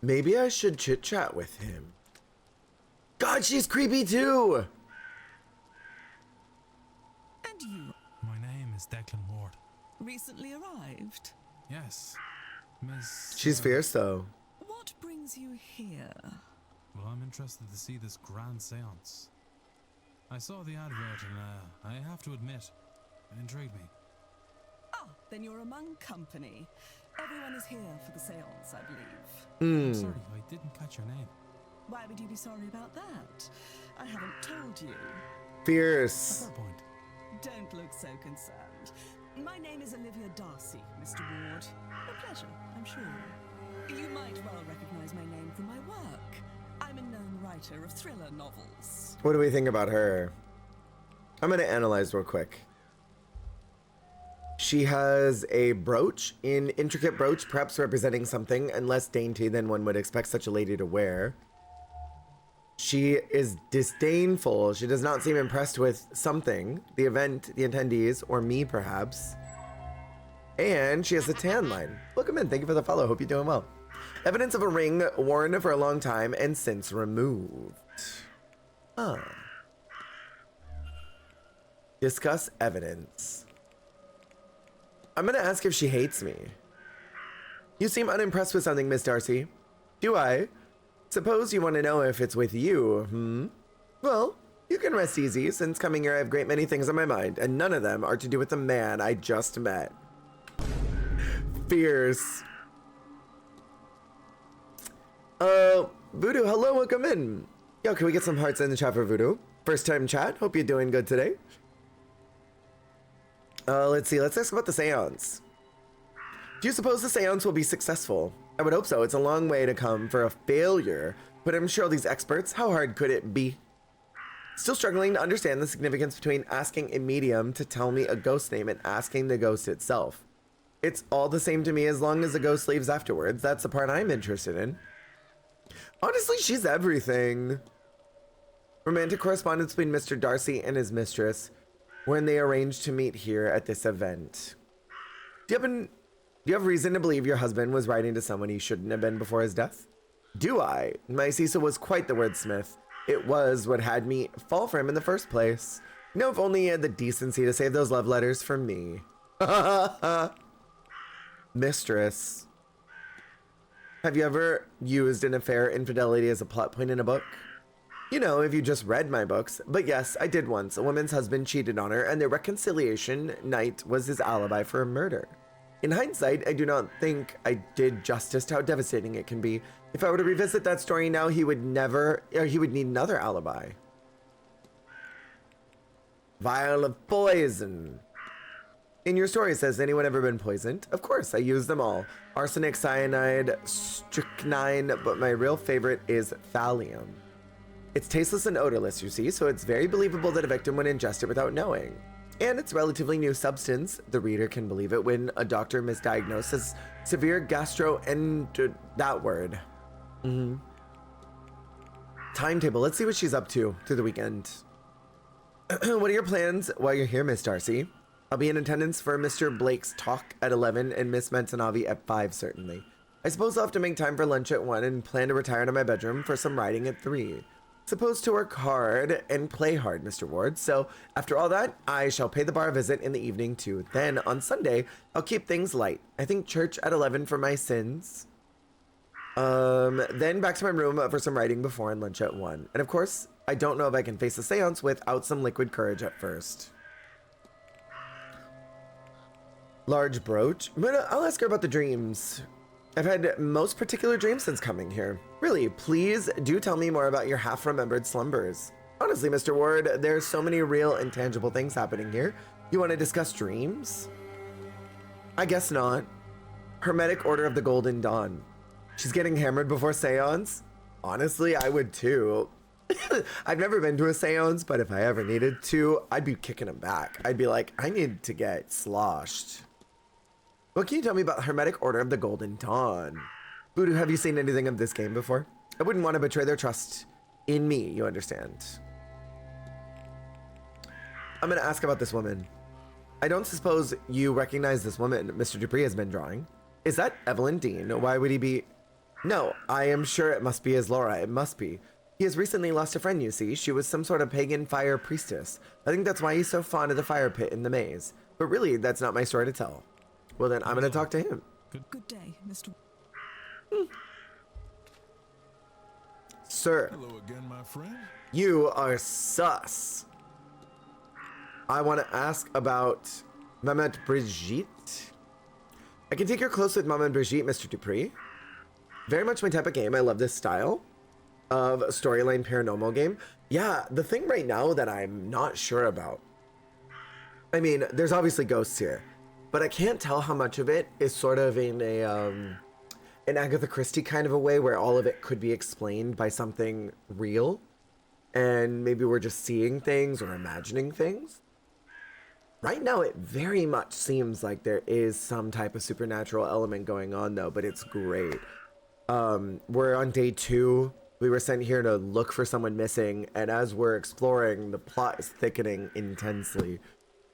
Maybe I should chit-chat with him. God, she's creepy too! And you? My name is Declan Ward. Recently arrived? Yes, Miss... She's fierce though. What brings you here? Well, I'm interested to see this grand seance. I saw the advert and I have to admit, it intrigued me. Ah, then you're among company. Everyone is here for the seance, I believe. I'm sorry, I didn't catch your name. Why would you be sorry about that? I haven't told you. Fierce. Fair point. Don't look so concerned. My name is Olivia Darcy, Mr. Ward. A pleasure, I'm sure. You might well recognize my name from my work. I'm a known writer of thriller novels. What do we think about her? I'm gonna analyze real quick. She has a brooch, an intricate brooch, perhaps representing something, and less dainty than one would expect such a lady to wear. She is disdainful. She does not seem impressed with something, the event, the attendees, or me perhaps. And she has a tan line. Welcome in, thank you for the follow, hope you're doing well. Evidence of a ring worn for a long time and since removed. Discuss evidence. I'm gonna ask if she hates me. You seem unimpressed with something, Miss Darcy. Do I? Suppose you want to know if it's with you, Well, you can rest easy, since coming here I have a great many things on my mind, and none of them are to do with the man I just met. Fierce. Voodoo, hello, welcome in. Yo, can we get some hearts in the chat for Voodoo? First time chat, hope you're doing good today. Let's see, let's ask about the seance. Do you suppose the seance will be successful? I would hope so. It's a long way to come for a failure, but I'm sure these experts, how hard could it be? Still struggling to understand the significance between asking a medium to tell me a ghost name and asking the ghost itself. It's all the same to me as long as the ghost leaves afterwards. That's the part I'm interested in. Honestly, she's everything. Romantic correspondence between Mr. Darcy and his mistress when they arranged to meet here at this event. Do you have reason to believe your husband was writing to someone he shouldn't have been before his death? Do I? My Cecil was quite the wordsmith. It was what had me fall for him in the first place. You know, if only he had the decency to save those love letters for me. Mistress. Have you ever used an affair infidelity as a plot point in a book? You know, if you just read my books. But yes, I did once. A woman's husband cheated on her, and the reconciliation night was his alibi for a murder. In hindsight, I do not think I did justice to how devastating it can be. If I were to revisit that story now, he would need another alibi. Vial of poison. In your story, it says, anyone ever been poisoned? Of course, I use them all. Arsenic, cyanide, strychnine, but my real favorite is thallium. It's tasteless and odorless, you see, so it's very believable that a victim would ingest it without knowing. And it's a relatively new substance. The reader can believe it when a doctor misdiagnoses severe that word. Timetable. Let's see what she's up to through the weekend. What are your plans while you're here, Miss Darcy? I'll be in attendance for Mr. Blake's talk at 11 and Miss Mentanavi at 5, certainly. I suppose I'll have to make time for lunch at 1 and plan to retire to my bedroom for some writing at 3. Supposed to work hard and play hard, Mr. Ward. So after all that, I shall pay the bar a visit in the evening too. Then on Sunday, I'll keep things light. I think church at 11 for my sins. Then back to my room for some writing before and lunch at 1. And of course, I don't know if I can face a seance without some liquid courage at first. Large brooch. But I'll ask her about the dreams. I've had most particular dreams since coming here. Really, please do tell me more about your half-remembered slumbers. Honestly, Mr. Ward, there's so many real and tangible things happening here. You want to discuss dreams? I guess not. Hermetic Order of the Golden Dawn. She's getting hammered before Seance? Honestly, I would too. I've never been to a seance, but if I ever needed to, I'd be kicking them back. I'd be like, I need to get sloshed. What can you tell me about Hermetic Order of the Golden Dawn? Voodoo, have you seen anything of this game before? I wouldn't want to betray their trust in me, you understand. I'm going to ask about this woman. I don't suppose you recognize this woman Mr. Dupree has been drawing. Is that Evelyn Dean? Why would he be... No, I am sure it must be his Laura. It must be. He has recently lost a friend, you see. She was some sort of pagan fire priestess. I think that's why he's so fond of the fire pit in the maze. But really, that's not my story to tell. Well, then I'm going to talk to him. Good day, Mr. Sir. Hello again, my friend. You are sus. I want to ask about Maman Brigitte. I can take your clothes with Maman Brigitte, Mr. Dupree. Very much my type of game. I love this style of storyline paranormal game. Yeah, the thing right now that I'm not sure about. I mean, there's obviously ghosts here, but I can't tell how much of it is sort of in a an Agatha Christie kind of a way where all of it could be explained by something real, and maybe we're just seeing things or imagining things. Right now, it very much seems like there is some type of supernatural element going on, though, but it's great. We're on day 2. We were sent here to look for someone missing, and as we're exploring, the plot is thickening intensely.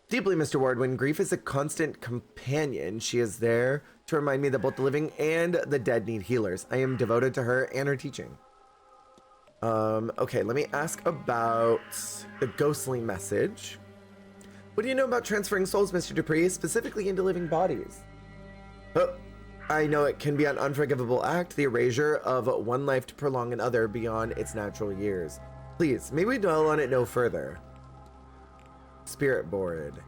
Deeply, Mr. Ward, when grief is a constant companion, she is there to remind me that both the living and the dead need healers. I am devoted to her and her teaching. Okay, let me ask about the ghostly message. What do you know about transferring souls, Mr. Dupree, specifically into living bodies? Oh, I know it can be an unforgivable act, the erasure of one life to prolong another beyond its natural years. Please, may we dwell on it no further. Spirit board.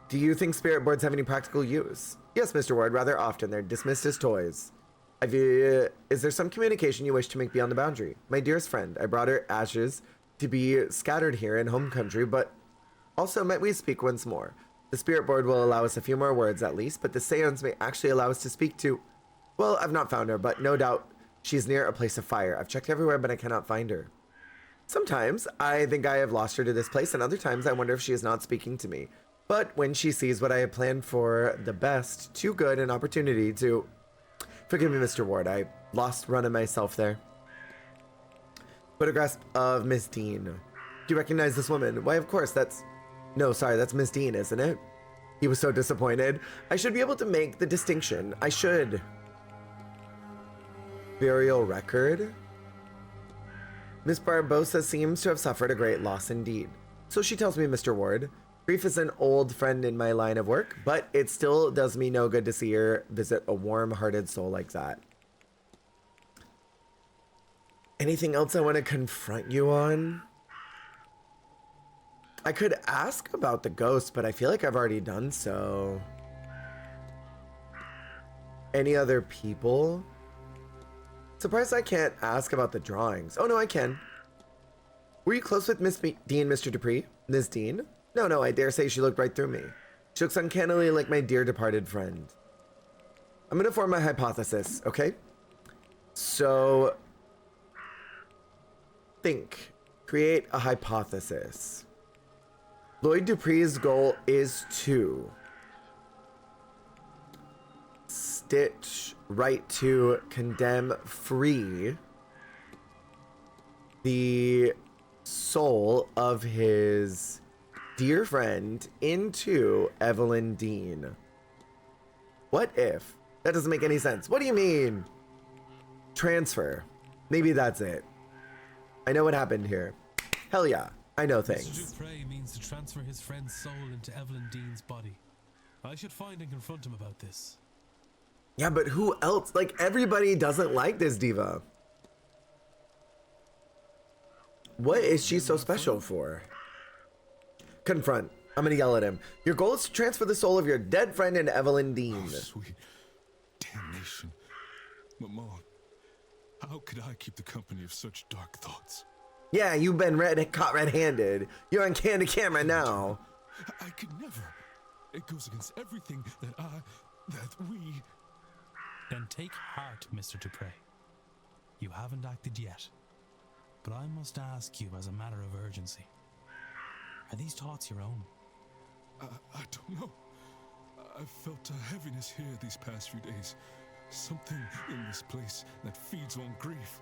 Do you think spirit boards have any practical use? Yes, Mr. Ward, rather often. They're dismissed as toys. Is there some communication you wish to make beyond the boundary? My dearest friend, I brought her ashes to be scattered here in home country, but also might we speak once more? The spirit board will allow us a few more words at least, but the seance may actually allow us to speak to... Well, I've not found her, but no doubt she's near a place of fire. I've checked everywhere, but I cannot find her. Sometimes I think I have lost her to this place, and other times I wonder if she is not speaking to me. But when she sees what I have planned for the best, too good an opportunity to... Forgive me, Mr. Ward, I lost run of myself there. Photograph of Miss Dean. Do you recognize this woman? Why, of course, that's... No, sorry, that's Miss Dean, isn't it? He was so disappointed. I should be able to make the distinction. I should. Burial record. Miss Barbosa seems to have suffered a great loss indeed. So she tells me, Mr. Ward. Grief is an old friend in my line of work, but it still does me no good to see her visit a warm-hearted soul like that. Anything else I want to confront you on? I could ask about the ghost, but I feel like I've already done so. Any other people? Surprised I can't ask about the drawings. Oh, no, I can. Were you close with Miss Dean, Mr. Dupree? Miss Dean? No, I dare say she looked right through me. She looks uncannily like my dear departed friend. I'm going to form my hypothesis, okay? So, think. Create a hypothesis. Lloyd Dupree's goal is to stitch right to condemn free the soul of his dear friend into Evelyn Dean. What if? That doesn't make any sense. What do you mean? Transfer. Maybe that's it. I know what happened here. Hell yeah. I know things. Mr. Dupree means to transfer his friend's soul into Evelyn Dean's body. I should find and confront him about this. Yeah, but who else? Like, everybody doesn't like this diva. What is she so special for? Confront. I'm gonna yell at him. Your goal is to transfer the soul of your dead friend into Evelyn Dean. Oh, sweet damnation. Maman, How could I keep the company of such dark thoughts? Yeah, you've been caught red-handed. You're on candid camera now. I could never. It goes against everything that we... Then take heart, Mr. Dupre. You haven't acted yet. But I must ask you as a matter of urgency. Are these thoughts your own? I don't know. I've felt a heaviness here these past few days. Something in this place that feeds on grief,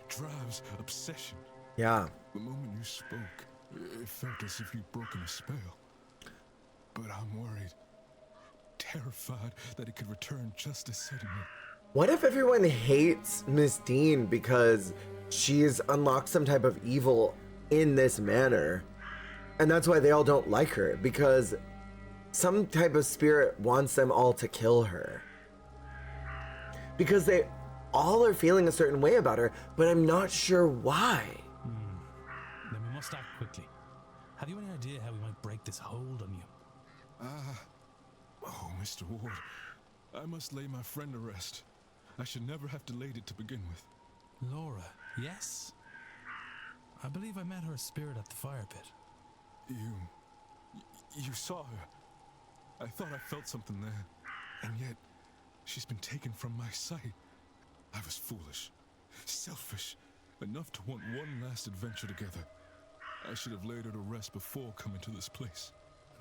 drives obsession. Yeah. The moment you spoke, it felt as if you'd broken a spell. But I'm worried, terrified that it could return just as suddenly. What if everyone hates Miss Dean because she's unlocked some type of evil in this manor? And that's why they all don't like her, because some type of spirit wants them all to kill her. Because they all are feeling a certain way about her, but I'm not sure why. Then we must act quickly. Have you any idea how we might break this hold on you? Oh, Mr. Ward, I must lay my friend to rest. I should never have delayed it to begin with. Laura, yes? I believe I met her spirit at the fire pit. You saw her. I thought I felt something there, and yet she's been taken from my sight. I was foolish, selfish, enough to want one last adventure together. I should have laid her to rest before coming to this place.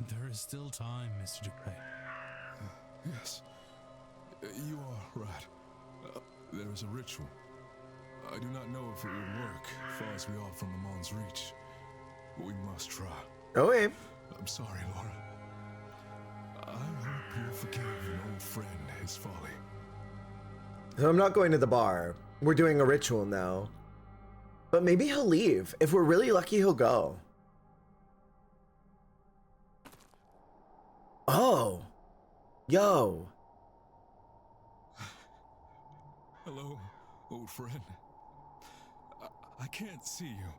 There is still time, Mr. Dupre. Yes, you are right. There is a ritual. I do not know if it will work, far as we are from Mamon's reach. But we must try. Okay. I'm sorry, Laura. I hope you'll forgive an old friend his folly. So I'm not going to the bar. We're doing a ritual now. But maybe he'll leave. If we're really lucky, he'll go. Oh. Yo. Hello, old friend. I can't see you,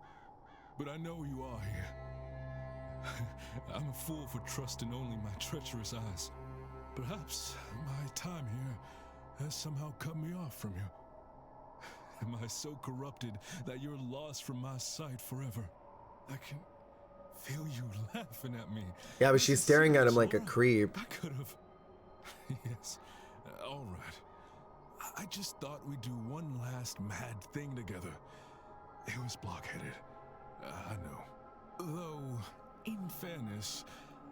but I know you are here. I'm a fool for trusting only my treacherous eyes. Perhaps my time here has somehow cut me off from you. Am I so corrupted that you're lost from my sight forever? I can feel you laughing at me. Yeah, but she's staring at him like a creep. I could have. Yes, all right. I just thought we'd do one last mad thing together. It was blockheaded. I know. Though, in fairness,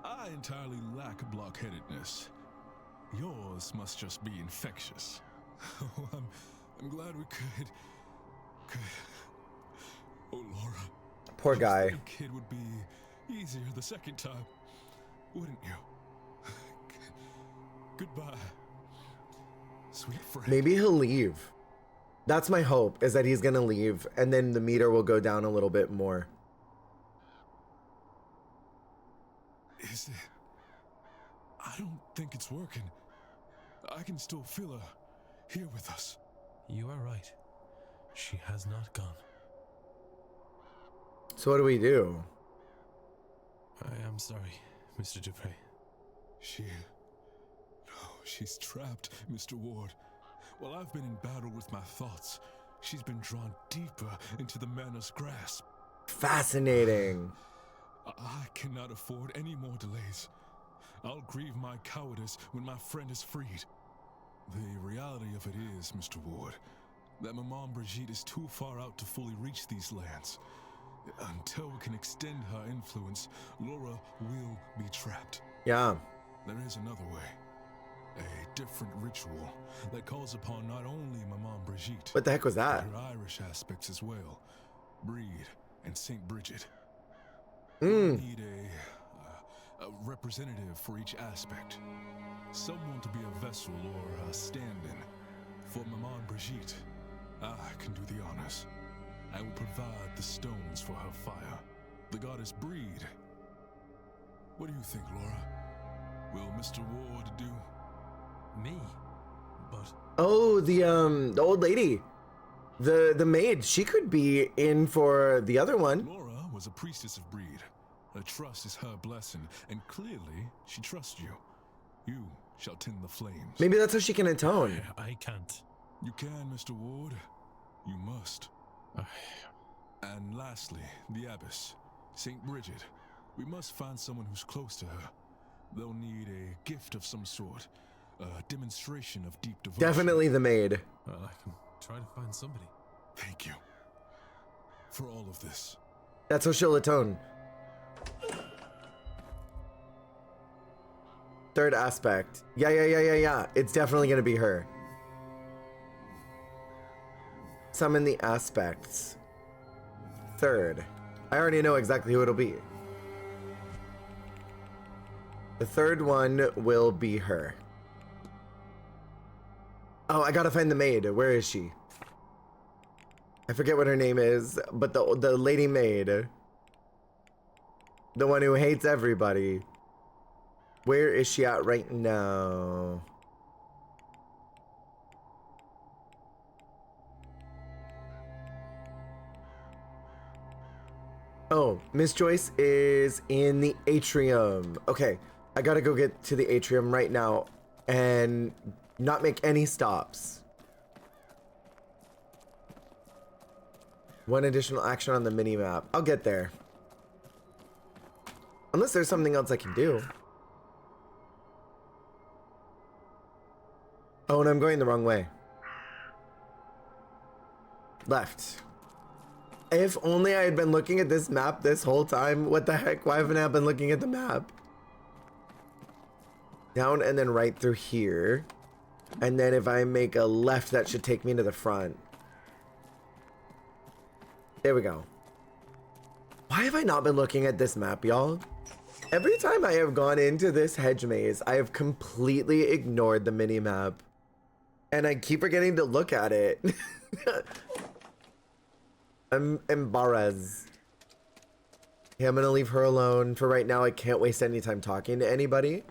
I entirely lack blockheadedness. Yours must just be infectious. Oh, I'm glad we could. Oh, Laura. Poor guy. The kid would be easier the second time, wouldn't you? Goodbye, sweet friend. Maybe he'll leave. That's my hope, is that he's gonna leave, and then the meter will go down a little bit more. Is it? I don't think it's working. I can still feel her here with us. You are right. She has not gone. So what do we do? I am sorry, Mr. Dupre. She's trapped, Mr. Ward. While I've been in battle with my thoughts, she's been drawn deeper into the Manor's grasp. Fascinating. I cannot afford any more delays. I'll grieve my cowardice when my friend is freed. The reality of it is, Mr. Ward, that Maman Brigitte is too far out to fully reach these lands. Until we can extend her influence, Laura will be trapped. Yeah. There is another way. A different ritual that calls upon not only Maman Brigitte, What the heck was that? but her Irish aspects as well. Breed and Saint Bridget. We need a representative for each aspect. Someone to be a vessel or a stand-in. For Maman Brigitte, I can do the honors. I will provide the stones for her fire. The goddess Breed. What do you think, Laura? Will Mr. Ward do? Me? But... Oh, the old lady. The maid. She could be in for the other one. Laura was a priestess of Breed. Her trust is her blessing, and clearly she trusts you. You shall tend the flames. Maybe that's how she can atone. I can't. You can, Mr. Ward. You must. And lastly, the abbess, St. Bridget. We must find someone who's close to her. They'll need a gift of some sort, a demonstration of deep devotion. Definitely the maid. Well, I can try to find somebody. Thank you for all of this. That's how she'll atone. Third aspect. Yeah. It's definitely gonna be her. Summon the aspects. Third. I already know exactly who it'll be. The third one will be her. Oh, I gotta find the maid. Where is she? I forget what her name is, but the lady maid. The one who hates everybody. Where is she at right now? Oh, Miss Joyce is in the atrium. Okay, I gotta go get to the atrium right now and not make any stops. One additional action on the mini-map. I'll get there. Unless there's something else I can do. Oh, and I'm going the wrong way. Left. If only I had been looking at this map this whole time. What the heck? Why haven't I been looking at the map? Down and then right through here. And then if I make a left, that should take me to the front. There we go. Why have I not been looking at this map, y'all? Every time I have gone into this hedge maze, I have completely ignored the mini-map. And I keep forgetting to look at it. I'm embarrassed. Yeah, I'm gonna leave her alone for right now. I can't waste any time talking to anybody.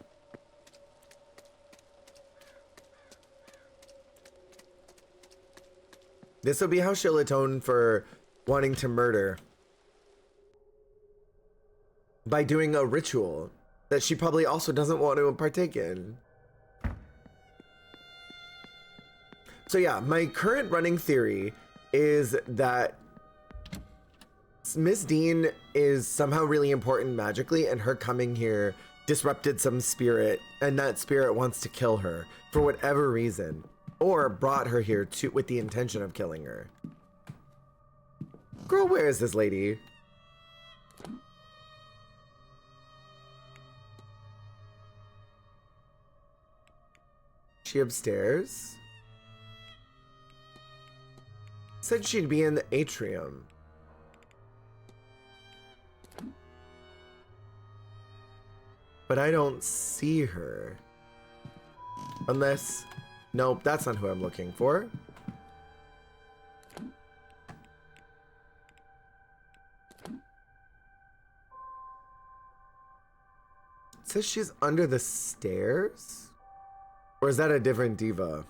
This will be how she'll atone for wanting to murder. By doing a ritual that she probably also doesn't want to partake in. So yeah, my current running theory is that Miss Dean is somehow really important magically, and her coming here disrupted some spirit, and that spirit wants to kill her for whatever reason, or brought her here with the intention of killing her. Girl, where is this lady? She upstairs? Said she'd be in the atrium. But I don't see her. Unless... Nope, that's not who I'm looking for. It says she's under the stairs? Or is that a different diva?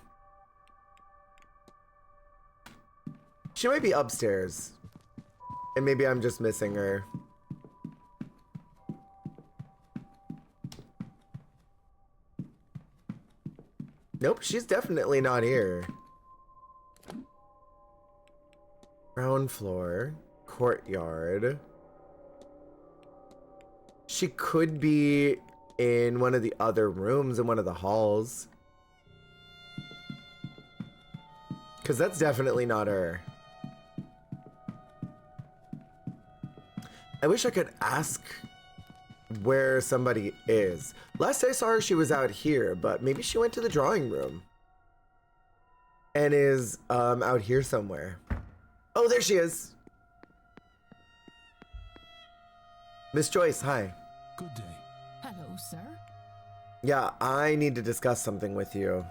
She might be upstairs. And maybe I'm just missing her. Nope, she's definitely not here. Ground floor. Courtyard. She could be in one of the other rooms in one of the halls. Because that's definitely not her. I wish I could ask where somebody is. Last I saw her, she was out here, but maybe she went to the drawing room. And is out here somewhere. Oh, there she is. Miss Joyce, hi. Good day. Hello, sir. Yeah, I need to discuss something with you.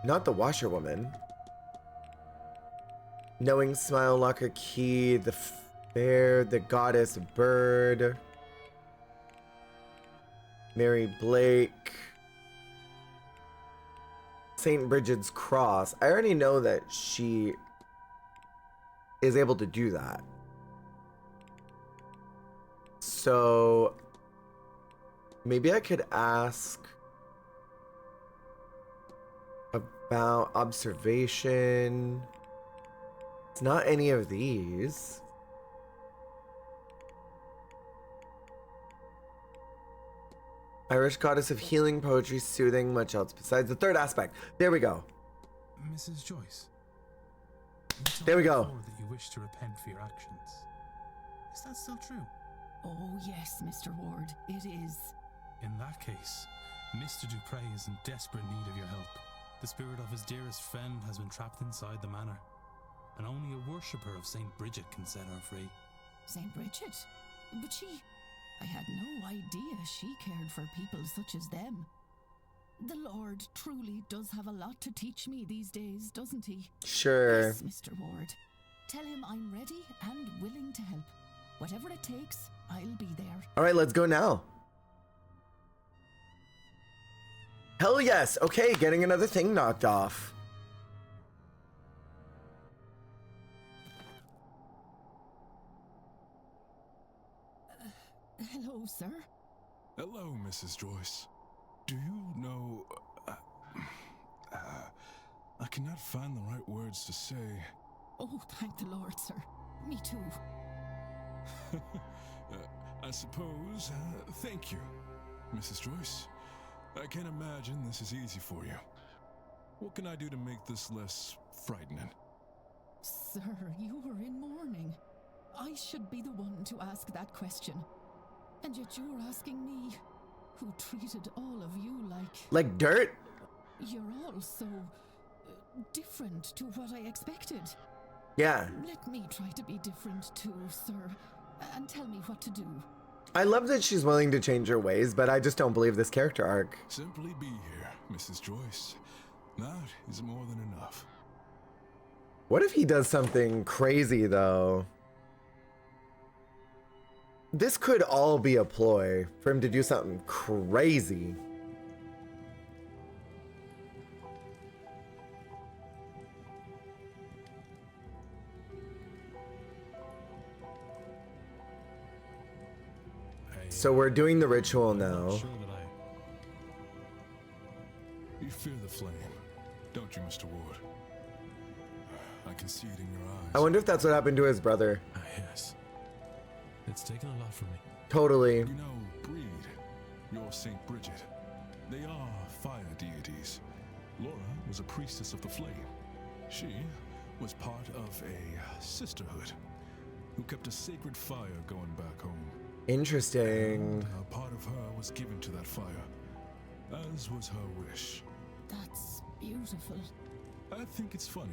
Not the washerwoman. Knowing smile, locker key, the fair, the goddess bird. Mary Blake. St. Bridget's cross. I already know that she is able to do that. So maybe I could ask About observation. It's not any of these. Irish goddess of healing, poetry, soothing, much else besides the third aspect. There we go. Mrs. Joyce. There we go. That you wish to repent for your actions. Is that still true? Oh, yes, Mr. Ward, it is. In that case, Mr. Dupre is in desperate need of your help. The spirit of his dearest friend has been trapped inside the manor, and only a worshipper of St. Bridget can set her free. St. Bridget? But I had no idea she cared for people such as them. The Lord truly does have a lot to teach me these days, doesn't he? Sure. Yes, Mr. Ward. Tell him I'm ready and willing to help. Whatever it takes, I'll be there. All right, let's go now. Hell yes. Okay, getting another thing knocked off. Hello, sir. Hello, Mrs. Joyce. Do you know... I cannot find the right words to say. Oh, thank the Lord, sir. Me too. I suppose. Thank you, Mrs. Joyce. I can't imagine this is easy for you. What can I do to make this less frightening? Sir, you were in mourning. I should be the one to ask that question. And yet you're asking me, who treated all of you like dirt? You're all so different to what I expected. Yeah. Let me try to be different too, sir, and tell me what to do. I love that she's willing to change her ways, but I just don't believe this character arc. Simply be here, Mrs. Joyce. That is more than enough. What if he does something crazy, though? This could all be a ploy for him to do something crazy. So we're doing the ritual now. You fear the flame, don't you, Mr. Ward? I can see it in your eyes. I wonder if that's what happened to his brother. Yes. It's taken a lot from me. Totally. You know, Breed, your St. Bridget, they are fire deities. Laura was a priestess of the flame. She was part of a sisterhood who kept a sacred fire going back home. Interesting. And a part of her was given to that fire, as was her wish. That's beautiful. I think it's funny,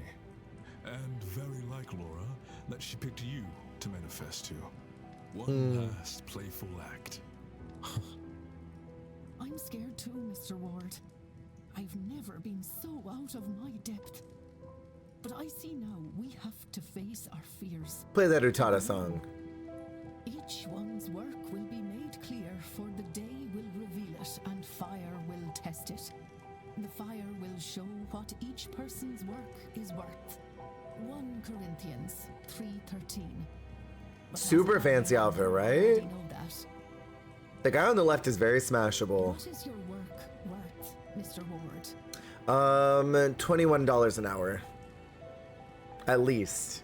and very like Laura, that she picked you to manifest to. One last playful act. I'm scared too, Mr. Ward. I've never been so out of my depth. But I see now we have to face our fears. Play that Utada song. Each one's work will be made clear, for the day will reveal it, and fire will test it. The fire will show what each person's work is worth. 1 Corinthians 3:13. Super fancy outfit, right? The guy on the left is very smashable. What is your work worth, Mr. Ward? $21 an hour. At least.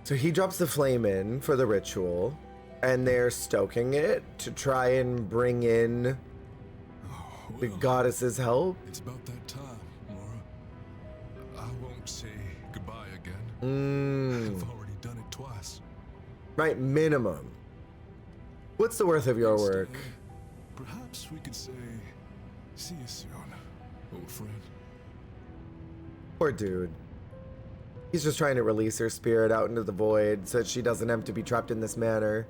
So he drops the flame in for the ritual, and they're stoking it to try and bring in the goddess's help. It's about that time, Laura. I won't say goodbye again. I've already done it twice. Right, minimum. What's the worth of your work? Perhaps we could say, see you soon, old friend. Poor dude. He's just trying to release her spirit out into the void so that she doesn't have to be trapped in this manor.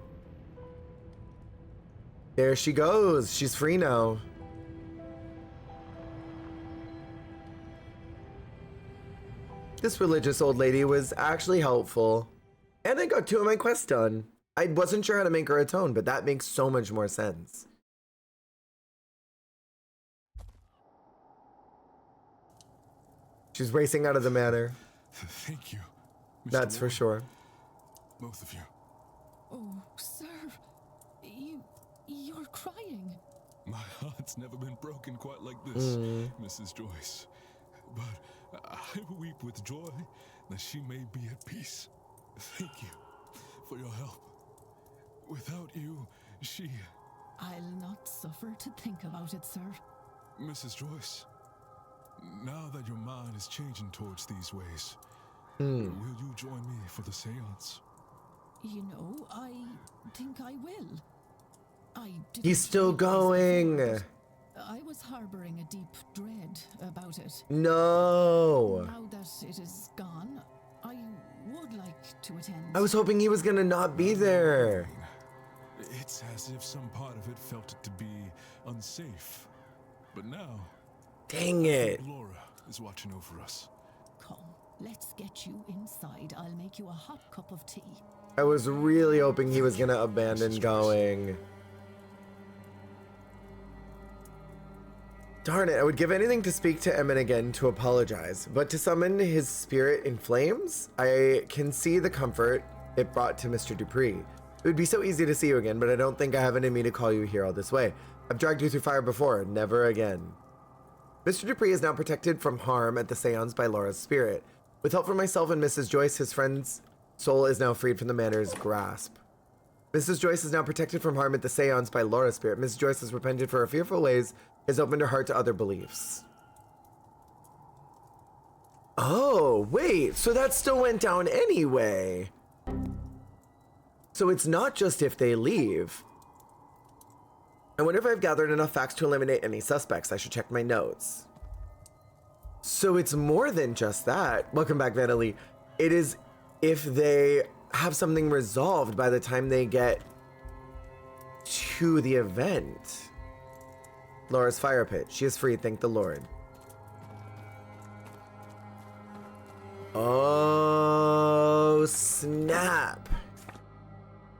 There she goes. She's free now. This religious old lady was actually helpful. And I got 2 of my quests done. I wasn't sure how to make her atone, but that makes so much more sense. She's racing out of the manor. Thank you, Mr. That's for Ward. sure. Both of you. Oh, sir. You're crying? My heart's never been broken quite like this, Mrs. Joyce. But I weep with joy that she may be at peace. Thank you for your help. Without you, she... I'll not suffer to think about it, sir. Mrs. Joyce, now that your mind is changing towards these ways, will you join me for the seance? You know, I think I will. He's still going. I was harboring a deep dread about it. No. Now that it is gone, I would like to attend. I was hoping he was gonna not be there. It's as if some part of it felt it to be unsafe. But now... Dang it. Laura is watching over us. Come, let's get you inside. I'll make you a hot cup of tea. I was really hoping he was gonna abandon going. Darn it, I would give anything to speak to Emmett again to apologize, but to summon his spirit in flames, I can see the comfort it brought to Mr. Dupree. It would be so easy to see you again, but I don't think I have it in me to call you here all this way. I've dragged you through fire before, never again. Mr. Dupree is now protected from harm at the seance by Laura's spirit. With help from myself and Mrs. Joyce, his friend's soul is now freed from the Manor's grasp. Mrs. Joyce is now protected from harm at the seance by Laura's spirit. Mrs. Joyce has repented for her fearful ways, has opened her heart to other beliefs. Oh, wait, so that still went down anyway. So it's not just if they leave. I wonder if I've gathered enough facts to eliminate any suspects. I should check my notes. So it's more than just that. Welcome back, Vanelli. It is if they have something resolved by the time they get to the event. Laura's fire pit. She is free, thank the Lord. Oh, snap.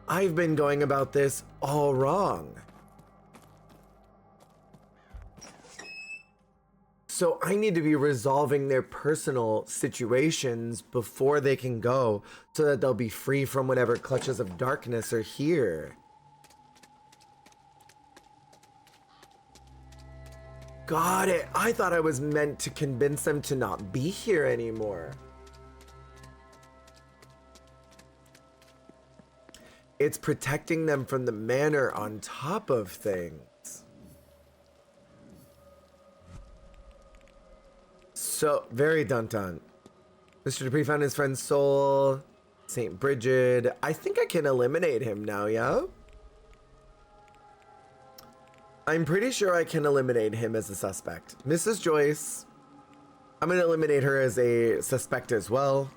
I've been going about this all wrong. So I need to be resolving their personal situations before they can go so that they'll be free from whatever clutches of darkness are here. Got it. I thought I was meant to convince them to not be here anymore. It's protecting them from the manor on top of things. So, very dun-dun. Mr. Dupree found his friend's soul. St. Bridget. I think I can eliminate him now, yeah? I'm pretty sure I can eliminate him as a suspect. Mrs. Joyce, I'm going to eliminate her as a suspect as well.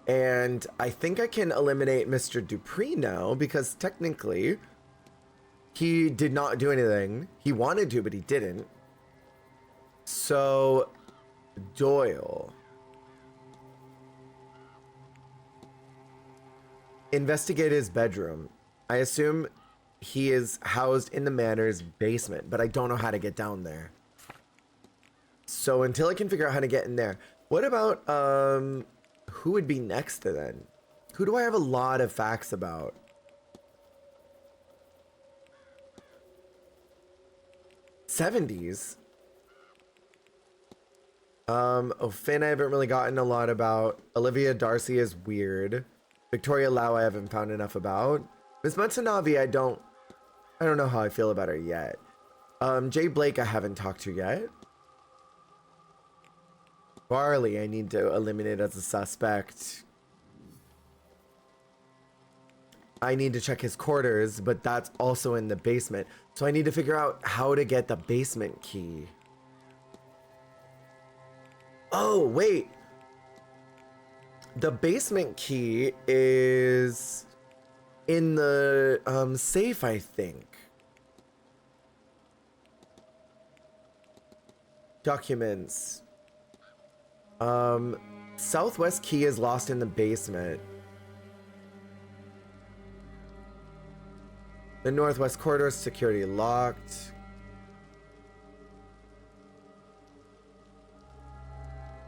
And I think I can eliminate Mr. Dupree now because technically he did not do anything. He wanted to, but he didn't. So, Doyle. Investigate his bedroom. I assume he is housed in the manor's basement, but I don't know how to get down there. So until I can figure out how to get in there. What about, who would be next to then? Who do I have a lot of facts about? '70s. Finn I haven't really gotten a lot about. Olivia Darcy is weird. Victoria Lau I haven't found enough about. Miss Matsunavi I don't know how I feel about her yet. Jay Blake I haven't talked to yet. Barley I need to eliminate as a suspect. I need to check his quarters, but that's also in the basement. So I need to figure out how to get the basement key. Oh, wait. The basement key is in the safe, I think. Documents. Southwest key is lost in the basement. The northwest corridor is security locked.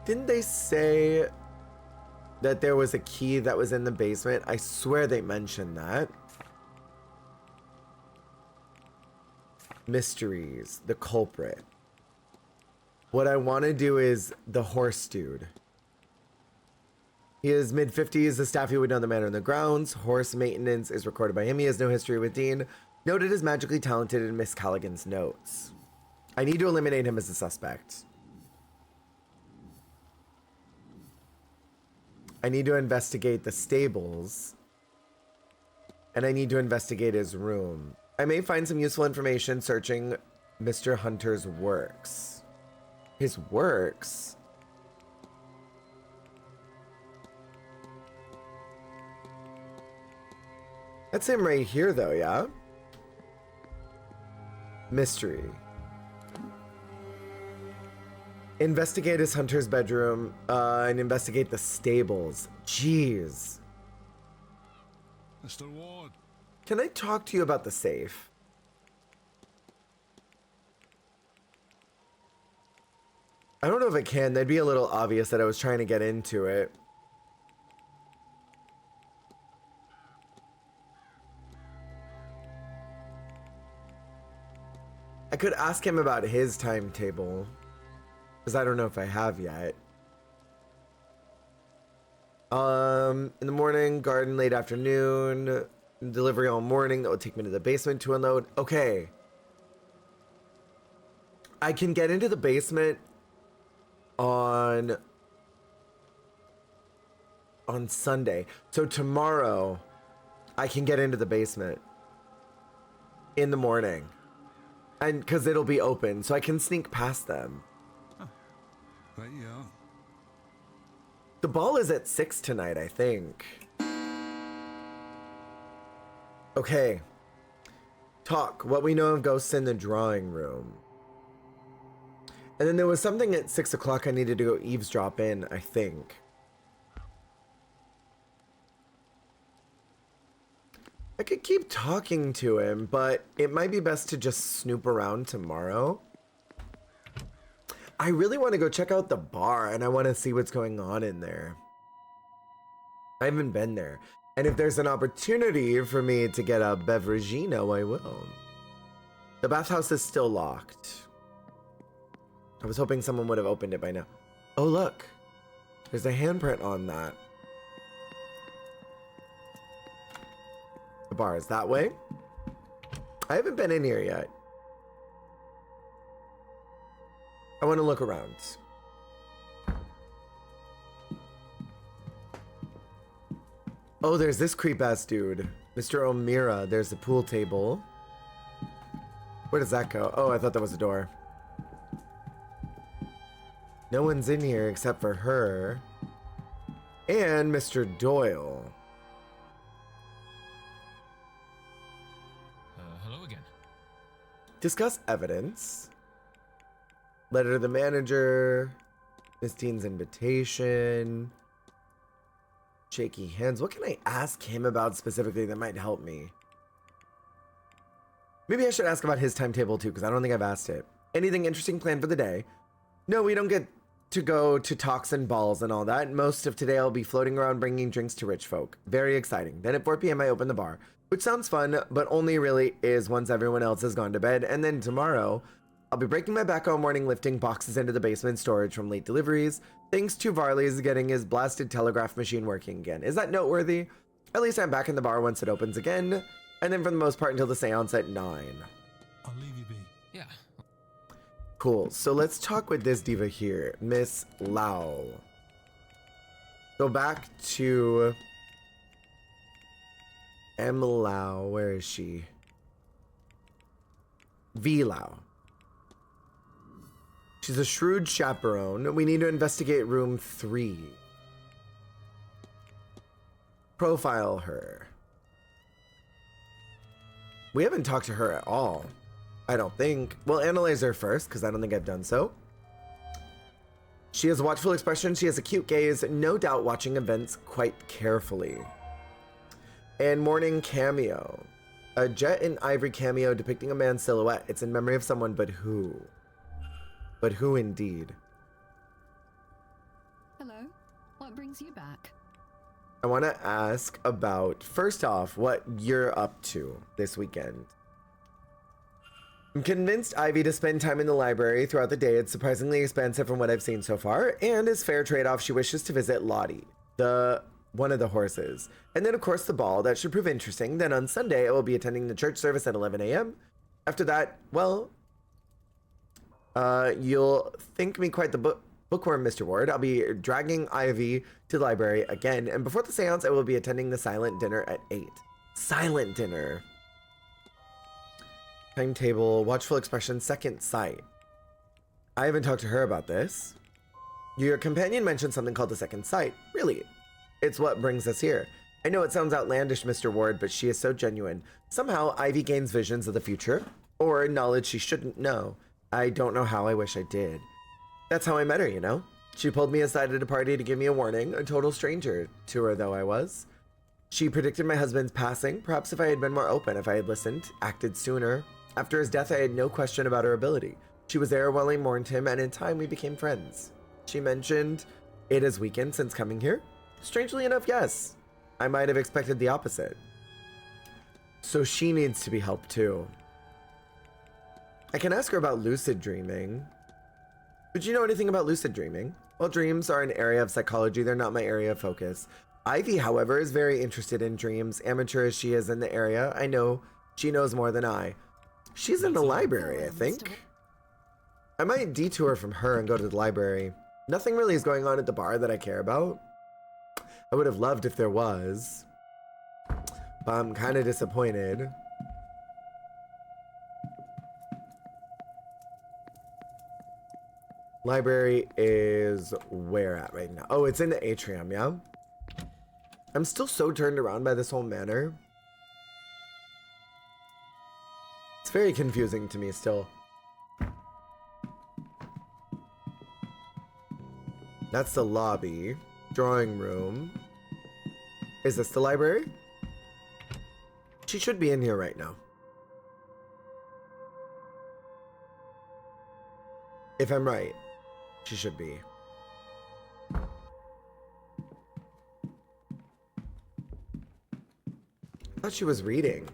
Didn't they say that there was a key that was in the basement? I swear they mentioned that. mysteries, the culprit. What I want to do is the horse dude. He is mid-50s, the staff he would know the manor and the grounds. Horse maintenance is recorded by him. He has no history with Dean. Noted as magically talented in Miss Callaghan's notes. I need to eliminate him as a suspect. I need to investigate the stables. And I need to investigate his room. I may find some useful information searching Mr. Hunter's works. His works? That's him right here, though, yeah? Mystery. Investigate his Hunter's bedroom and investigate the stables. Jeez. Mr. Ward. Can I talk to you about the safe? I don't know if I can. That'd be a little obvious that I was trying to get into it. I could ask him about his timetable, because I don't know if I have yet. In the morning, garden late afternoon, delivery all morning. That would take me to the basement to unload. Okay. I can get into the basement on Sunday. So tomorrow, I can get into the basement in the morning. And because it'll be open, so I can sneak past them. Right, yeah. The ball is at 6 tonight, I think. Okay. Talk. What we know of ghosts in the drawing room. And then there was something at 6 o'clock I needed to go eavesdrop in, I think. I could keep talking to him, but it might be best to just snoop around tomorrow. I really want to go check out the bar, and I want to see what's going on in there. I haven't been there. And if there's an opportunity for me to get a beveragino, I will. The bathhouse is still locked. I was hoping someone would have opened it by now. Oh, look. There's a handprint on that. The bar is that way. I haven't been in here yet. I want to look around. Oh, there's this creep-ass dude. Mr. O'Meara. There's the pool table. Where does that go? Oh, I thought that was a door. No one's in here except for her. And Mr. Doyle. Hello again. Discuss evidence. Letter to the manager. Miss Dean's invitation. Shaky hands. What can I ask him about specifically that might help me? Maybe I should ask about his timetable too, because I don't think I've asked it. Anything interesting planned for the day? No, we don't get to go to talks and balls and all that. Most of today I'll be floating around bringing drinks to rich folk. Very exciting. Then at 4 p.m. I open the bar, which sounds fun, but only really is once everyone else has gone to bed. And then tomorrow, I'll be breaking my back all morning lifting boxes into the basement storage from late deliveries, thanks to Varley's getting his blasted telegraph machine working again. Is that noteworthy? At least I'm back in the bar once it opens again, and then for the most part until the seance at 9. I'll leave you be. Yeah. Cool, so let's talk with this diva here, Miss Lau. Go back to M. Lau, where is she? V. Lau. She's a shrewd chaperone. We need to investigate room 3. Profile her. We haven't talked to her at all. I don't think. We'll analyze her first, because I don't think I've done so. She has a watchful expression. She has a cute gaze. No doubt watching events quite carefully. And morning cameo. A jet and ivory cameo depicting a man's silhouette. It's in memory of someone, but who? But who indeed? Hello. What brings you back? I want to ask about, first off, what you're up to this weekend. I'm convinced Ivy to spend time in the library throughout the day. It's surprisingly expensive from what I've seen so far, and as fair trade-off, she wishes to visit Lottie, one of the horses. And then, of course, the ball. That should prove interesting. Then on Sunday, I will be attending the church service at 11 a.m. After that, well, you'll think me quite the bookworm, Mr. Ward. I'll be dragging Ivy to the library again, and before the seance, I will be attending the silent dinner at 8. Silent dinner. Timetable, watchful expression, second sight. I haven't talked to her about this. Your companion mentioned something called the second sight. Really? It's what brings us here. I know it sounds outlandish, Mr. Ward, but she is so genuine. Somehow, Ivy gains visions of the future, or knowledge she shouldn't know. I don't know how. I wish I did. That's how I met her, you know? She pulled me aside at a party to give me a warning, a total stranger to her though I was. She predicted my husband's passing. Perhaps if I had been more open, if I had listened, acted sooner. After his death, I had no question about her ability. She was there while I mourned him, and in time we became friends. She mentioned it has weakened since coming here. Strangely enough, yes. I might have expected the opposite. So she needs to be helped too. I can ask her about lucid dreaming. Would you know anything about lucid dreaming? Well, dreams are an area of psychology. They're not my area of focus. Ivy, however, is very interested in dreams. Amateur as she is in the area, I know she knows more than I. She's in the library, I think. I might detour from her and go to the library. Nothing really is going on at the bar that I care about. I would have loved if there was, but I'm kind of disappointed. Library is where at right now? Oh, it's in the atrium, yeah? I'm still so turned around by this whole manor. It's very confusing to me still. That's the lobby. Drawing room. Is this the library? She should be in here right now. If I'm right, she should be. I thought she was reading.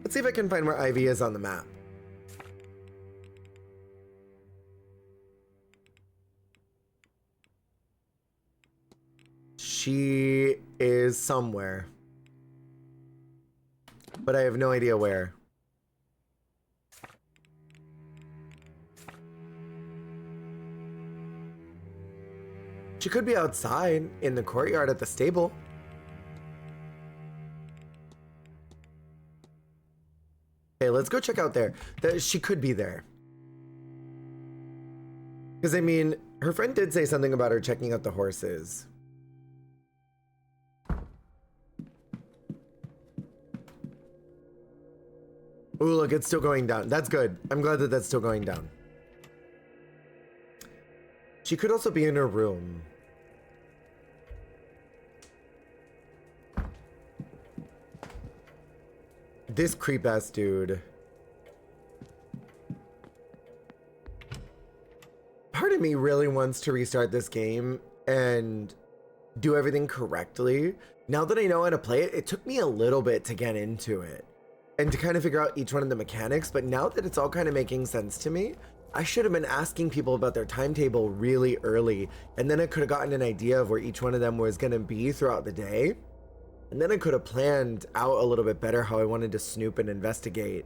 Let's see if I can find where Ivy is on the map. She is somewhere, but I have no idea where. She could be outside in the courtyard at the stable. Okay, let's go check out there. She could be there. Because, I mean, her friend did say something about her checking out the horses. Ooh, look, it's still going down. That's good. I'm glad that that's still going down. She could also be in her room. This creep-ass dude. Part of me really wants to restart this game and do everything correctly. Now that I know how to play it, it took me a little bit to get into it and to kind of figure out each one of the mechanics, but now that it's all kind of making sense to me, I should have been asking people about their timetable really early, and then I could have gotten an idea of where each one of them was going to be throughout the day, and then I could have planned out a little bit better how I wanted to snoop and investigate.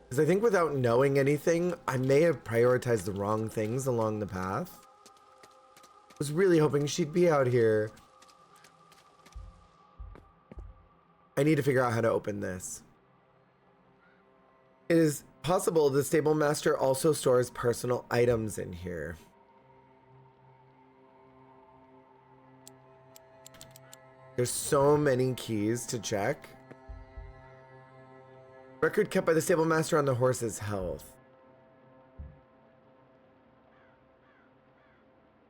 Because I think without knowing anything, I may have prioritized the wrong things along the path. I was really hoping she'd be out here. I need to figure out how to open this. It is possible the stable master also stores personal items in here. There's so many keys to check. Record kept by the stable master on the horse's health.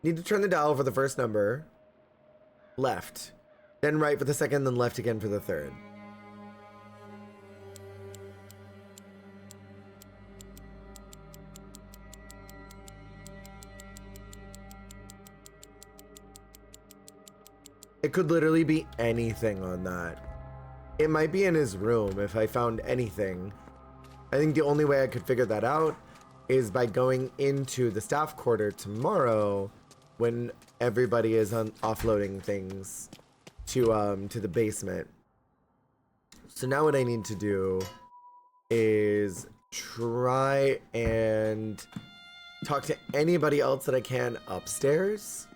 Need to turn the dial for the first number. Left. Then right for the second, then left again for the third. It could literally be anything on that. It might be in his room if I found anything. I think the only way I could figure that out is by going into the staff quarter tomorrow when everybody is offloading things to the basement. So now what I need to do is try and talk to anybody else that I can upstairs.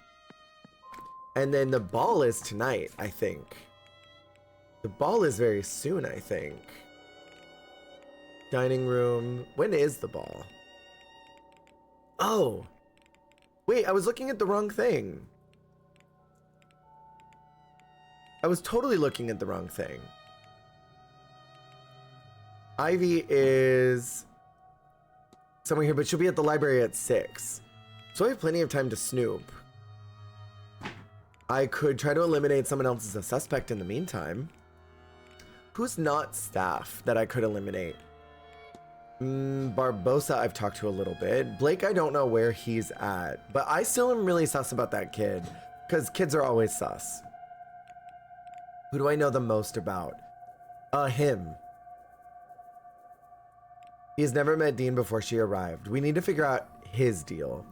And then the ball is tonight, I think. The ball is very soon, I think. Dining room. When is the ball? Oh. Wait, I was looking at the wrong thing. I was totally looking at the wrong thing. Ivy is somewhere here, but she'll be at the library at 6. So I have plenty of time to snoop. I could try to eliminate someone else as a suspect in the meantime. Who's not staff that I could eliminate? Barbosa I've talked to a little bit. Blake, I don't know where he's at, but I still am really sus about that kid, because kids are always sus. Who do I know the most about? Him. He's never met Dean before she arrived. We need to figure out his deal.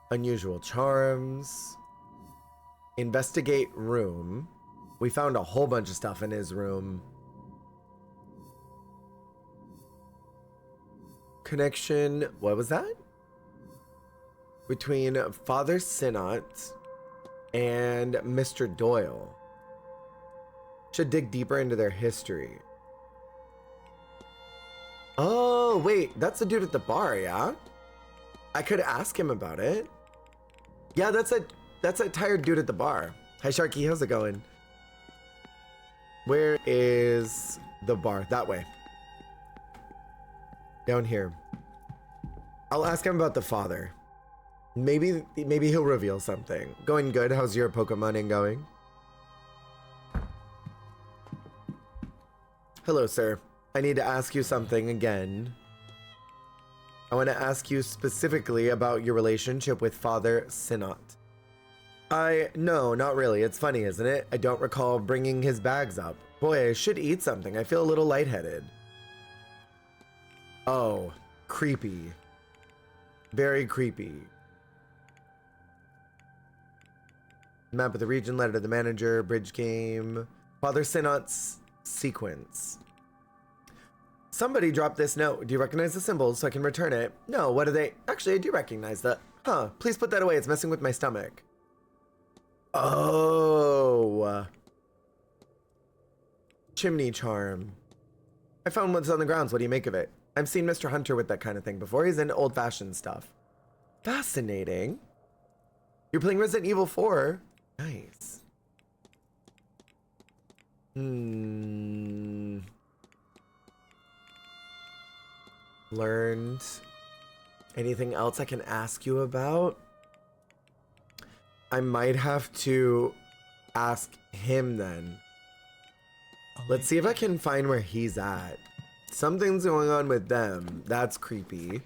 Unusual charms. Investigate room. We found a whole bunch of stuff in his room. Connection. What was that? Between Father Sinnott and Mr. Doyle. Should dig deeper into their history. Oh, wait. That's the dude at the bar, yeah? I could ask him about it. Yeah, that's a tired dude at the bar. Hi, Sharky. How's it going? Where is the bar? That way. Down here. I'll ask him about the father. Maybe he'll reveal something. Going good. How's your Pokemoning going? Hello, sir. I need to ask you something again. I want to ask you specifically about your relationship with Father Sinnott. No, not really. It's funny, isn't it? I don't recall bringing his bags up. Boy, I should eat something. I feel a little lightheaded. Oh, creepy. Very creepy. Map of the region, letter to the manager, bridge game. Father Sinnott's sequence. Somebody dropped this note. Do you recognize the symbols so I can return it? No, what are they? Actually, I do recognize that. Huh, please put that away. It's messing with my stomach. Oh. Chimney charm. I found what's on the grounds. What do you make of it? I've seen Mr. Hunter with that kind of thing before. He's into old-fashioned stuff. Fascinating. You're playing Resident Evil 4? Nice. Learned. Anything else I can ask you about? I might have to ask him then. Let's see if I can find where he's at. Something's going on with them. That's creepy.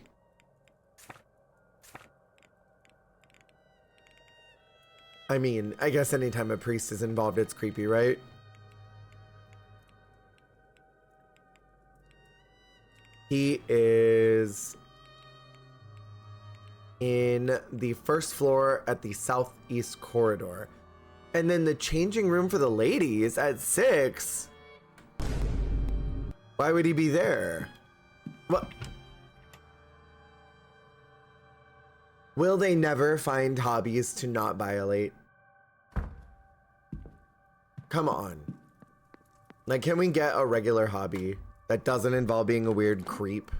I mean, I guess anytime a priest is involved, it's creepy, right? He is in the first floor at the southeast corridor. And then the changing room for the ladies at 6. Why would he be there? What? Will they never find hobbies to not violate? Come on. Like, can we get a regular hobby that doesn't involve being a weird creep?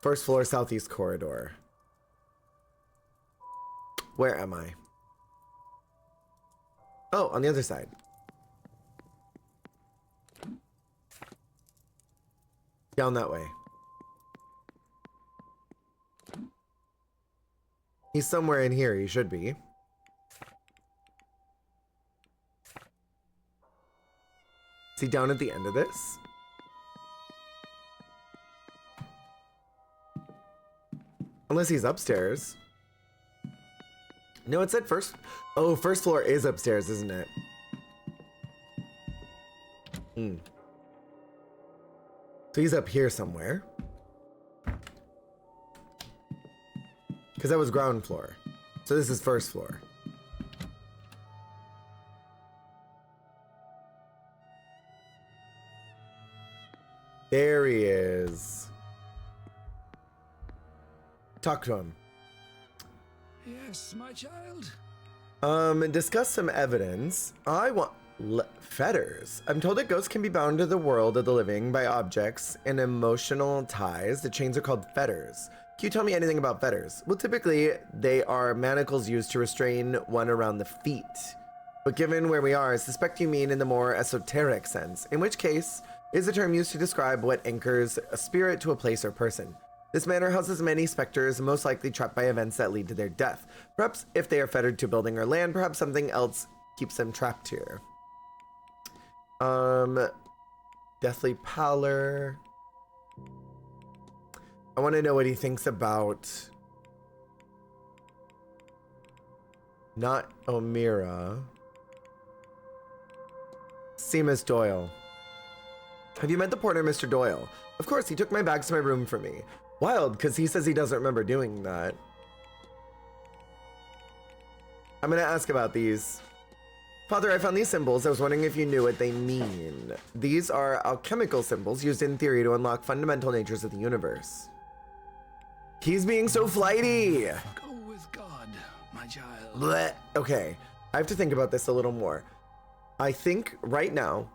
First floor, southeast corridor. Where am I? Oh, on the other side. Down that way. He's somewhere in here. He should be. Is he down at the end of this? Unless he's upstairs. No, it said first. Oh, first floor is upstairs, isn't it? So he's up here somewhere. Because that was ground floor. So this is first floor. There he is. Talk to him. Yes, my child. Discuss some evidence. I want fetters. I'm told that ghosts can be bound to the world of the living by objects and emotional ties. The chains are called fetters. Can you tell me anything about fetters? Well, typically they are manacles used to restrain one around the feet. But given where we are, I suspect you mean in the more esoteric sense, in which case is a term used to describe what anchors a spirit to a place or person. This manor houses many specters, most likely trapped by events that lead to their death. Perhaps if they are fettered to a building or land, perhaps something else keeps them trapped here. Deathly pallor. I want to know what he thinks about not Omira. Seamus Doyle. Have you met the porter, Mr. Doyle? Of course, he took my bags to my room for me. Wild, because he says he doesn't remember doing that. I'm going to ask about these. Father, I found these symbols. I was wondering if you knew what they mean. These are alchemical symbols used in theory to unlock fundamental natures of the universe. He's being so flighty. Go with God, my child. Blech. Okay, I have to think about this a little more. I think right now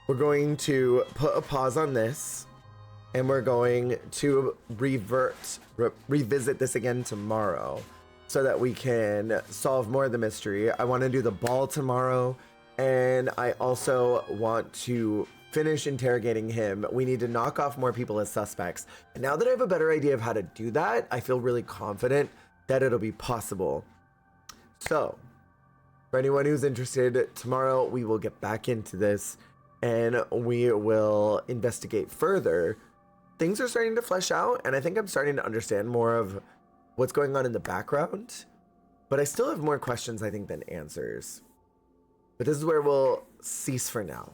we're going to put a pause on this and we're going to revisit this again tomorrow so that we can solve more of the mystery. I want to do the ball tomorrow, and I also want to finish interrogating him. We need to knock off more people as suspects. And now that I have a better idea of how to do that, I feel really confident that it'll be possible. So, for anyone who's interested, tomorrow we will get back into this and we will investigate further. Things are starting to flesh out, and I think I'm starting to understand more of what's going on in the background, but I still have more questions, I think, than answers. But this is where we'll cease for now.